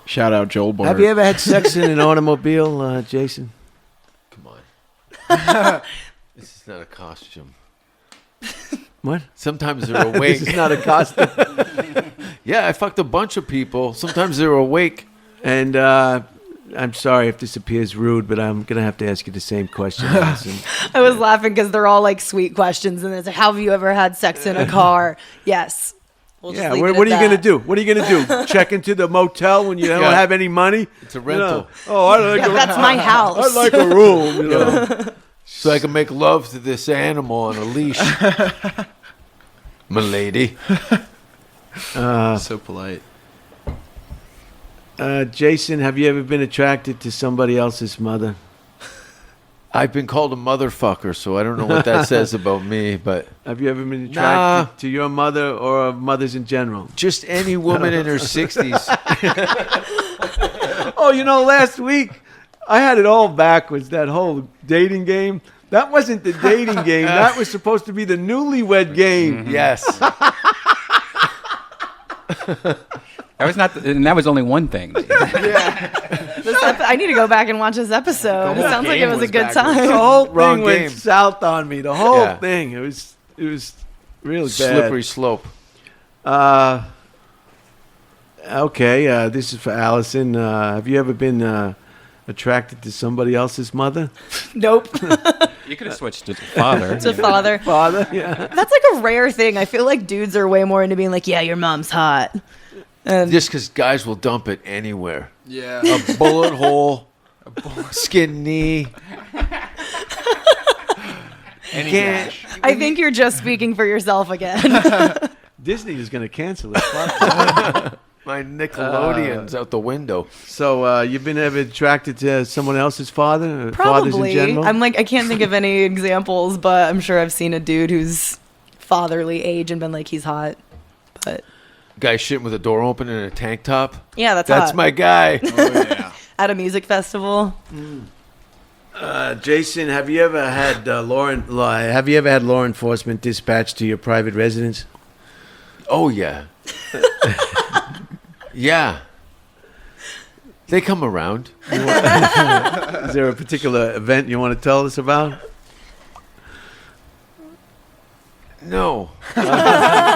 Shout out Joel Bart. Have you ever had sex in an automobile, Jason? Come on. This is not a costume. What? Sometimes they're awake. This is not a costume. Yeah, I fucked a bunch of people. Sometimes they're awake. And I'm sorry if this appears rude, but I'm going to have to ask you the same question. Alison. I was laughing because they're all like sweet questions, and it's like, have you ever had sex in a car? Yes. We'll just Yeah, leave what it are at you going to that. do? What are you going to do? Check into the motel when you don't Yeah. have any money? It's a rental. Oh, I like Yeah, that's my house. I like a room. You know. So I can make love to this animal on a leash. Milady. So polite. Jason, have you ever been attracted to somebody else's mother? I've been called a motherfucker, so I don't know what that says about me, but Have you ever been attracted to your mother or mothers in general? just any woman in her 60s. Oh, last week I had it all backwards, that whole dating game. That wasn't the dating game. That was supposed to be the newlywed game. Yes. That was not, and that was only one thing. I need to go back and watch this episode. It sounds like it game was a was good backwards. The time. whole Wrong thing went game. south on me. The whole Yeah. thing. It was really bad. Slippery slope. Okay, this is for Allison. Have you ever been attracted to somebody else's mother? Nope. You could have switched to father. To father. Father? Yeah. That's like a rare thing. I feel like dudes are way more into being like, yeah, your mom's hot. And Just because guys will dump it anywhere. Yeah. A bullet hole, skin knee. Can't. I think you're just speaking for yourself again. Disney is going to cancel it. My Nickelodeon's out the window. So you've been ever attracted to someone else's father? Or fathers in Probably. general? I'm like, I can't think of any examples, but I'm sure I've seen a dude who's fatherly age and been like, he's hot. But Guy shitting with a door open in a tank top. yeah, that's That's hot. my guy. At a music festival. Jason, have you ever had law enforcement dispatched to your private residence? Oh, yeah. Yeah. They come around. Is there a particular event you want to tell us about? No. How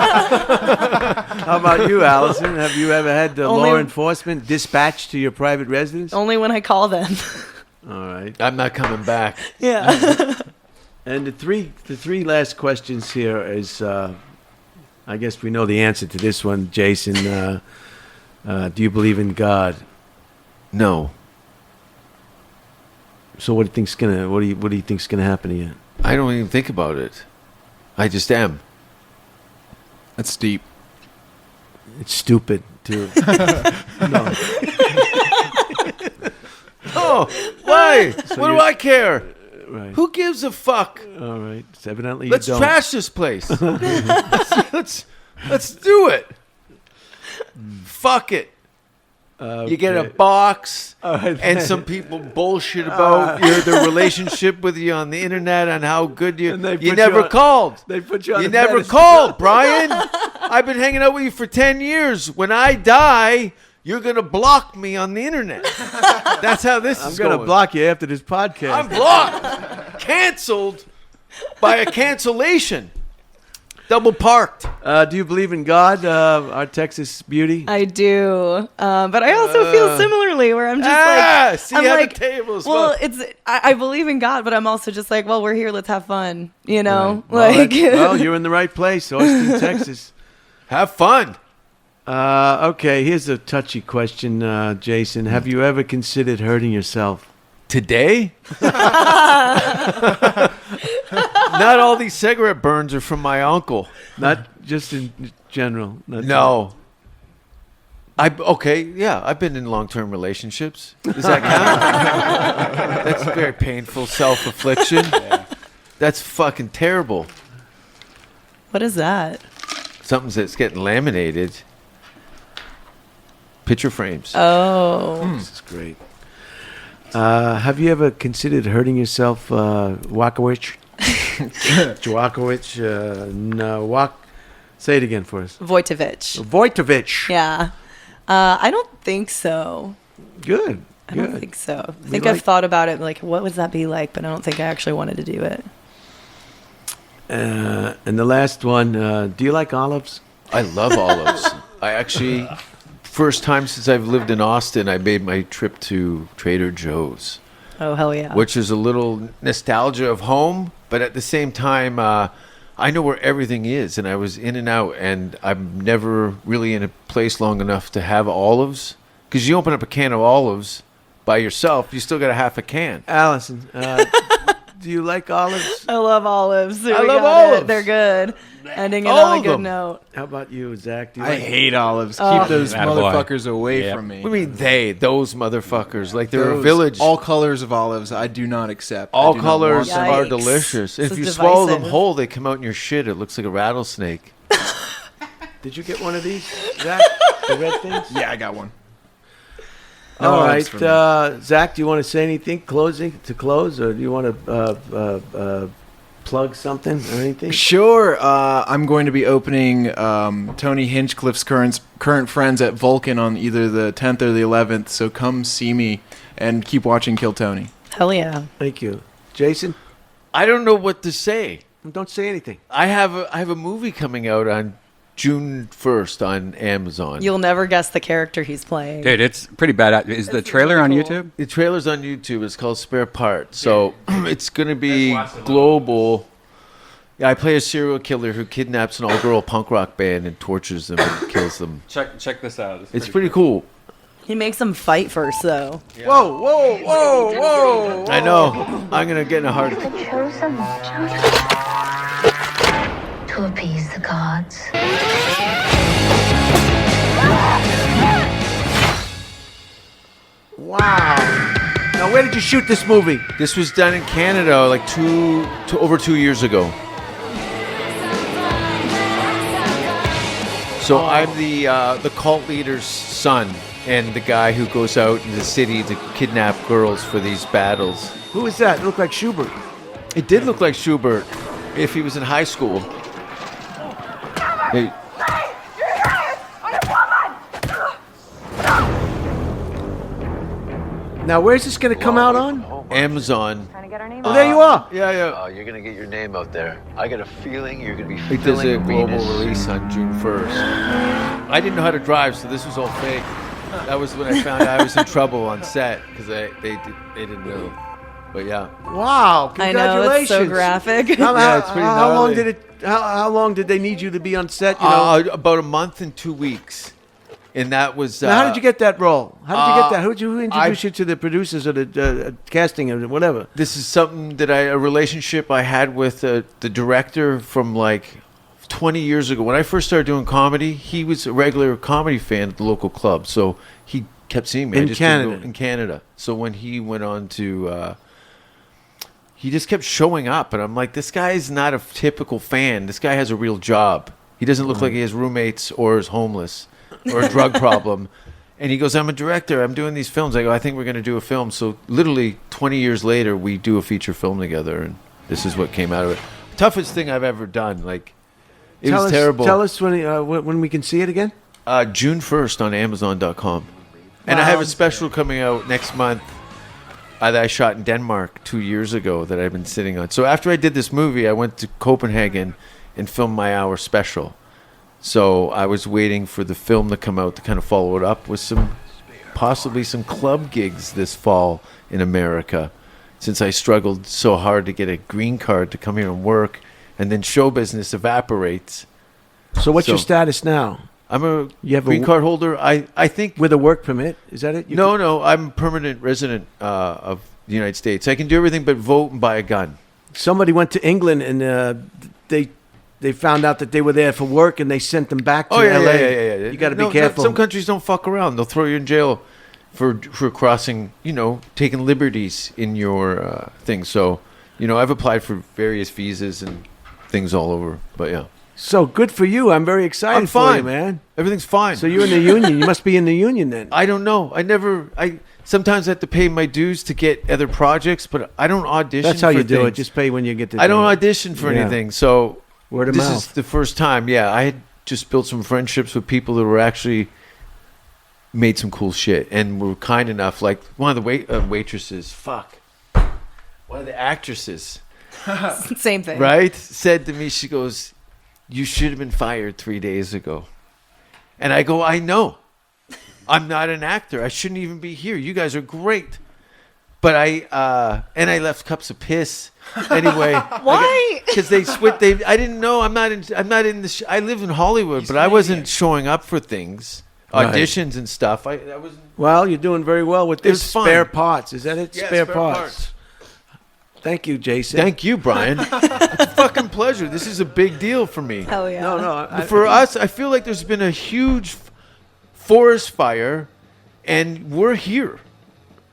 about you, Allison? Have you ever had Only- law enforcement dispatched to your private residence? Only when I call them. All right. I'm not coming back. Yeah. And the three last questions here is, I guess we know the answer to this one, Jason. Do you believe in God? No. So what do you think's gonna happen to you? I don't even think about it. I just am. That's deep. It's stupid too. No. Oh, why? What do I care? Right. Who gives a fuck? All right. So evidently Let's you don't. trash this place. let's do it. Fuck it. You get a Okay. box, All right. and some people bullshit about their relationship with you on the internet and how good And they you put never you on- called. They put you on You a never pedestal. called, Brian. I've been hanging out with you for 10 years. When I die, you're going to block me on the internet. That's how this I'm is gonna going. block you after this podcast. I'm blocked. Canceled by a cancellation. Double parked. Do you believe in God, our Texas beauty? I do. But I also feel similarly where I'm just like, see I'm how like, the tables. well, I believe in God, but I'm also just like, well, we're here. Let's have fun. You know, Right. like, Well, you're in the right place, Austin, Texas. have fun. Okay, here's a touchy question, Jason. Have you ever considered hurting yourself? Today? Not all these cigarette burns are from my uncle. Not just in general. Not No. I've been in long-term relationships. Does that count? That's very painful self-affliction. Yeah. That's fucking terrible. What is that? Something that's getting laminated. Picture frames. Oh. This is great. Have you ever considered hurting yourself, Wojtowecz? Wojtowecz? No, say it again for us. Wojtowecz. Wojtowecz. Yeah. I don't think so. Good. I don't think so. I think I've thought about it, like, what would that be like? But I don't think I actually wanted to do it. And the last one, do you like olives? I love olives. I actually, first time since I've lived in Austin, I made my trip to Trader Joe's. Oh, hell yeah. Which is a little nostalgia of home, but at the same time, I know where everything is, and I was in and out, and I'm never really in a place long enough to have olives. Because you open up a can of olives by yourself, you still got a half a can. Allison, do you like olives? I love olives. I love olives. They're good. Ending it All on a of good them. note. How about you, Zach? Do you I like hate olives. Keep those Attaboy. motherfuckers away Yeah. from me. What do you mean those motherfuckers? Like they're a Those- village. All colors of olives, I do not accept. I All do not colors want them. are Yikes. delicious. This If is you swallow them divisive. whole, they come out in your shit. It looks like a rattlesnake. Did you get one of these, Zach? The red things? Yeah, I got one. All olives right, for me. Zach, do you want to say anything or do you want to plug something or anything? Sure. I'm going to be opening Tony Hinchcliffe's current friends at Vulcan on either the 10th or the 11th. So come see me and keep watching Kill Tony. Hell yeah. Thank you, Jason. I don't know what to say. Don't say anything. I have a movie coming out on June 1st on Amazon. You'll never guess the character he's playing. Dude, it's pretty bad. Is the trailer on YouTube? The trailer's on YouTube. It's called Spare Part. So it's going to be global. Yeah, I play a serial killer who kidnaps an all-girl punk rock band and tortures them and kills them. Check this out. It's pretty cool. He makes them fight first, though. Whoa. I know. I'm going to get in a heart attack. The chosen to appease the gods. Wow. Now, where did you shoot this movie? This was done in Canada like over 2 years ago. So I'm the cult leader's son and the guy who goes out in the city to kidnap girls for these battles. Who is that? It looked like Schubert. It did look like Schubert if he was in high school. Hey, Now, where's this going to come out on? Amazon. Oh, there you are. Yeah. You're gonna get your name out there. I got a feeling you're gonna be It does a filling global arenas. release on June 1st. I didn't know how to drive, so this was all fake. That was when I found out I was in trouble on set because they didn't know. But yeah. Wow! I know, it's Congratulations. so graphic. Yeah, it's pretty how long gnarly. How long did they need you to be on set? You know? About a month and 2 weeks, and that was. Now, how did you get that role? How did you get that? Who introduced I- you to the producers or the casting or whatever? This is something that a relationship I had with the director from like 20 years ago. When I first started doing comedy, he was a regular comedy fan at the local club, so he kept seeing me. In I just didn't Canada. go- in Canada. So when he went on to, he just kept showing up, and I'm like, this guy is not a typical fan. This guy has a real job. He doesn't look like he has roommates or is homeless or a drug problem. And he goes, I'm a director. I'm doing these films. I go, I think we're going to do a film. So literally 20 years later, we do a feature film together, and this is what came out of it. Toughest thing I've ever done. Like, it was terrible. Tell us when we can see it again. June 1st on Amazon.com. And I have a special coming out next month that I shot in Denmark 2 years ago that I've been sitting on. So after I did this movie, I went to Copenhagen and filmed my hour special. So I was waiting for the film to come out to kind of follow it up with possibly some club gigs this fall in America, since I struggled so hard to get a green card to come here and work, and then show business evaporates. So what's your status now? I'm a You have green a- card holder. I think With a work permit, is that it? no, I'm a permanent resident of the United States. I can do everything but vote and buy a gun. Somebody went to England and they they found out that they were there for work and they sent them back to Oh yeah, LA. yeah. You got to No, be careful. Some countries don't fuck around. They'll throw you in jail for crossing, taking liberties in your thing. So, I've applied for various visas and things all over. But yeah. So good for you. I'm very excited I'm for you, fine. man. Everything's fine. So you're in the union. You must be in the union then. I don't know. I sometimes have to pay my dues to get other projects, but I don't audition. That's how for you do it. things. Just pay when you get to I don't do it. audition for Yeah. anything. So Word of this mouth. is the first time. Yeah, I had just built some friendships with people that were actually made some cool shit and were kind enough. Like one of the waitresses. Fuck. One of the actresses. Same thing. Right? Said to me, she goes, "You should have been fired 3 days ago." And I go, "I know. I'm not an actor. I shouldn't even be here. You guys are great." But I left cups of piss anyway. Why? Because I didn't know. I'm not in the. I live in Hollywood, but I wasn't showing up for things, Right. auditions and stuff. I wasn't. Well, you're doing very well with this. It's fine. Spare parts. Is that it? Yeah, spare spare parts. parts. Thank you, Jason. Thank you, Brian. It's a fucking pleasure. This is a big deal for me. Hell yeah. No. For us, I feel like there's been a huge forest fire, and we're here.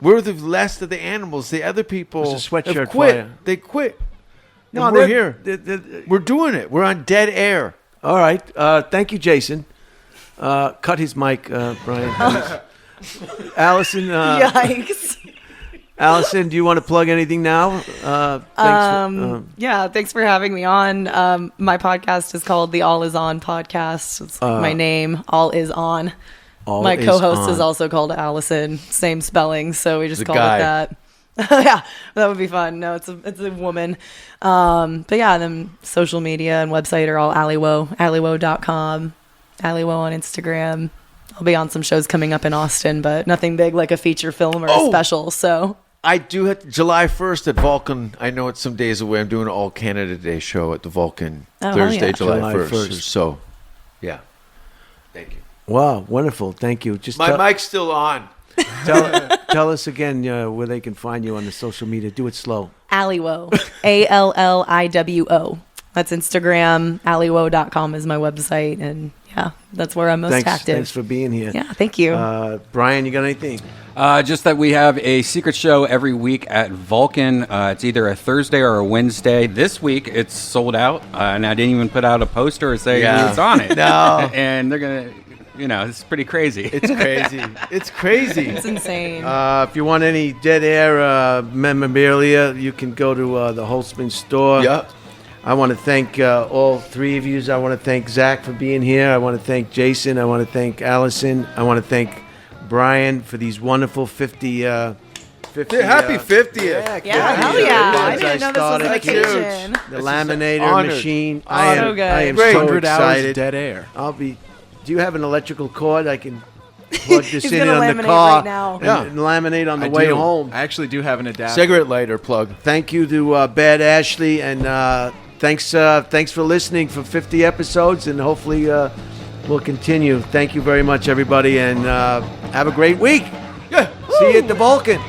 We're the last of the animals. The other people It's a sweatshirt have quit. fire. They quit. No, And we're they're- here. We're doing it. We're on dead air. All right. Thank you, Jason. Cut his mic, Brian. Allison. Yikes. Allison, do you want to plug anything now? Thanks for having me on. My podcast is called the All Is On podcast. It's my name, All Is On. All My Is co-host On. is also called Allison, same spelling, so we just The called guy. it that. Yeah, that would be fun. No, it's a woman. But yeah, then social media and website are all Alleywo, alleywo.com, Alleywo on Instagram. I'll be on some shows coming up in Austin, but nothing big like a feature film or a special. So I do have July 1st at Vulcan. I know it's some days away. I'm doing an All Canada Day show at the Vulcan Oh, Thursday, yeah. July July 1st. 1st. So, yeah. Thank you. Wow, wonderful. Thank you. Just My mic's still on. tell us again where they can find you on the social media. Do it slow. Alleywo, ALLIWO. That's Instagram. Alleywo.com is my website, and yeah, that's where I'm most active. Thanks for being here. Yeah, thank you. Brian, you got anything? Just that we have a secret show every week at Vulcan. It's either a Thursday or a Wednesday. This week it's sold out, and I didn't even put out a poster or say who's on it. No. And they're gonna, it's pretty crazy. It's crazy. It's crazy. It's insane. If you want any dead air memorabilia, you can go to the Holtzman store. Yeah. I want to thank all three of you. I want to thank Zach for being here. I want to thank Jason. I want to thank Allison. I want to thank Brian for these wonderful 50. Happy 50th. Yeah, hell yeah. I didn't know this was started an here. occasion. The laminator honored. machine. So good. I am Great. so 100 hours of excited. dead air. Do you have an electrical cord? I can plug this He's in gonna on the laminate car right now. and laminate on the I way do. home. I actually do have an adapter. Cigarette lighter plug. Thank you to Bad Ashley, and thanks for listening for 50 episodes, and hopefully we'll continue. Thank you very much, everybody, and have a great week. Yeah. See you at the Vulcan.